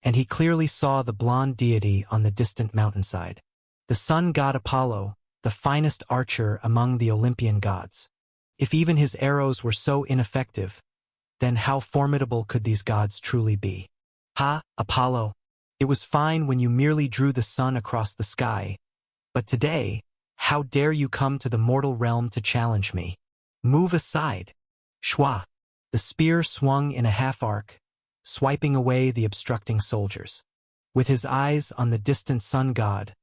and he clearly saw the blonde deity on the distant mountainside. The sun god Apollo, the finest archer among the Olympian gods. If even his arrows were so ineffective, then how formidable could these gods truly be? Ha, Apollo! It was fine when you merely drew the sun across the sky, but today, How dare you come to the mortal realm to challenge me? Move aside. Shwa. The spear swung in a half-arc, swiping away the obstructing soldiers. With his eyes on the distant sun god,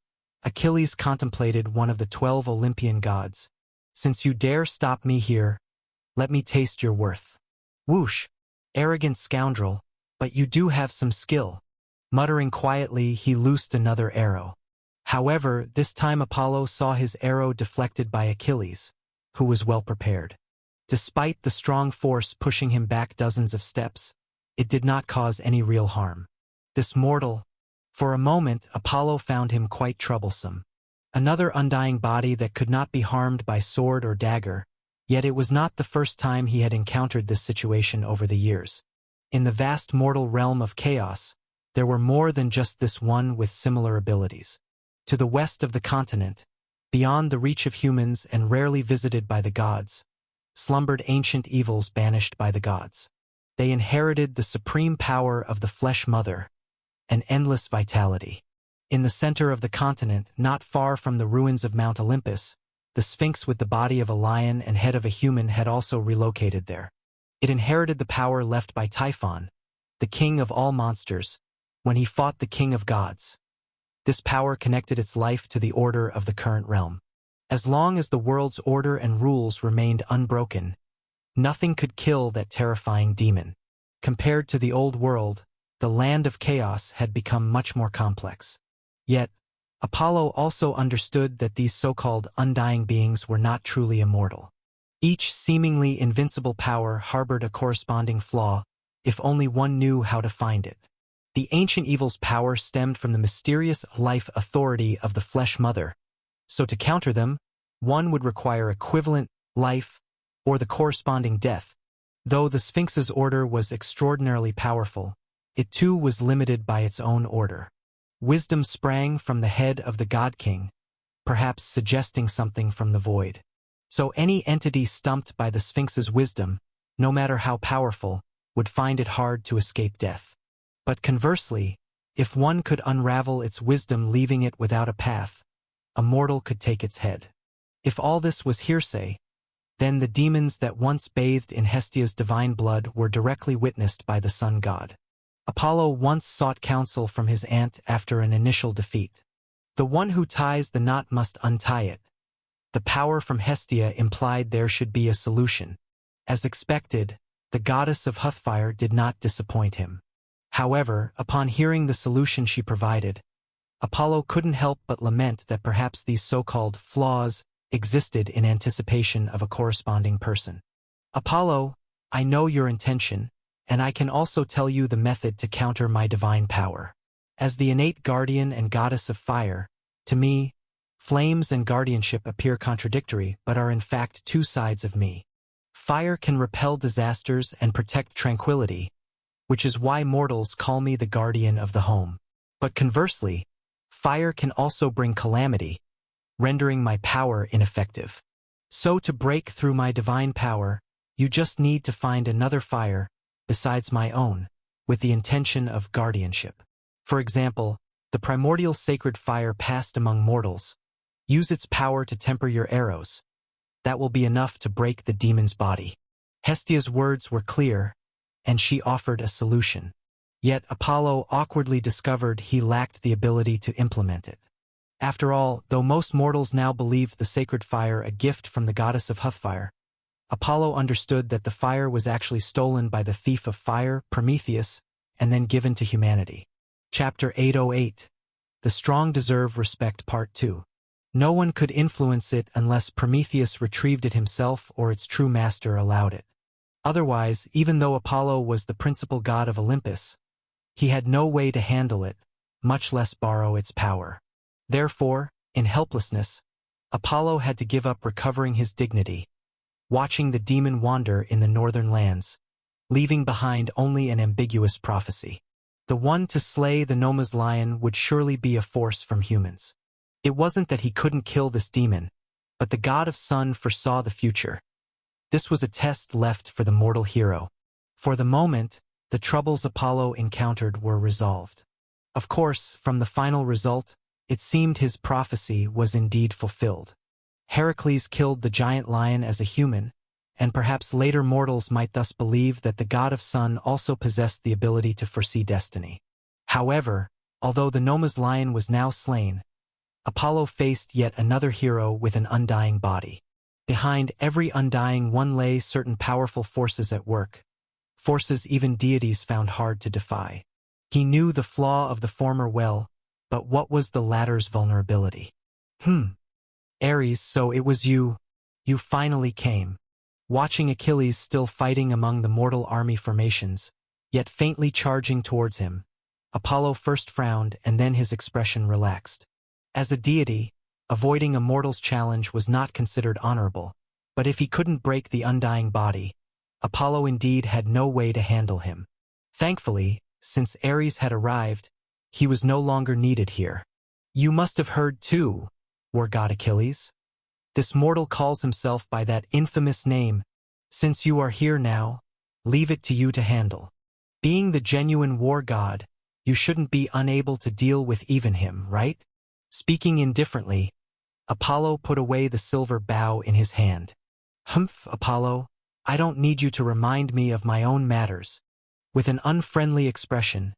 Achilles contemplated one of the 12 Olympian gods. Since you dare stop me here, let me taste your worth. Whoosh! Arrogant scoundrel, but you do have some skill. Muttering quietly, he loosed another arrow. However, this time Apollo saw his arrow deflected by Achilles, who was well prepared. Despite the strong force pushing him back dozens of steps, it did not cause any real harm. This mortal, for a moment, Apollo found him quite troublesome. Another undying body that could not be harmed by sword or dagger, yet it was not the first time he had encountered this situation over the years. In the vast mortal realm of chaos, there were more than just this one with similar abilities. To the west of the continent, beyond the reach of humans and rarely visited by the gods, slumbered ancient evils banished by the gods. They inherited the supreme power of the Flesh Mother, an endless vitality. In the center of the continent, not far from the ruins of Mount Olympus, the Sphinx with the body of a lion and head of a human had also relocated there. It inherited the power left by Typhon, the king of all monsters, when he fought the king of gods. This power connected its life to the order of the current realm. As long as the world's order and rules remained unbroken, nothing could kill that terrifying demon. Compared to the old world, the land of chaos had become much more complex. Yet, Apollo also understood that these so-called undying beings were not truly immortal. Each seemingly invincible power harbored a corresponding flaw, if only one knew how to find it. The ancient evil's power stemmed from the mysterious life authority of the Flesh Mother, so to counter them, one would require equivalent life or the corresponding death. Though the Sphinx's order was extraordinarily powerful, it too was limited by its own order. Wisdom sprang from the head of the God King, perhaps suggesting something from the void. So any entity stumped by the Sphinx's wisdom, no matter how powerful, would find it hard to escape death. But conversely, if one could unravel its wisdom leaving it without a path, a mortal could take its head. If all this was hearsay, then the demons that once bathed in Hestia's divine blood were directly witnessed by the sun god. Apollo once sought counsel from his aunt after an initial defeat. The one who ties the knot must untie it. The power from Hestia implied there should be a solution. As expected, the goddess of Hrothfire did not disappoint him. However, upon hearing the solution she provided, Apollo couldn't help but lament that perhaps these so-called flaws existed in anticipation of a corresponding person. Apollo, I know your intention, and I can also tell you the method to counter my divine power. As the innate guardian and goddess of fire, to me, flames and guardianship appear contradictory but are in fact two sides of me. Fire can repel disasters and protect tranquility, which is why mortals call me the guardian of the home. But conversely, fire can also bring calamity, rendering my power ineffective. So to break through my divine power, you just need to find another fire, besides my own, with the intention of guardianship. For example, the primordial sacred fire passed among mortals. Use its power to temper your arrows. That will be enough to break the demon's body. Hestia's words were clear, and she offered a solution. Yet Apollo awkwardly discovered he lacked the ability to implement it. After all, though most mortals now believed the sacred fire a gift from the goddess of Hrothfire, Apollo understood that the fire was actually stolen by the thief of fire, Prometheus, and then given to humanity. Chapter 808. The Strong Deserve Respect Part 2. No one could influence it unless Prometheus retrieved it himself or its true master allowed it. Otherwise, even though Apollo was the principal god of Olympus, he had no way to handle it, much less borrow its power. Therefore, in helplessness, Apollo had to give up recovering his dignity, watching the demon wander in the northern lands, leaving behind only an ambiguous prophecy. The one to slay the Noma's lion would surely be a force from humans. It wasn't that he couldn't kill this demon, but the god of sun foresaw the future. This was a test left for the mortal hero. For the moment, the troubles Apollo encountered were resolved. Of course, from the final result, it seemed his prophecy was indeed fulfilled. Heracles killed the giant lion as a human, and perhaps later mortals might thus believe that the god of sun also possessed the ability to foresee destiny. However, although the Noma's lion was now slain, Apollo faced yet another hero with an undying body. Behind every undying one lay certain powerful forces at work, forces even deities found hard to defy. He knew the flaw of the former well, but what was the latter's vulnerability? Ares, so it was you. You finally came. Watching Achilles still fighting among the mortal army formations, yet faintly charging towards him, Apollo first frowned and then his expression relaxed. As a deity, avoiding a mortal's challenge was not considered honorable, but if he couldn't break the undying body, Apollo indeed had no way to handle him. Thankfully, since Ares had arrived, he was no longer needed here. You must have heard too, war god Achilles. This mortal calls himself by that infamous name. Since you are here now, leave it to you to handle. Being the genuine war god, you shouldn't be unable to deal with even him, right? Speaking indifferently, Apollo put away the silver bow in his hand. Humph, Apollo, I don't need you to remind me of my own matters. With an unfriendly expression,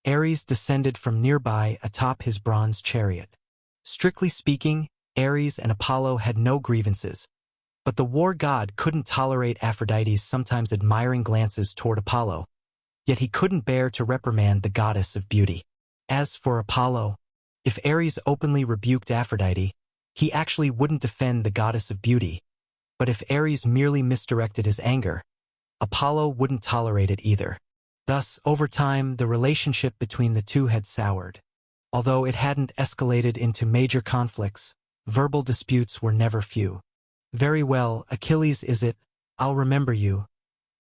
Ares descended from nearby atop his bronze chariot. Strictly speaking, Ares and Apollo had no grievances, but the war god couldn't tolerate Aphrodite's sometimes admiring glances toward Apollo, yet he couldn't bear to reprimand the goddess of beauty. As for Apollo, if Ares openly rebuked Aphrodite, he actually wouldn't defend the goddess of beauty, but if Ares merely misdirected his anger, Apollo wouldn't tolerate it either. Thus, over time, the relationship between the two had soured. Although it hadn't escalated into major conflicts, verbal disputes were never few. Very well, Achilles is it, I'll remember you.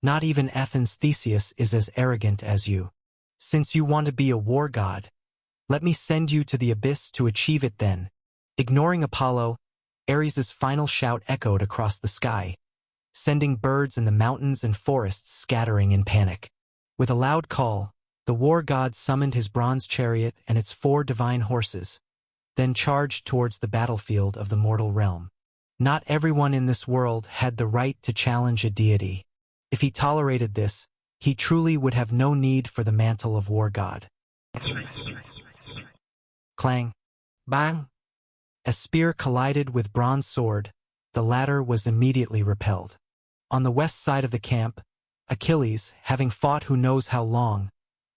Not even Athens' Theseus is as arrogant as you. Since you want to be a war god, let me send you to the abyss to achieve it then. Ignoring Apollo, Ares' final shout echoed across the sky, sending birds in the mountains and forests scattering in panic. With a loud call, the war god summoned his bronze chariot and its 4 divine horses, then charged towards the battlefield of the mortal realm. Not everyone in this world had the right to challenge a deity. If he tolerated this, he truly would have no need for the mantle of war god. Clang! Bang! As spear collided with bronze sword, the latter was immediately repelled. On the west side of the camp, Achilles, having fought who knows how long,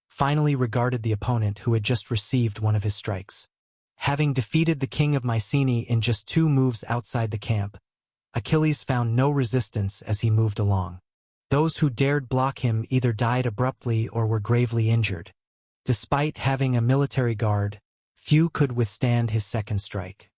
finally regarded the opponent who had just received one of his strikes. Having defeated the king of Mycenae in just 2 moves outside the camp, Achilles found no resistance as he moved along. Those who dared block him either died abruptly or were gravely injured. Despite having a military guard, few could withstand his second strike.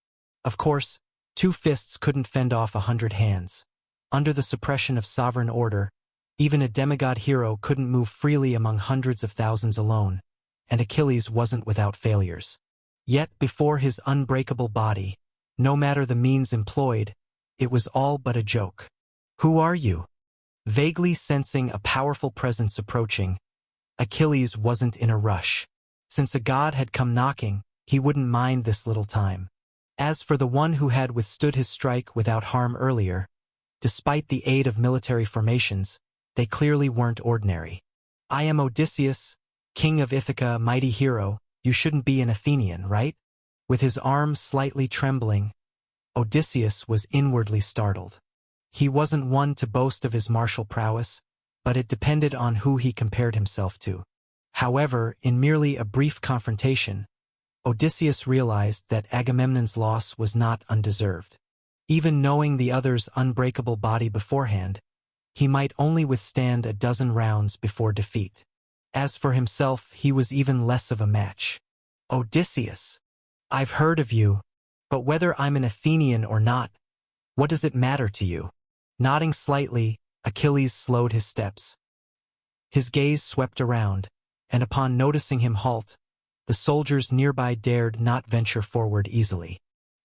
Of course, 2 fists couldn't fend off 100 hands. Under the suppression of sovereign order, even a demigod hero couldn't move freely among hundreds of thousands alone, and Achilles wasn't without failures. Yet before his unbreakable body, no matter the means employed, it was all but a joke. Who are you? Vaguely sensing a powerful presence approaching, Achilles wasn't in a rush. Since a god had come knocking, he wouldn't mind this little time. As for the one who had withstood his strike without harm earlier, despite the aid of military formations, they clearly weren't ordinary. I am Odysseus, king of Ithaca, mighty hero. You shouldn't be an Athenian, right? With his arm slightly trembling, Odysseus was inwardly startled. He wasn't one to boast of his martial prowess, but it depended on who he compared himself to. However, in merely a brief confrontation, Odysseus realized that Agamemnon's loss was not undeserved. Even knowing the other's unbreakable body beforehand, he might only withstand a dozen rounds before defeat. As for himself, he was even less of a match. Odysseus, I've heard of you, but whether I'm an Athenian or not, what does it matter to you? Nodding slightly, Achilles slowed his steps. His gaze swept around, and upon noticing him halt, the soldiers nearby dared not venture forward easily.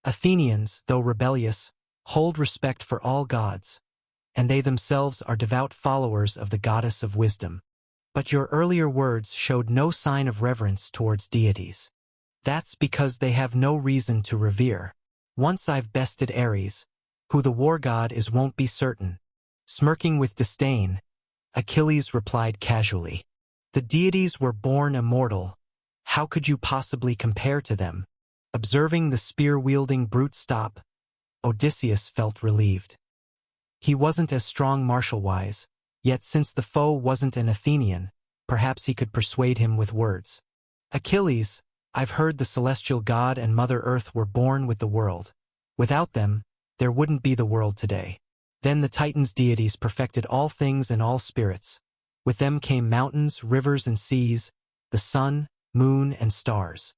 Athenians, though rebellious, hold respect for all gods, and they themselves are devout followers of the goddess of wisdom. But your earlier words showed no sign of reverence towards deities. That's because they have no reason to revere. Once I've bested Ares, who the war god is won't be certain. Smirking with disdain, Achilles replied casually. The deities were born immortal. How could you possibly compare to them? Observing the spear-wielding brute stop, Odysseus felt relieved. He wasn't as strong martial-wise, yet since the foe wasn't an Athenian, perhaps he could persuade him with words. Achilles, I've heard the celestial god and Mother Earth were born with the world. Without them, there wouldn't be the world today. Then the Titans' deities perfected all things and all spirits. With them came mountains, rivers, and seas, the sun, moon, and stars.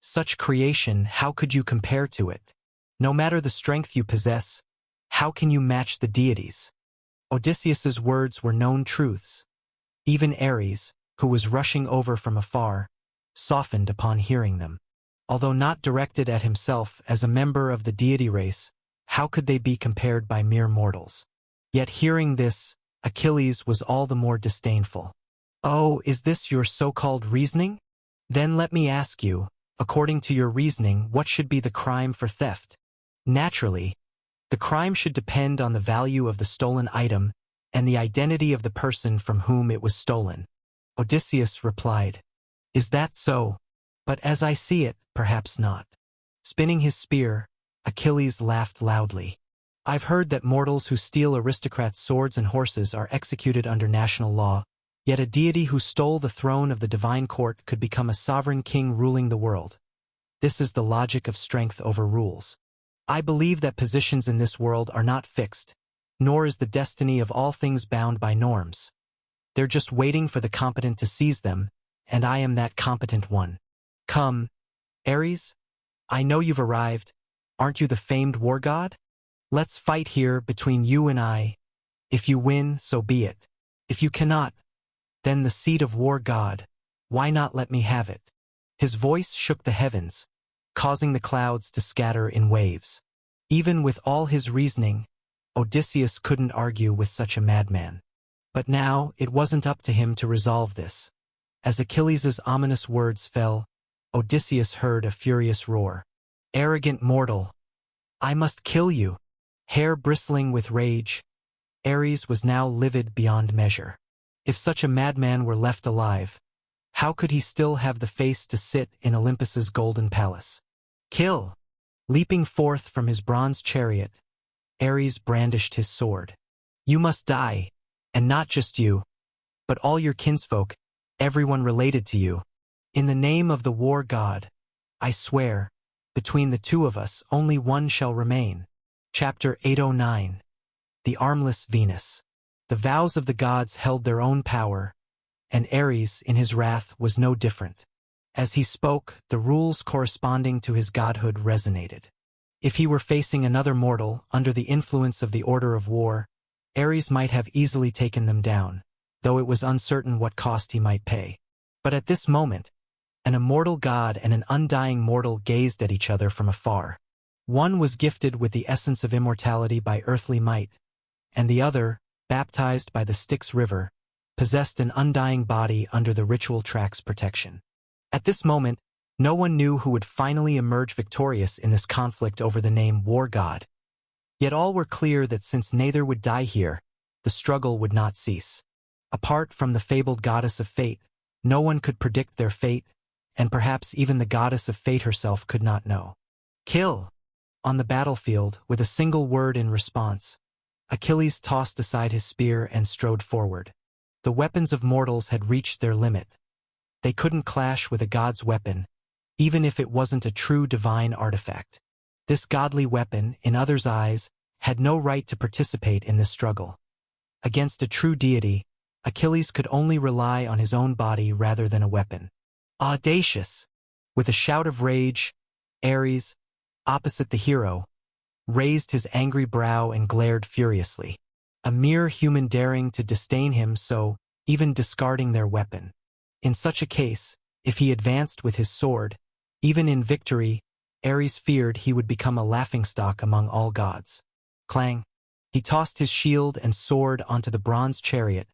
Such creation, how could you compare to it? No matter the strength you possess, how can you match the deities? Odysseus's words were known truths. Even Ares, who was rushing over from afar, softened upon hearing them. Although not directed at himself as a member of the deity race, how could they be compared by mere mortals? Yet hearing this, Achilles was all the more disdainful. Oh, is this your so-called reasoning? Then let me ask you, according to your reasoning, what should be the crime for theft? Naturally, the crime should depend on the value of the stolen item and the identity of the person from whom it was stolen. Odysseus replied, Is that so? But as I see it, perhaps not. Spinning his spear, Achilles laughed loudly. I've heard that mortals who steal aristocrats' swords and horses are executed under national law, yet a deity who stole the throne of the divine court could become a sovereign king ruling the world. This is the logic of strength over rules. I believe that positions in this world are not fixed, nor is the destiny of all things bound by norms. They're just waiting for the competent to seize them, and I am that competent one. Come, Ares, I know you've arrived. Aren't you the famed war god? Let's fight here between you and I. If you win, so be it. If you cannot, then the seat of war god, why not let me have it? His voice shook the heavens, causing the clouds to scatter in waves. Even with all his reasoning, Odysseus couldn't argue with such a madman. But now it wasn't up to him to resolve this. As Achilles' ominous words fell, Odysseus heard a furious roar. Arrogant mortal! I must kill you! Hair bristling with rage, Ares was now livid beyond measure. If such a madman were left alive, how could he still have the face to sit in Olympus's golden palace? Kill! Leaping forth from his bronze chariot, Ares brandished his sword. You must die, and not just you, but all your kinsfolk, everyone related to you. In the name of the war god, I swear, between the two of us only one shall remain. Chapter 809. The Armless Venus. The vows of the gods held their own power, and Ares, in his wrath, was no different. As he spoke, the rules corresponding to his godhood resonated. If he were facing another mortal under the influence of the order of war, Ares might have easily taken them down, though it was uncertain what cost he might pay. But at this moment, an immortal god and an undying mortal gazed at each other from afar. One was gifted with the essence of immortality by earthly might, and the other, baptized by the Styx River, possessed an undying body under the ritual track's protection. At this moment, no one knew who would finally emerge victorious in this conflict over the name War God. Yet all were clear that since neither would die here, the struggle would not cease. Apart from the fabled goddess of fate, no one could predict their fate, and perhaps even the goddess of fate herself could not know. Kill! On the battlefield, with a single word in response, Achilles tossed aside his spear and strode forward. The weapons of mortals had reached their limit. They couldn't clash with a god's weapon, even if it wasn't a true divine artifact. This godly weapon, in others' eyes, had no right to participate in this struggle. Against a true deity, Achilles could only rely on his own body rather than a weapon. Audacious! With a shout of rage, Ares, opposite the hero, raised his angry brow and glared furiously. A mere human daring to disdain him so, even discarding their weapon. In such a case, if he advanced with his sword, even in victory, Ares feared he would become a laughingstock among all gods. Clang! He tossed his shield and sword onto the bronze chariot,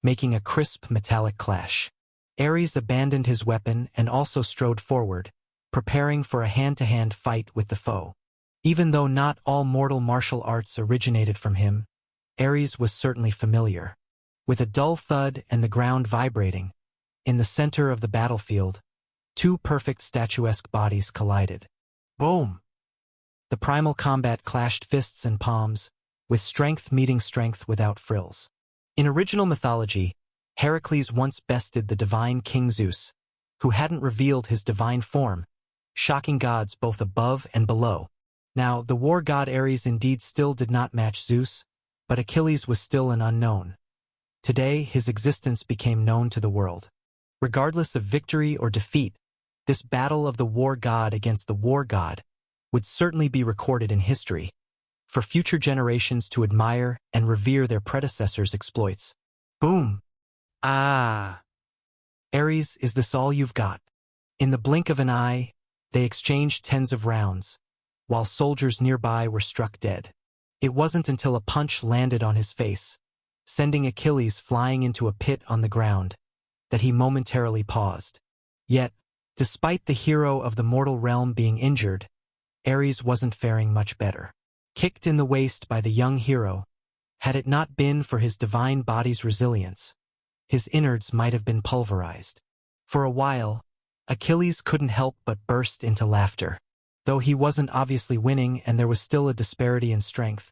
making a crisp metallic clash. Ares abandoned his weapon and also strode forward, preparing for a hand-to-hand fight with the foe. Even though not all mortal martial arts originated from him, Ares was certainly familiar. With a dull thud and the ground vibrating, in the center of the battlefield, two perfect statuesque bodies collided. Boom! The primal combat clashed fists and palms, with strength meeting strength without frills. In original mythology, Heracles once bested the divine King Zeus, who hadn't revealed his divine form, shocking gods both above and below. Now, the war god Ares indeed still did not match Zeus, but Achilles was still an unknown. Today, his existence became known to the world. Regardless of victory or defeat, this battle of the war god against the war god would certainly be recorded in history, for future generations to admire and revere their predecessors' exploits. Boom! Ah! Ares, is this all you've got? In the blink of an eye, they exchanged tens of rounds, while soldiers nearby were struck dead. It wasn't until a punch landed on his face, sending Achilles flying into a pit on the ground, that he momentarily paused. Yet, despite the hero of the mortal realm being injured, Ares wasn't faring much better. Kicked in the waist by the young hero, had it not been for his divine body's resilience, his innards might have been pulverized. For a while, Achilles couldn't help but burst into laughter. Though he wasn't obviously winning and there was still a disparity in strength,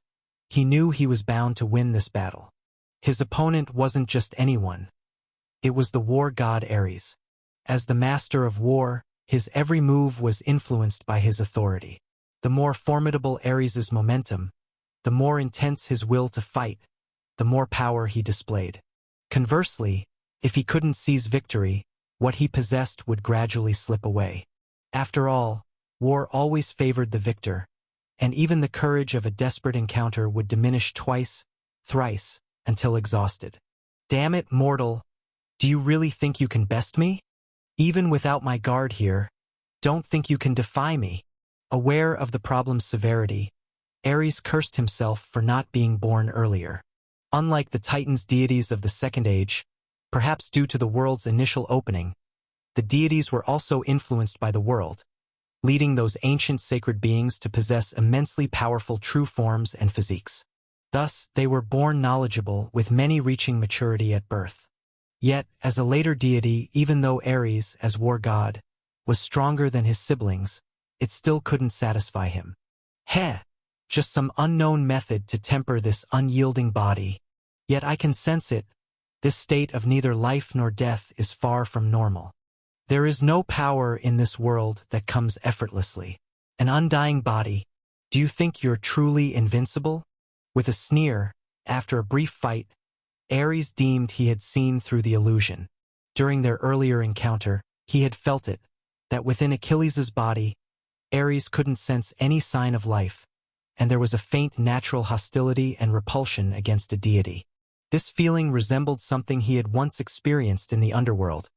he knew he was bound to win this battle. His opponent wasn't just anyone. It was the war god Ares. As the master of war, his every move was influenced by his authority. The more formidable Ares's momentum, the more intense his will to fight, the more power he displayed. Conversely, if he couldn't seize victory, what he possessed would gradually slip away. After all, war always favored the victor, and even the courage of a desperate encounter would diminish twice, thrice, until exhausted. Damn it, mortal! Do you really think you can best me? Even without my guard here, don't think you can defy me. Aware of the problem's severity, Ares cursed himself for not being born earlier. Unlike the Titans deities of the Second Age, perhaps due to the world's initial opening, the deities were also influenced by the world, leading those ancient sacred beings to possess immensely powerful true forms and physiques. Thus, they were born knowledgeable, with many reaching maturity at birth. Yet, as a later deity, even though Ares, as war god, was stronger than his siblings, it still couldn't satisfy him. Just some unknown method to temper this unyielding body. Yet I can sense it. This state of neither life nor death is far from normal. There is no power in this world that comes effortlessly. An undying body. Do you think you're truly invincible? With a sneer, after a brief fight, Ares deemed he had seen through the illusion. During their earlier encounter, he had felt it, that within Achilles' body, Ares couldn't sense any sign of life, and there was a faint natural hostility and repulsion against a deity. This feeling resembled something he had once experienced in the underworld,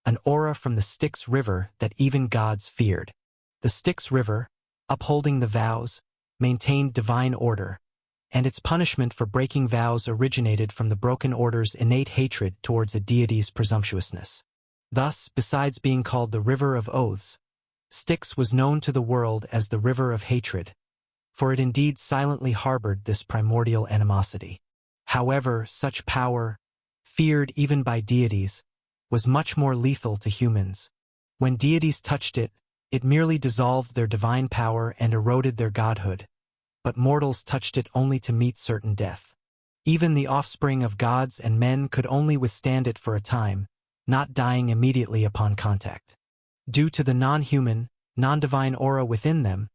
an aura from the Styx River that even gods feared. The Styx River, upholding the vows, maintained divine order, and its punishment for breaking vows originated from the broken order's innate hatred towards a deity's presumptuousness. Thus, besides being called the River of Oaths, Styx was known to the world as the River of Hatred, for it indeed silently harbored this primordial animosity. However, such power, feared even by deities, was much more lethal to humans. When deities touched it, it merely dissolved their divine power and eroded their godhood, but mortals touched it only to meet certain death. Even the offspring of gods and men could only withstand it for a time, not dying immediately upon contact. Due to the non-human, non-divine aura within them,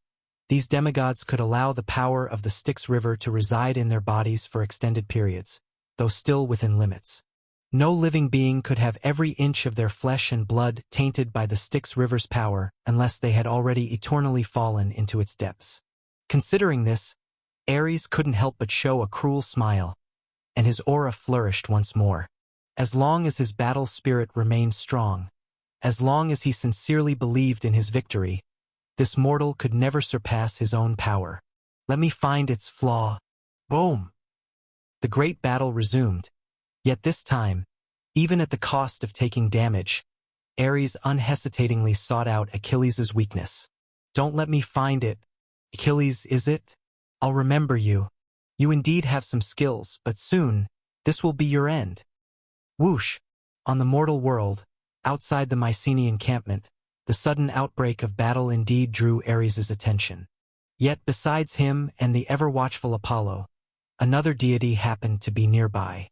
these demigods could allow the power of the Styx River to reside in their bodies for extended periods, though still within limits. No living being could have every inch of their flesh and blood tainted by the Styx River's power unless they had already eternally fallen into its depths. Considering this, Ares couldn't help but show a cruel smile, and his aura flourished once more. As long as his battle spirit remained strong, as long as he sincerely believed in his victory, this mortal could never surpass his own power. Let me find its flaw. Boom! The great battle resumed. Yet this time, even at the cost of taking damage, Ares unhesitatingly sought out Achilles' weakness. Don't let me find it, Achilles, is it? I'll remember you. You indeed have some skills, but soon, this will be your end. Whoosh! On the mortal world, outside the Mycenaean encampment, the sudden outbreak of battle indeed drew Ares's attention. Yet besides him and the ever-watchful Apollo, another deity happened to be nearby.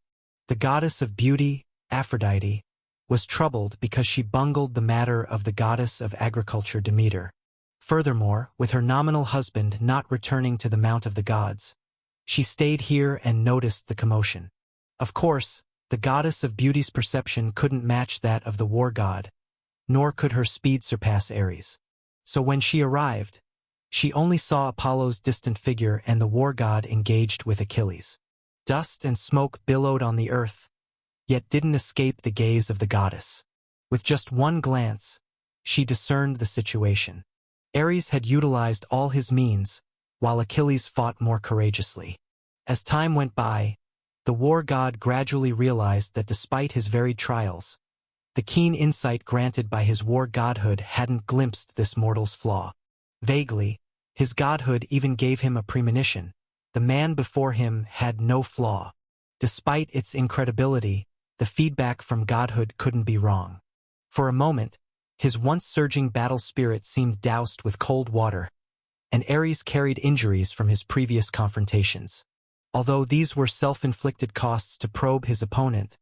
The goddess of beauty, Aphrodite, was troubled because she bungled the matter of the goddess of agriculture Demeter. Furthermore, with her nominal husband not returning to the Mount of the Gods, she stayed here and noticed the commotion. Of course, the goddess of beauty's perception couldn't match that of the war god, nor could her speed surpass Ares. So when she arrived, she only saw Apollo's distant figure and the war god engaged with Achilles. Dust and smoke billowed on the earth, yet didn't escape the gaze of the goddess. With just one glance, she discerned the situation. Ares had utilized all his means, while Achilles fought more courageously. As time went by, the war god gradually realized that despite his varied trials, the keen insight granted by his war godhood hadn't glimpsed this mortal's flaw. Vaguely, his godhood even gave him a premonition. The man before him had no flaw. Despite its incredibility, the feedback from godhood couldn't be wrong. For a moment, his once surging battle spirit seemed doused with cold water, and Ares carried injuries from his previous confrontations. Although these were self-inflicted costs to probe his opponent,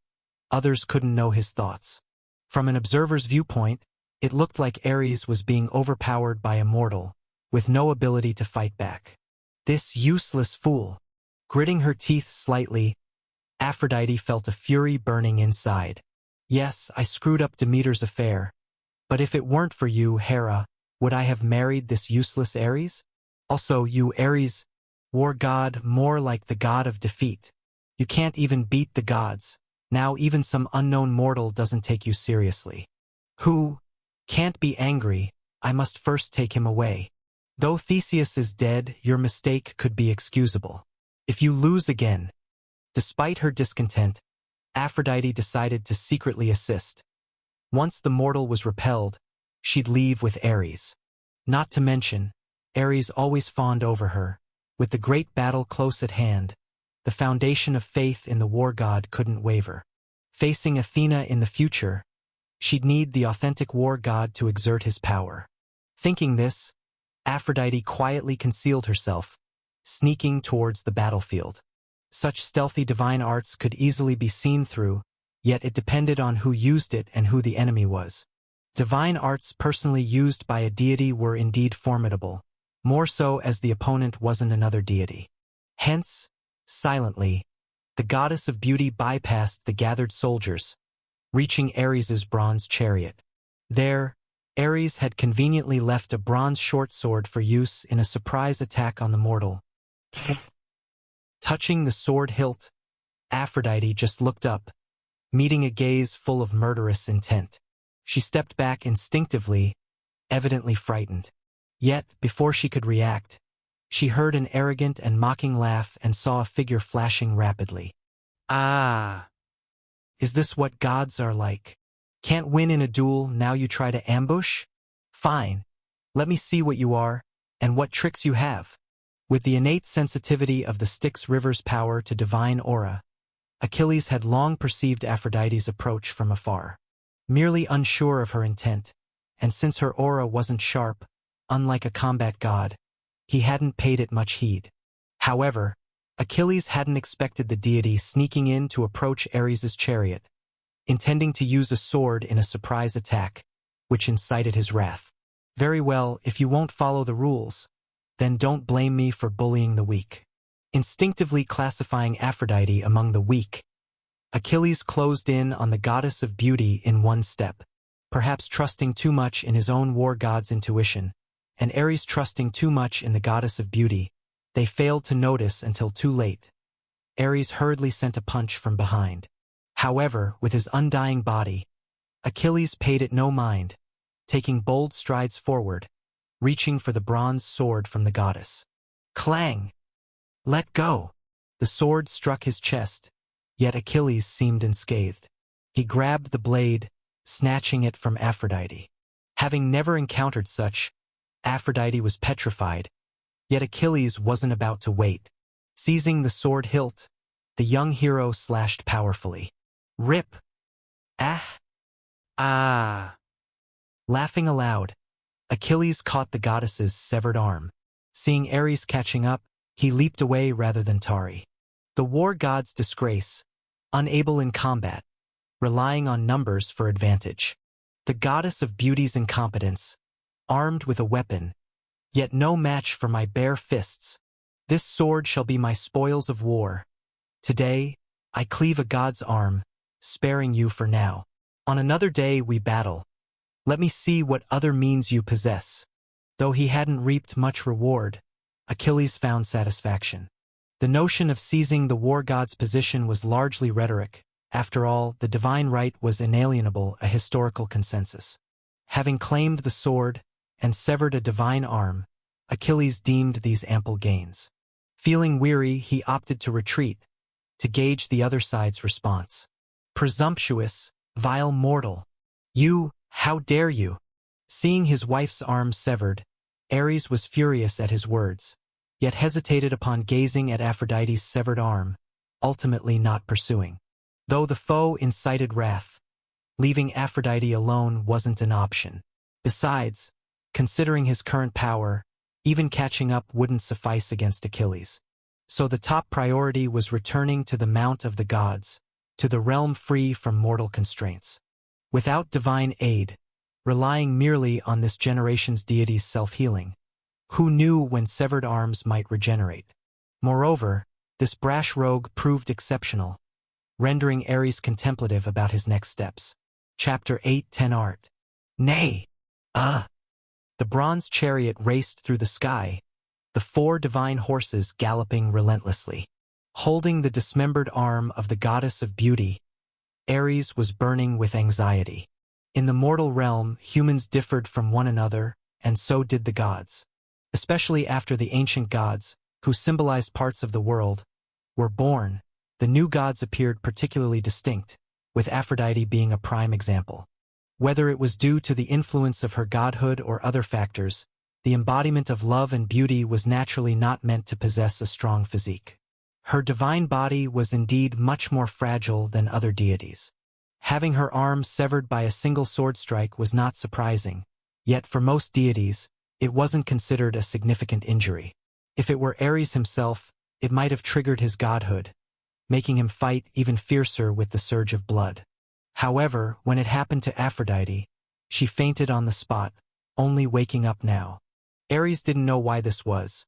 others couldn't know his thoughts. From an observer's viewpoint, it looked like Ares was being overpowered by a mortal, with no ability to fight back. This useless fool. Gritting her teeth slightly, Aphrodite felt a fury burning inside. Yes, I screwed up Demeter's affair, but if it weren't for you, Hera, would I have married this useless Ares? Also, you Ares, war god, more like the god of defeat. You can't even beat the gods. Now even some unknown mortal doesn't take you seriously. Who? Can't be angry, I must first take him away. Though Theseus is dead, your mistake could be excusable. If you lose again. Despite her discontent, Aphrodite decided to secretly assist. Once the mortal was repelled, she'd leave with Ares. Not to mention, Ares always fawned over her. With the great battle close at hand, the foundation of faith in the war god couldn't waver. Facing Athena in the future, she'd need the authentic war god to exert his power. Thinking this, Aphrodite quietly concealed herself, sneaking towards the battlefield. Such stealthy divine arts could easily be seen through, yet it depended on who used it and who the enemy was. Divine arts personally used by a deity were indeed formidable, more so as the opponent wasn't another deity. Hence, silently, the goddess of beauty bypassed the gathered soldiers, reaching Ares's bronze chariot. There, Ares had conveniently left a bronze short sword for use in a surprise attack on the mortal. Touching the sword hilt, Aphrodite just looked up, meeting a gaze full of murderous intent. She stepped back instinctively, evidently frightened. Yet, before she could react, she heard an arrogant and mocking laugh and saw a figure flashing rapidly. Ah! Is this what gods are like? Can't win in a duel, now you try to ambush? Fine. Let me see what you are, and what tricks you have. With the innate sensitivity of the Styx River's power to divine aura, Achilles had long perceived Aphrodite's approach from afar. Merely unsure of her intent, and since her aura wasn't sharp, unlike a combat god, he hadn't paid it much heed. However, Achilles hadn't expected the deity sneaking in to approach Ares's chariot, intending to use a sword in a surprise attack, which incited his wrath. Very well, if you won't follow the rules, then don't blame me for bullying the weak. Instinctively classifying Aphrodite among the weak, Achilles closed in on the goddess of beauty in one step, perhaps trusting too much in his own war god's intuition, and Ares trusting too much in the goddess of beauty. They failed to notice until too late. Ares hurriedly sent a punch from behind. However, with his undying body, Achilles paid it no mind, taking bold strides forward, reaching for the bronze sword from the goddess. Clang! Let go! The sword struck his chest, yet Achilles seemed unscathed. He grabbed the blade, snatching it from Aphrodite. Having never encountered such, Aphrodite was petrified, Yet Achilles wasn't about to wait. Seizing the sword hilt, the young hero slashed powerfully. Rip! Ah! Ah! Laughing aloud, Achilles caught the goddess's severed arm. Seeing Ares catching up, he leaped away rather than tarry. The war god's disgrace, unable in combat, relying on numbers for advantage. The goddess of beauty's incompetence, armed with a weapon, yet no match for my bare fists. This sword shall be my spoils of war. Today, I cleave a god's arm, sparing you for now. On another day we battle. Let me see what other means you possess. Though he hadn't reaped much reward, Achilles found satisfaction. The notion of seizing the war god's position was largely rhetoric. After all, the divine right was inalienable, a historical consensus. Having claimed the sword and severed a divine arm, Achilles deemed these ample gains. Feeling weary, he opted to retreat, to gauge the other side's response. Presumptuous, vile mortal! You, how dare you? Seeing his wife's arm severed, Ares was furious at his words, yet hesitated upon gazing at Aphrodite's severed arm, ultimately not pursuing. Though the foe incited wrath, leaving Aphrodite alone wasn't an option. Besides, considering his current power, even catching up wouldn't suffice against Achilles. So the top priority was returning to the Mount of the Gods, to the realm free from mortal constraints. Without divine aid, relying merely on this generation's deity's self-healing, who knew when severed arms might regenerate? Moreover, this brash rogue proved exceptional, rendering Ares contemplative about his next steps. Chapter 8:10 Art. Nay! The bronze chariot raced through the sky, the 4 divine horses galloping relentlessly. Holding the dismembered arm of the goddess of beauty, Ares was burning with anxiety. In the mortal realm, humans differed from one another, and so did the gods. Especially after the ancient gods, who symbolized parts of the world, were born, the new gods appeared particularly distinct, with Aphrodite being a prime example. Whether it was due to the influence of her godhood or other factors, the embodiment of love and beauty was naturally not meant to possess a strong physique. Her divine body was indeed much more fragile than other deities. Having her arm severed by a single sword strike was not surprising, yet for most deities, it wasn't considered a significant injury. If it were Ares himself, it might have triggered his godhood, making him fight even fiercer with the surge of blood. However, when it happened to Aphrodite, she fainted on the spot, only waking up now. Ares didn't know why this was,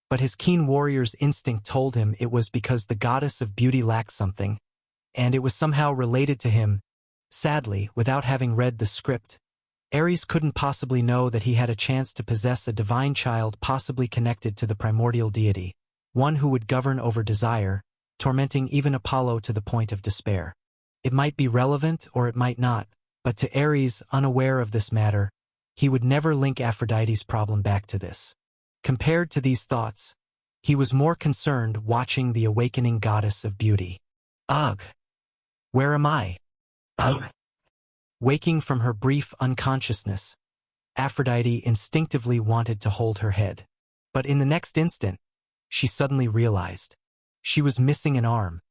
but his keen warrior's instinct told him it was because the goddess of beauty lacked something, and it was somehow related to him. Sadly, without having read the script, Ares couldn't possibly know that he had a chance to possess a divine child possibly connected to the primordial deity, one who would govern over desire, tormenting even Apollo to the point of despair. It might be relevant or it might not, but to Ares, unaware of this matter, he would never link Aphrodite's problem back to this. Compared to these thoughts, he was more concerned watching the awakening goddess of beauty. Ugh! Where am I? Ugh! Waking from her brief unconsciousness, Aphrodite instinctively wanted to hold her head. But in the next instant, she suddenly realized she was missing an arm.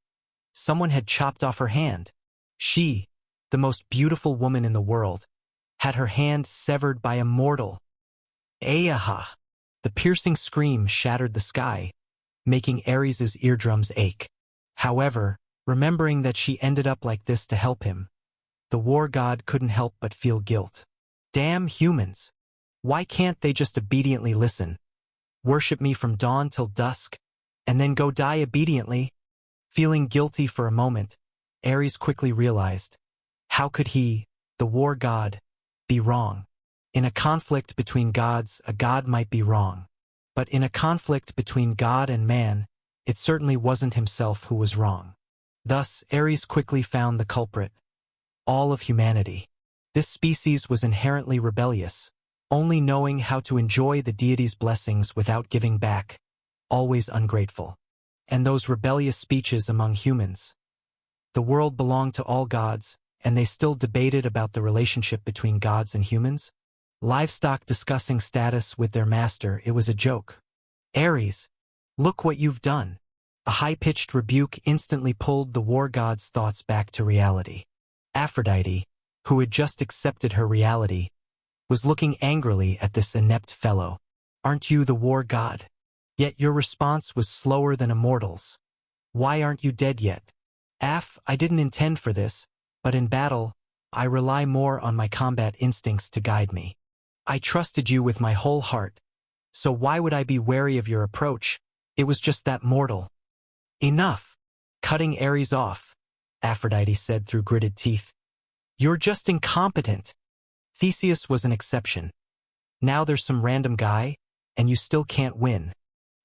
Someone had chopped off her hand. She, the most beautiful woman in the world, had her hand severed by a mortal. Ayaha! The piercing scream shattered the sky, making Ares's eardrums ache. However, remembering that she ended up like this to help him, the war god couldn't help but feel guilt. Damn humans! Why can't they just obediently listen? Worship me from dawn till dusk, and then go die obediently? Feeling guilty for a moment, Ares quickly realized, how could he, the war god, be wrong? In a conflict between gods, a god might be wrong. But in a conflict between God and man, it certainly wasn't himself who was wrong. Thus, Ares quickly found the culprit: all of humanity. This species was inherently rebellious, only knowing how to enjoy the deity's blessings without giving back, always ungrateful. And those rebellious speeches among humans. The world belonged to all gods, and they still debated about the relationship between gods and humans. Livestock discussing status with their master, it was a joke. Ares, look what you've done. A high-pitched rebuke instantly pulled the war god's thoughts back to reality. Aphrodite, who had just accepted her reality, was looking angrily at this inept fellow. Aren't you the war god? Yet your response was slower than a mortal's. Why aren't you dead yet? I didn't intend for this, but in battle, I rely more on my combat instincts to guide me. I trusted you with my whole heart, so why would I be wary of your approach? It was just that mortal. Enough. Cutting Ares off, Aphrodite said through gritted teeth. You're just incompetent. Theseus was an exception. Now there's some random guy, and you still can't win.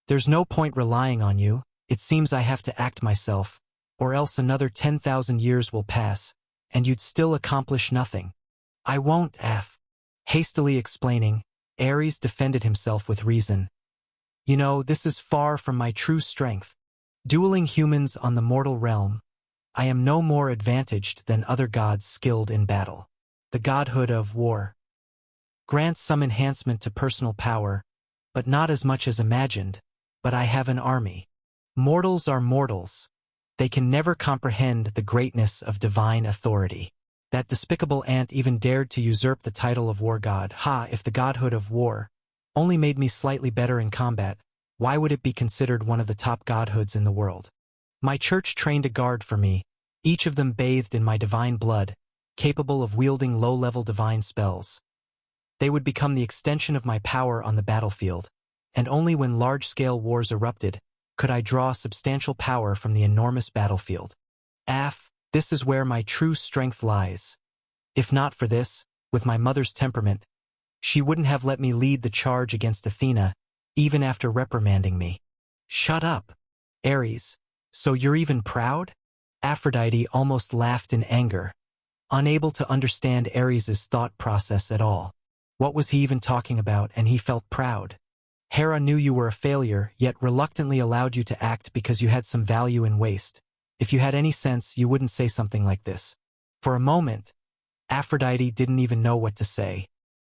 There's no point relying on you. It seems I have to act myself, or else another 10,000 years will pass, and you'd still accomplish nothing. I won't, Hastily explaining, Ares defended himself with reason. You know, this is far from my true strength. Dueling humans on the mortal realm, I am no more advantaged than other gods skilled in battle. The godhood of war grants some enhancement to personal power, but not as much as imagined. But I have an army. Mortals are mortals. They can never comprehend the greatness of divine authority. That despicable ant even dared to usurp the title of war god. If the godhood of war only made me slightly better in combat, why would it be considered one of the top godhoods in the world? My church trained a guard for me, each of them bathed in my divine blood, capable of wielding low-level divine spells. They would become the extension of my power on the battlefield, and only when large-scale wars erupted could I draw substantial power from the enormous battlefield. This is where my true strength lies. If not for this, with my mother's temperament, she wouldn't have let me lead the charge against Athena, even after reprimanding me. Shut up, Ares. So you're even proud? Aphrodite almost laughed in anger, unable to understand Ares's thought process at all. What was he even talking about? And he felt proud. Hera knew you were a failure, yet reluctantly allowed you to act because you had some value in waste. If you had any sense, you wouldn't say something like this. For a moment, Aphrodite didn't even know what to say.